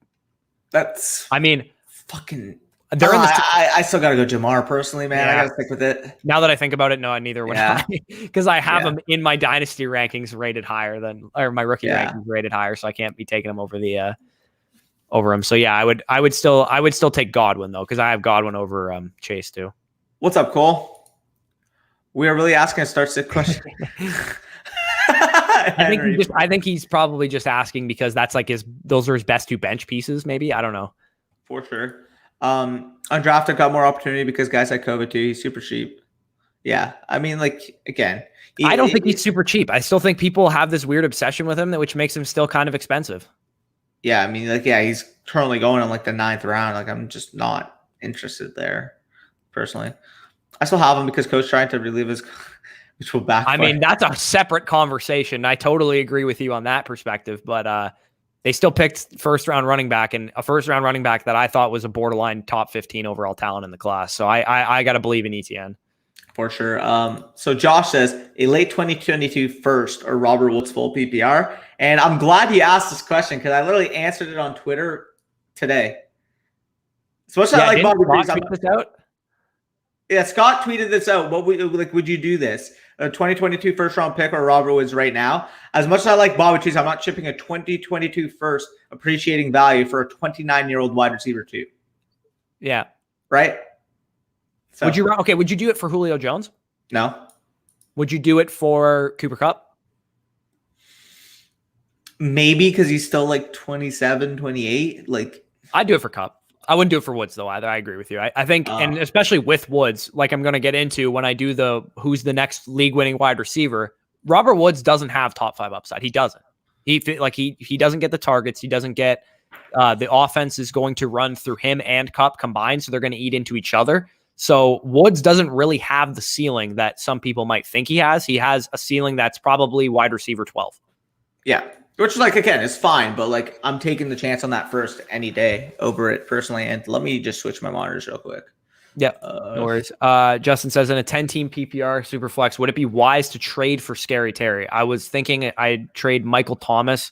[SPEAKER 1] Fucking. I still got to go Jamar personally, man. Yeah. I got to stick with it.
[SPEAKER 2] Now that I think about it, no, neither would I, because I have him in my dynasty rankings rated higher than, or my rookie rankings rated higher, so I can't be taking him over the over him. So yeah, I would still take Godwin though, because I have Godwin over Chase too.
[SPEAKER 1] What's up, Cole? We are really asking a start sit question.
[SPEAKER 2] I think he's probably just asking because that's like those are his best 2 bench pieces. Maybe, I don't know.
[SPEAKER 1] For sure. Undrafted got more opportunity because guys like COVID too. He's super cheap. Yeah, I mean, like again,
[SPEAKER 2] I don't think he's super cheap. I still think people have this weird obsession with him, which makes him still kind of expensive.
[SPEAKER 1] Yeah, I mean, like he's currently going in like the 9th round. Like I'm just not interested there, personally. I still have him because Coach trying to relieve his, which will backfire.
[SPEAKER 2] I mean, that's a separate conversation. I totally agree with you on that perspective, but they still picked first-round running back, and a first-round running back that I thought was a borderline top 15 overall talent in the class. So I got to believe in ETN.
[SPEAKER 1] For sure. So Josh says a late 2022 first or Robert Woods full PPR. And I'm glad you asked this question because I literally answered it on Twitter today. So much I like Bobby Scott tweeted this out. What would you do this? A 2022 first round pick or Robert Woods right now? As much as I like Bobby Trees, I'm not shipping a 2022 first appreciating value for a 29-year-old wide receiver too.
[SPEAKER 2] Yeah.
[SPEAKER 1] Right? So,
[SPEAKER 2] would you do it for Julio Jones?
[SPEAKER 1] No.
[SPEAKER 2] Would you do it for Cooper Kupp?
[SPEAKER 1] Maybe because he's still like 27, 28. Like
[SPEAKER 2] I'd do it for Kupp. I wouldn't do it for Woods though either. I agree with you. I think, and especially with Woods, like I'm going to get into when I do who's the next league-winning wide receiver. Robert Woods doesn't have top 5 upside. He doesn't. He doesn't get the targets. He doesn't get the offense is going to run through him and Kupp combined, so they're going to eat into each other. So Woods doesn't really have the ceiling that some people might think he has. He has a ceiling that's probably wide receiver 12.
[SPEAKER 1] Yeah. Which, like, again, is fine, but, like, I'm taking the chance on that first any day over it personally. And let me just switch my monitors real quick.
[SPEAKER 2] Yeah, no worries. Justin says, in a 10-team PPR Superflex, would it be wise to trade for Scary Terry? I was thinking I'd trade Michael Thomas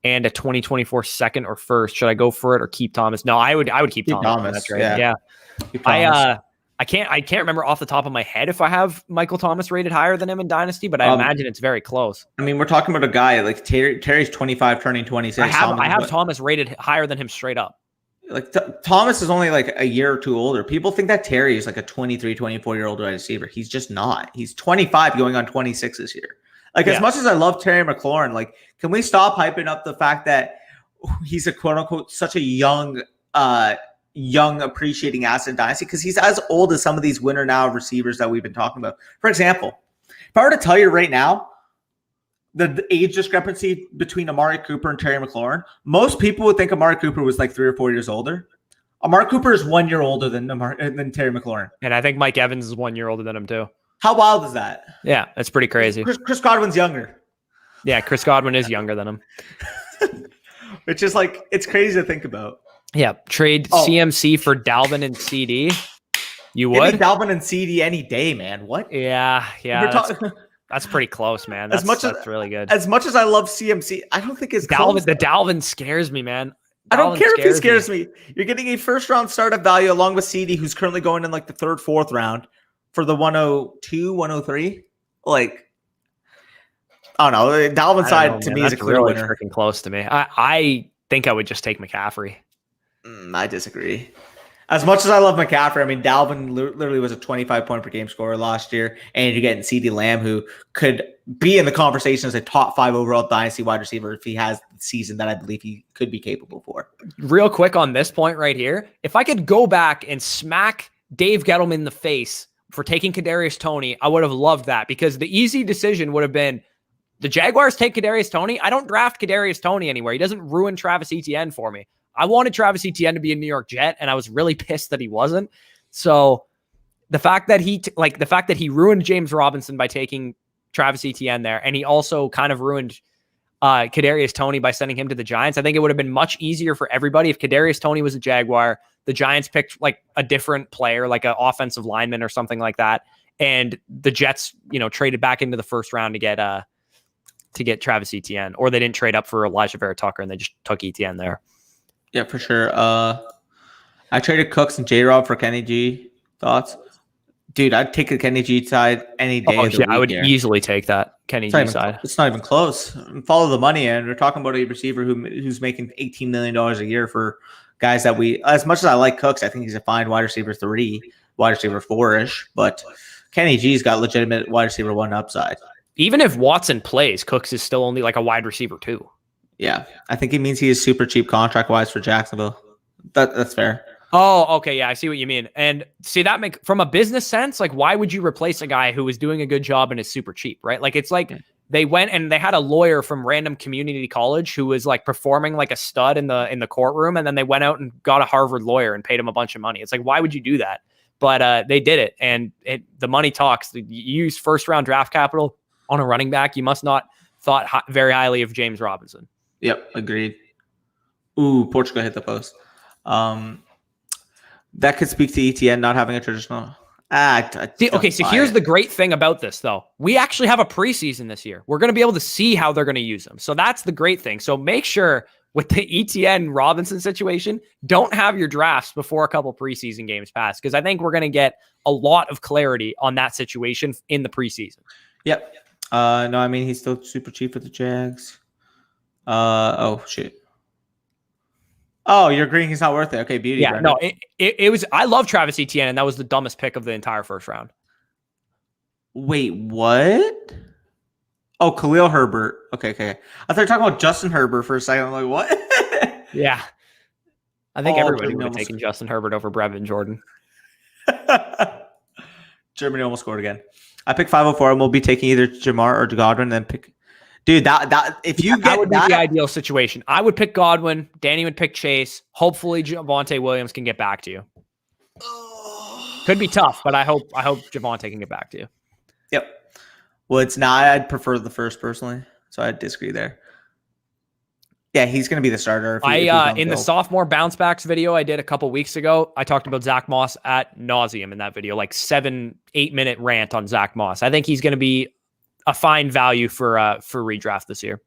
[SPEAKER 2] and a 2024 second or first. Should I go for it or keep Thomas? No, I would keep Thomas. That's right. Yeah. I can't remember off the top of my head if I have Michael Thomas rated higher than him in Dynasty, but I imagine it's very close.
[SPEAKER 1] I mean, we're talking about a guy like Terry's 25, turning 26.
[SPEAKER 2] I have Thomas rated higher than him straight up.
[SPEAKER 1] Like Thomas is only like a year or two older. People think that Terry is like a 23, 24-year-old wide receiver. He's just not. He's 25 going on 26 this year. Like as much as I love Terry McLaurin, like can we stop hyping up the fact that he's a quote unquote such a young appreciating asset in Dynasty, because he's as old as some of these winner now receivers that we've been talking about. For example, if I were to tell you right now the age discrepancy between Amari Cooper and Terry McLaurin, most people would think Amari Cooper was like 3 or 4 years older. Amari Cooper is 1 year older than Terry McLaurin.
[SPEAKER 2] And I think Mike Evans is 1 year older than him too.
[SPEAKER 1] How wild is that?
[SPEAKER 2] Yeah, that's pretty crazy.
[SPEAKER 1] Chris Godwin's younger.
[SPEAKER 2] Yeah, Chris Godwin is younger than him.
[SPEAKER 1] Which is like, it's crazy to think about.
[SPEAKER 2] Yeah, trade CMC for Dalvin and CD. You would?
[SPEAKER 1] Give me Dalvin and CD any day, man. What?
[SPEAKER 2] Yeah. That's pretty close, man. That's really good.
[SPEAKER 1] As much as I love CMC, I don't think it's close.
[SPEAKER 2] The Dalvin scares me, man.
[SPEAKER 1] I don't care if he scares me. You're getting a first-round startup value along with CD, who's currently going in like the 3rd, 4th round for the 102, 103. Like, I don't know. Dalvin side to me is a clear
[SPEAKER 2] really
[SPEAKER 1] winner.
[SPEAKER 2] Freaking close to me. I think I would just take McCaffrey.
[SPEAKER 1] I disagree. As much as I love McCaffrey, I mean, Dalvin literally was a 25-point per game scorer last year, and you're getting CeeDee Lamb, who could be in the conversation as a top 5 overall Dynasty wide receiver if he has the season that I believe he could be capable for.
[SPEAKER 2] Real quick on this point right here, if I could go back and smack Dave Gettleman in the face for taking Kadarius Toney, I would have loved that, because the easy decision would have been the Jaguars take Kadarius Toney. I don't draft Kadarius Toney anywhere. He doesn't ruin Travis Etienne for me. I wanted Travis Etienne to be a New York Jet, and I was really pissed that he wasn't. So the fact that he ruined James Robinson by taking Travis Etienne there, and he also kind of ruined Kadarius Toney by sending him to the Giants. I think it would have been much easier for everybody if Kadarius Toney was a Jaguar, the Giants picked like a different player, like an offensive lineman or something like that, and the Jets, traded back into the first round to get Travis Etienne, or they didn't trade up for Elijah Vera Tucker and they just took Etienne there.
[SPEAKER 1] Yeah, for sure. I traded Cooks and J-Rob for Kenny G. Thoughts? Dude, I'd take a Kenny G side any day
[SPEAKER 2] Oh
[SPEAKER 1] of the
[SPEAKER 2] yeah,
[SPEAKER 1] week
[SPEAKER 2] I would
[SPEAKER 1] here.
[SPEAKER 2] easily take that Kenny G side.
[SPEAKER 1] It's not even close. Follow the money, and we're talking about a receiver who's making $18 million a year for guys that we. As much as I like Cooks, I think he's a fine wide receiver 3, wide receiver 4-ish. But Kenny G's got legitimate wide receiver 1 upside.
[SPEAKER 2] Even if Watson plays, Cooks is still only like a wide receiver 2.
[SPEAKER 1] Yeah, I think it means he is super cheap contract wise for Jacksonville. That's fair.
[SPEAKER 2] Oh, okay, yeah, I see what you mean. And see that from a business sense, like why would you replace a guy who is doing a good job and is super cheap, right? Like it's like they went and they had a lawyer from random community college who was like performing like a stud in the courtroom, and then they went out and got a Harvard lawyer and paid him a bunch of money. It's like, why would you do that? But they did it, and the money talks. You use first round draft capital on a running back. You must not thought very highly of James Robinson.
[SPEAKER 1] Yep, agreed. Ooh, Portugal hit the post. That could speak to ETN not having a traditional.
[SPEAKER 2] So here's the great thing about this, though. We actually have a preseason this year. We're going to be able to see how they're going to use them. So that's the great thing. So make sure with the ETN Robinson situation, don't have your drafts before a couple preseason games pass, because I think we're going to get a lot of clarity on that situation in the preseason.
[SPEAKER 1] Yep. No, I mean, he's still super cheap for the Jags. Oh, shit. Oh, you're agreeing he's not worth it. Okay, beauty.
[SPEAKER 2] Yeah,
[SPEAKER 1] Brendan.
[SPEAKER 2] no, it was. I love Travis Etienne, and that was the dumbest pick of the entire first round.
[SPEAKER 1] Wait, what? Oh, Khalil Herbert. Okay. I thought you were talking about Justin Herbert for a second. I'm like, what?
[SPEAKER 2] Yeah. I think everybody would have taken Justin Herbert over Brevin Jordan.
[SPEAKER 1] Germany almost scored again. I picked 504, and we'll be taking either Jamar or Godwin, and then pick. Dude, that if you get
[SPEAKER 2] that would be the ideal situation. I would pick Godwin. Danny would pick Chase. Hopefully, Javonte Williams can get back to you. Could be tough, but I hope Javonte can get back to you.
[SPEAKER 1] Yep. Well, it's not. I'd prefer the first personally, so I disagree there. Yeah, he's going to be the starter.
[SPEAKER 2] In the sophomore bounce backs video I did a couple weeks ago, I talked about Zach Moss ad nauseum in that video, like 7-8 minute rant on Zach Moss. I think he's going to be a fine value for redraft this year.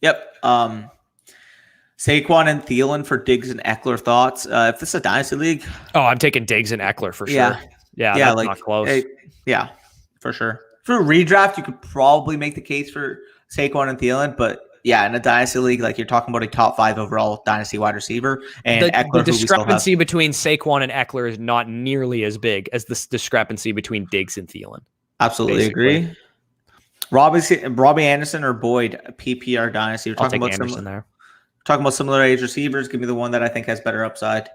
[SPEAKER 2] Yep.
[SPEAKER 1] Saquon and Thielen for Diggs and Eckler thoughts. If this is a dynasty league,
[SPEAKER 2] I'm taking Diggs and Eckler for sure. Yeah, that's like, not close.
[SPEAKER 1] Yeah, for sure. For redraft, you could probably make the case for Saquon and Thielen, but yeah, in a dynasty league, like you're talking about a top 5 overall dynasty wide receiver, and Eckler,
[SPEAKER 2] the discrepancy between Saquon and Eckler is not nearly as big as this discrepancy between Diggs and Thielen.
[SPEAKER 1] Absolutely basically. Agree. Robbie Anderson or Boyd, PPR dynasty. We're talking about
[SPEAKER 2] Anderson there.
[SPEAKER 1] Talking about similar age receivers. Give me the one that I think has better upside.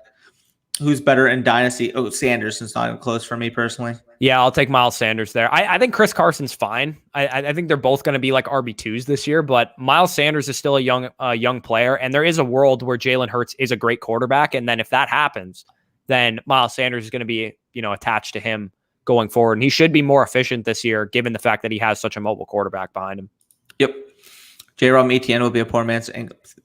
[SPEAKER 1] Who's better in dynasty? Oh, Sanderson's not even close for me personally.
[SPEAKER 2] Yeah, I'll take Miles Sanders there. I think Chris Carson's fine. I think they're both going to be like RB2s this year, but Miles Sanders is still a young player, and there is a world where Jalen Hurts is a great quarterback, and then if that happens, then Miles Sanders is going to be attached to him going forward, and he should be more efficient this year given the fact that he has such a mobile quarterback behind him.
[SPEAKER 1] Yep. J-Rom Etienne will be a poor man's.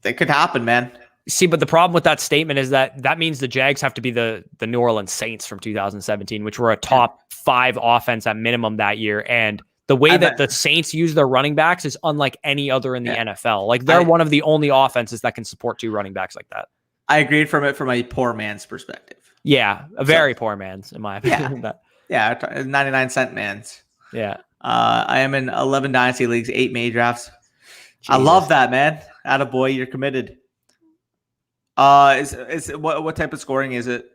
[SPEAKER 1] That could happen, man.
[SPEAKER 2] See, but the problem with that statement is that means the Jags have to be the New Orleans Saints from 2017, which were a top 5 offense at minimum that year. And the way that the Saints use their running backs is unlike any other in the NFL. Like they're one of the only offenses that can support 2 running backs like that.
[SPEAKER 1] I agreed from a poor man's perspective.
[SPEAKER 2] Yeah, a very poor man's, in my opinion.
[SPEAKER 1] Yeah, 99-cent man's.
[SPEAKER 2] Yeah.
[SPEAKER 1] I am in 11 dynasty leagues, 8 May drafts. Jesus. I love that, man. Attaboy, you're committed. What type of scoring is it?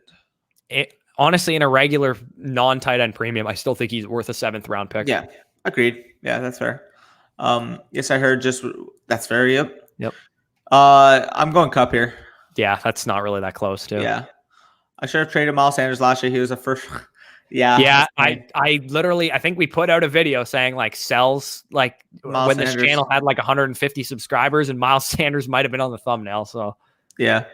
[SPEAKER 2] Honestly, in a regular non-tight end premium, I still think he's worth a 7th round pick.
[SPEAKER 1] Yeah, agreed. Yeah, that's fair. Yes, I heard that's fair. Yep. I'm going Cup here.
[SPEAKER 2] Yeah, that's not really that close, too.
[SPEAKER 1] Yeah. I should have traded Miles Sanders last year. He was a first.
[SPEAKER 2] Yeah. I literally, I think we put out a video saying like sells like Miles when Sanders. This channel had like 150 subscribers and Miles Sanders might have been on the thumbnail. So
[SPEAKER 1] yeah.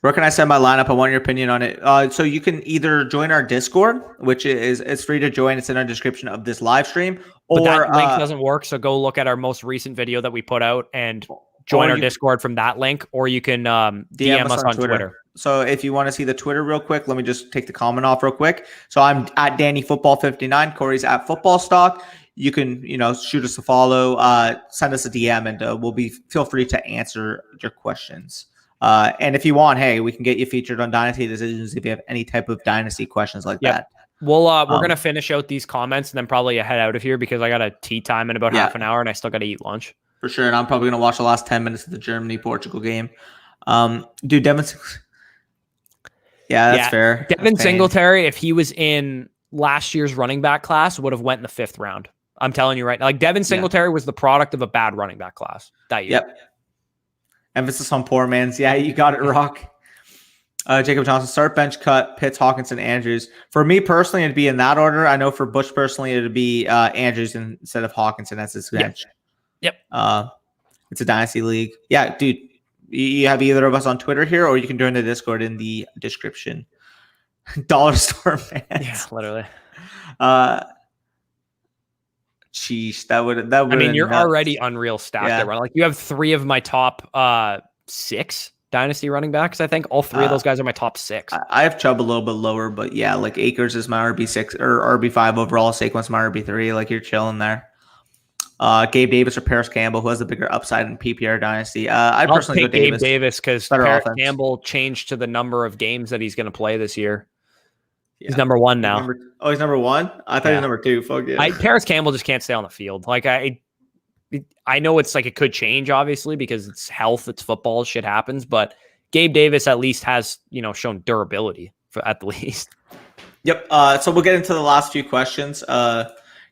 [SPEAKER 1] Where can I send my lineup? I want your opinion on it. So you can either join our Discord, which it's free to join. It's in our description of this live stream. Or
[SPEAKER 2] that link doesn't work. So go look at our most recent video that we put out and join our Discord from that link, or you can DM us on Twitter.
[SPEAKER 1] So if you want to see the Twitter real quick, let me just take the comment off real quick. So I'm at DannyFootball59. Corey's at FootballStock. You can, shoot us a follow, send us a DM, and feel free to answer your questions. And if you want, hey, we can get you featured on Dynasty Decisions if you have any type of Dynasty questions like that.
[SPEAKER 2] we're gonna finish out these comments and then probably head out of here because I got a tea time in about half an hour and I still got to eat lunch.
[SPEAKER 1] For sure, and I'm probably gonna watch the last 10 minutes of the Germany-Portugal game. Dude, Devin. Yeah, that's fair.
[SPEAKER 2] Devin Singletary, if he was in last year's running back class, would have went in the 5th round. I'm telling you right now. Like Devin Singletary was the product of a bad running back class that year.
[SPEAKER 1] Yep. Emphasis on poor man's. Yeah, you got it, Rock. Jacob Johnson, start, bench, cut, Pitts, Hawkinson, Andrews. For me personally, it'd be in that order. I know for Bush personally, it'd be Andrews instead of Hawkinson as his bench.
[SPEAKER 2] Yep.
[SPEAKER 1] It's a dynasty league. Yeah, dude. You have either of us on Twitter here, or you can join the Discord in the description. Dollar store fans.
[SPEAKER 2] Yeah, literally.
[SPEAKER 1] Sheesh, that would.
[SPEAKER 2] I mean, you're already unreal stacked there. Like you have 3 of my top 6 dynasty running backs. I think all 3 of those guys are my top 6.
[SPEAKER 1] I have Chubb a little bit lower, but yeah, like Akers is my RB6 or RB5 overall. Saquon's my RB3. Like you're chilling there. Gabe Davis or Paris Campbell, who has the bigger upside in PPR dynasty. I personally
[SPEAKER 2] take Gabe Davis because Paris
[SPEAKER 1] offense.
[SPEAKER 2] Campbell changed to the number of games that he's going to play this year. Yeah. He's number 1 now.
[SPEAKER 1] He's number 1? I thought he was number 2. Fuck yeah.
[SPEAKER 2] Paris Campbell just can't stay on the field. Like I know it's like it could change obviously because it's health, it's football, shit happens, but Gabe Davis at least has, shown durability at the least.
[SPEAKER 1] Yep. So we'll get into the last few questions.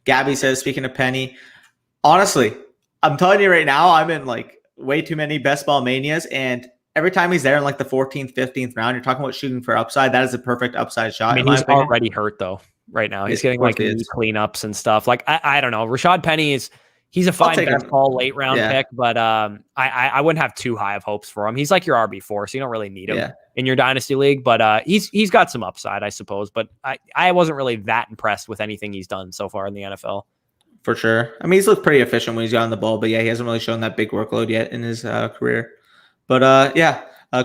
[SPEAKER 1] Gabby says, speaking of Penny, honestly, I'm telling you right now, I'm in like way too many best ball manias, and every time he's there in like the 14th, 15th round, you're talking about shooting for upside. That is a perfect upside shot.
[SPEAKER 2] I mean, he's already hurt though right now. He's getting like knee cleanups and stuff. Like I don't know. Rashad Penny he's a fine best ball late round pick, but I wouldn't have too high of hopes for him. He's like your RB4, so you don't really need him in your dynasty league. But he's got some upside, I suppose. But I wasn't really that impressed with anything he's done so far in the NFL.
[SPEAKER 1] For sure. I mean, he's looked pretty efficient when he's gotten the ball, but yeah, he hasn't really shown that big workload yet in his career. But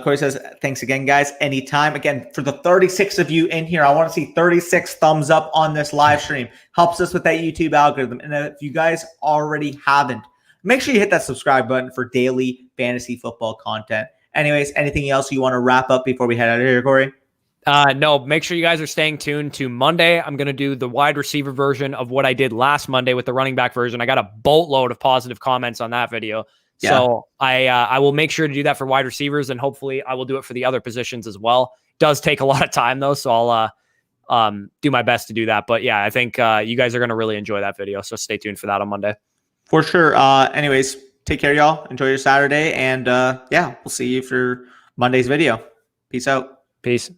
[SPEAKER 1] Corey says, thanks again, guys. Anytime. Again, for the 36 of you in here, I want to see 36 thumbs up on this live stream. Helps us with that YouTube algorithm. And if you guys already haven't, make sure you hit that subscribe button for daily fantasy football content. Anyways, anything else you want to wrap up before we head out of here, Corey?
[SPEAKER 2] No, make sure you guys are staying tuned to Monday. I'm going to do the wide receiver version of what I did last Monday with the running back version. I got a boatload of positive comments on that video. Yeah. So I will make sure to do that for wide receivers, and hopefully I will do it for the other positions as well. It does take a lot of time though. So I'll do my best to do that. But yeah, I think you guys are going to really enjoy that video. So stay tuned for that on Monday.
[SPEAKER 1] For sure. Anyways, take care, y'all. Enjoy your Saturday. And we'll see you for Monday's video. Peace out.
[SPEAKER 2] Peace.